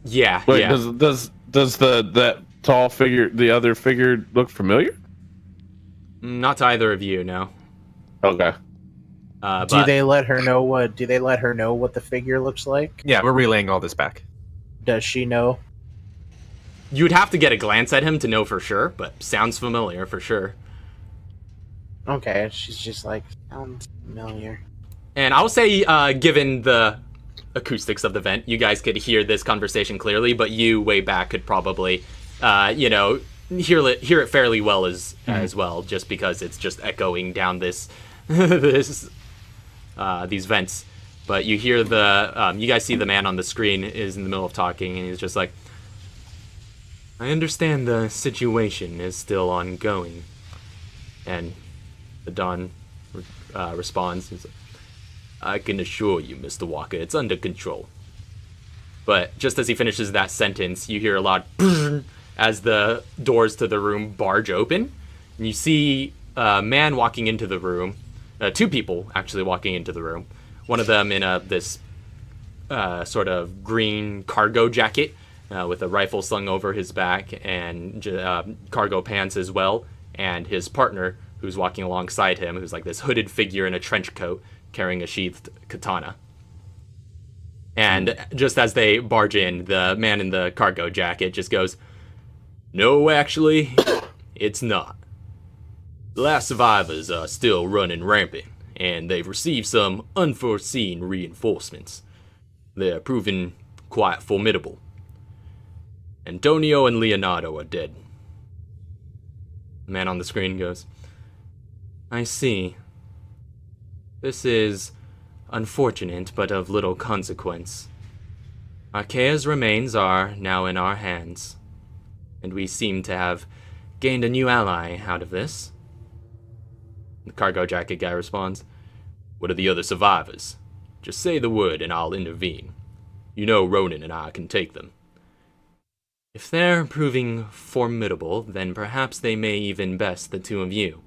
Yeah. Wait, yeah. does that tall figure, the other figure, look familiar? Not to either of you, no. Okay. Do they let her know what the figure looks like? Yeah, we're relaying all this back. Does she know? You'd have to get a glance at him to know for sure, but sounds familiar for sure. Okay, she's just like, sounds familiar. And I'll say, given the acoustics of the vent, you guys could hear this conversation clearly, but you way back could probably, hear it fairly well as well, just because it's just echoing down these vents. But you hear you guys see the man on the screen is in the middle of talking, and he's just like, I understand the situation is still ongoing. And the Don responds, he's like, I can assure you, Mr. Walker, it's under control. But just as he finishes that sentence, you hear a loud as the doors to the room barge open. And you see a man walking into the room, two people actually walking into the room. One of them in this sort of green cargo jacket with a rifle slung over his back and cargo pants as well. And his partner, who's walking alongside him, who's like this hooded figure in a trench coat carrying a sheathed katana. And just as they barge in, the man in the cargo jacket just goes, no, actually, it's not. The last survivors are still running rampant, and they've received some unforeseen reinforcements. They're proving quite formidable. Antonio and Leonardo are dead. The man on the screen goes, I see. This is unfortunate, but of little consequence. Archaea's remains are now in our hands, and we seem to have gained a new ally out of this. The cargo jacket guy responds, what are the other survivors? Just say the word and I'll intervene. You know Ronan and I can take them. If they're proving formidable, then perhaps they may even best the two of you.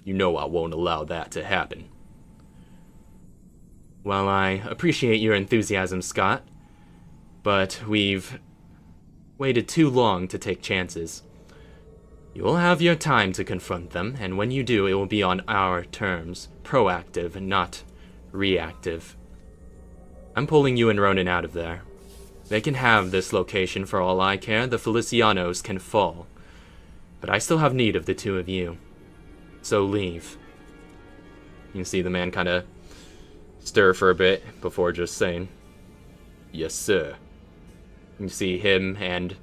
You know I won't allow that to happen. Well, I appreciate your enthusiasm, Scott, but we've waited too long to take chances. You will have your time to confront them, and when you do, it will be on our terms, proactive and not reactive. I'm pulling you and Ronan out of there. They can have this location for all I care. The Felicianos can fall. But I still have need of the two of you. So leave. You can see the man kind of stir for a bit before just saying, yes, sir. You see him and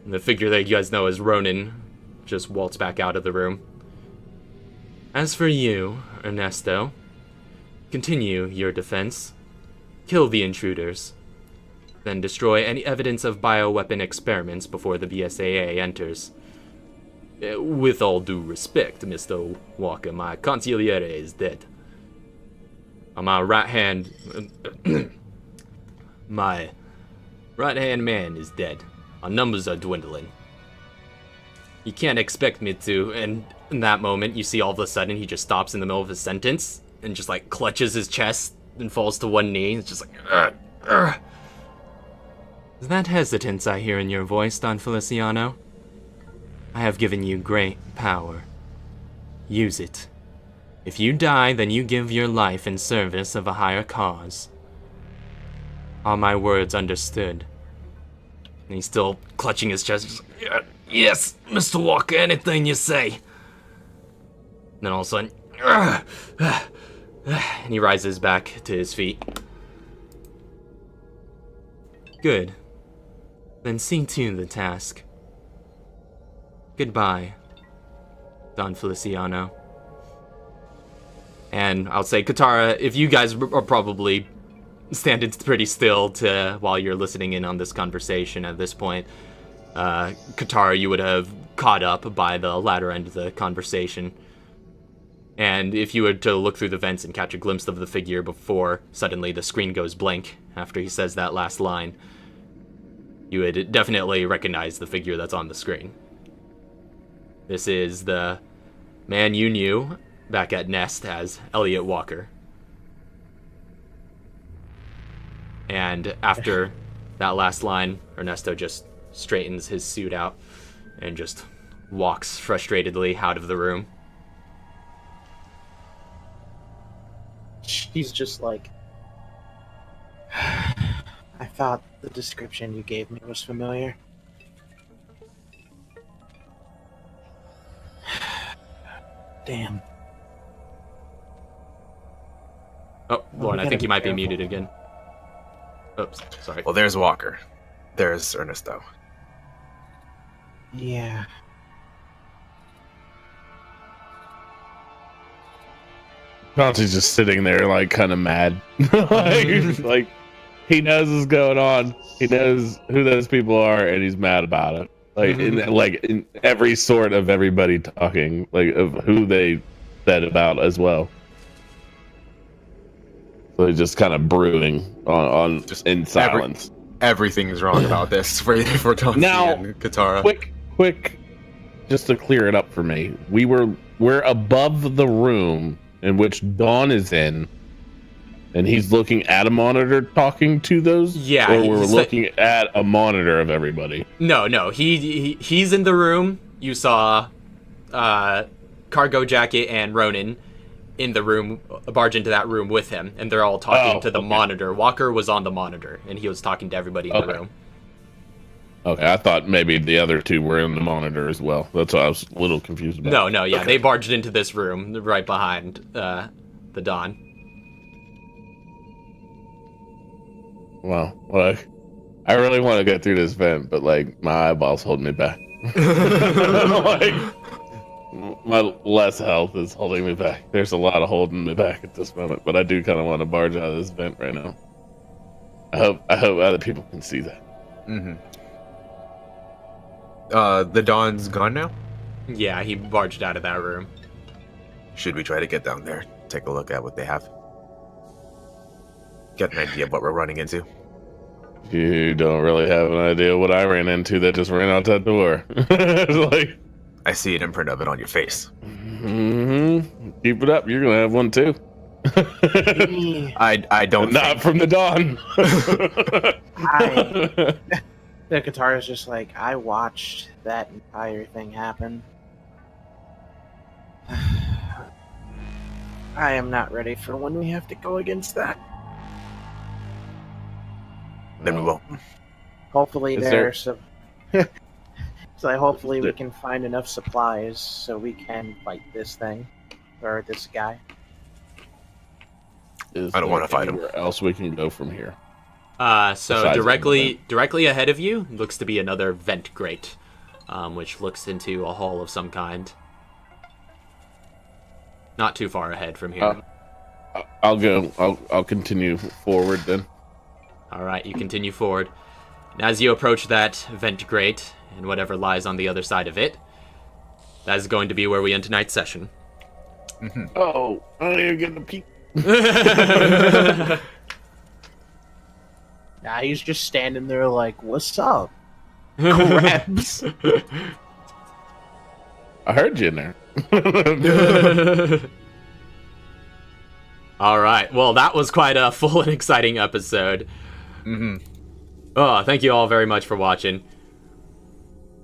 the figure that you guys know as Ronan just waltz back out of the room. As for you, Ernesto, continue your defense. Kill the intruders. Then destroy any evidence of bioweapon experiments before the BSAA enters. With all due respect, Mr. Walker, my consigliere is dead. On my right hand... my right-hand man is dead. Our numbers are dwindling. You can't expect me to. And in that moment, you see all of a sudden he just stops in the middle of his sentence and just like clutches his chest and falls to one knee. It's just like, Is that hesitance I hear in your voice, Don Feliciano? I have given you great power. Use it. If you die, then you give your life in service of a higher cause. Are my words understood? And he's still clutching his chest. Just like, yes, Mr. Walker, anything you say. And then all of a sudden, and he rises back to his feet. Good. Then see to the task. Goodbye, Don Feliciano. And I'll say, Katara, if you guys are probably standing pretty still while you're listening in on this conversation at this point, Katara, you would have caught up by the latter end of the conversation. And if you were to look through the vents and catch a glimpse of the figure before suddenly the screen goes blank after he says that last line, you would definitely recognize the figure that's on the screen. This is the man you knew back at Nest as Elliot Walker. And after that last line, Ernesto just straightens his suit out and just walks frustratedly out of the room. She's just like, I thought the description you gave me was familiar. Damn. Oh, Lauren, I think you might be muted again. Oops, sorry. Well, there's Walker. There's Ernesto. Yeah. Chauncey's just sitting there, like, kind of mad. like, he knows what's going on. He knows who those people are, and he's mad about it. In every sort of everybody talking, like, of who they said about as well. So he's just kind of brewing on just in silence. Everything's wrong about this for Chauncey and Katara. Quick, just to clear it up for me. We're above the room in which Dawn is in, and he's looking at a monitor talking to those? Yeah. Or we're looking at a monitor of everybody? No. He's in the room. You saw Cargo Jacket and Ronan in the room, barge into that room with him, and they're all talking to the monitor. Walker was on the monitor, and he was talking to everybody in the room. Okay, I thought maybe the other two were in the monitor as well. That's why I was a little confused about. No, yeah, they barged into this room right behind the Dawn. Wow, like, I really want to get through this vent, but like my eyeballs holding me back. Like, my less health is holding me back. There's a lot of holding me back at this moment, but I do kind of want to barge out of this vent right now. I hope other people can see that. Mm-hmm. The Dawn's gone now? Yeah, he barged out of that room. Should we try to get down there, take a look at what they have? Get an idea of what we're running into? You don't really have an idea what I ran into that just ran out that door. Like, I see an imprint of it on your face. Mm-hmm. Keep it up. You're gonna have one too. I don't. Not from the Dawn. The Katara's just like, I watched that entire thing happen. I am not ready for when we have to go against that. Then we won't. Hopefully there's some... So hopefully we can find enough supplies so we can fight this thing. Or this guy. I don't want to fight him. Where else we can go from here? So directly ahead of you looks to be another vent grate, which looks into a hall of some kind. Not too far ahead from here. I'll go. I'll continue forward then. All right, you continue forward. And as you approach that vent grate and whatever lies on the other side of it, that is going to be where we end tonight's session. Mm-hmm. Oh, I didn't get the peek. Nah, he's just standing there like, what's up? Grabs. I heard you in there. All right. Well, that was quite a full and exciting episode. Mm-hmm. Oh, thank you all very much for watching.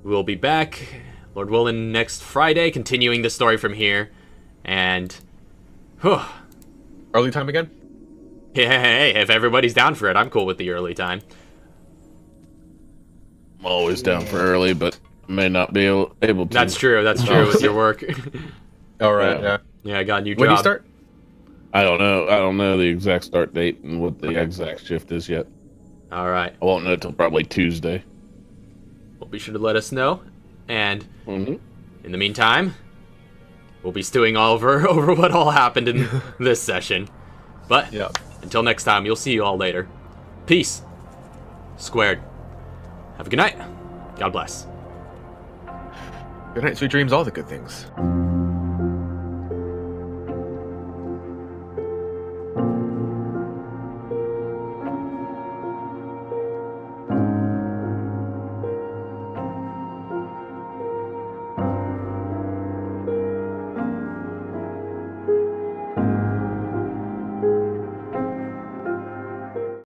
We'll be back, Lord willing, next Friday, continuing the story from here. And, Early time again? hey, if everybody's down for it, I'm cool with the early time. I'm always down for early, but may not be able to. That's true with your work. All right. Yeah. Yeah, I got a new job. When do you start? I don't know the exact start date and what the exact shift is yet. All right. I won't know until probably Tuesday. Well, be sure to let us know. And Mm-hmm. in the meantime, we'll be stewing all over what all happened in this session. But Yeah. until next time, you'll see you all later. Peace. Squared. Have a good night. God bless. Good night, sweet dreams, all the good things.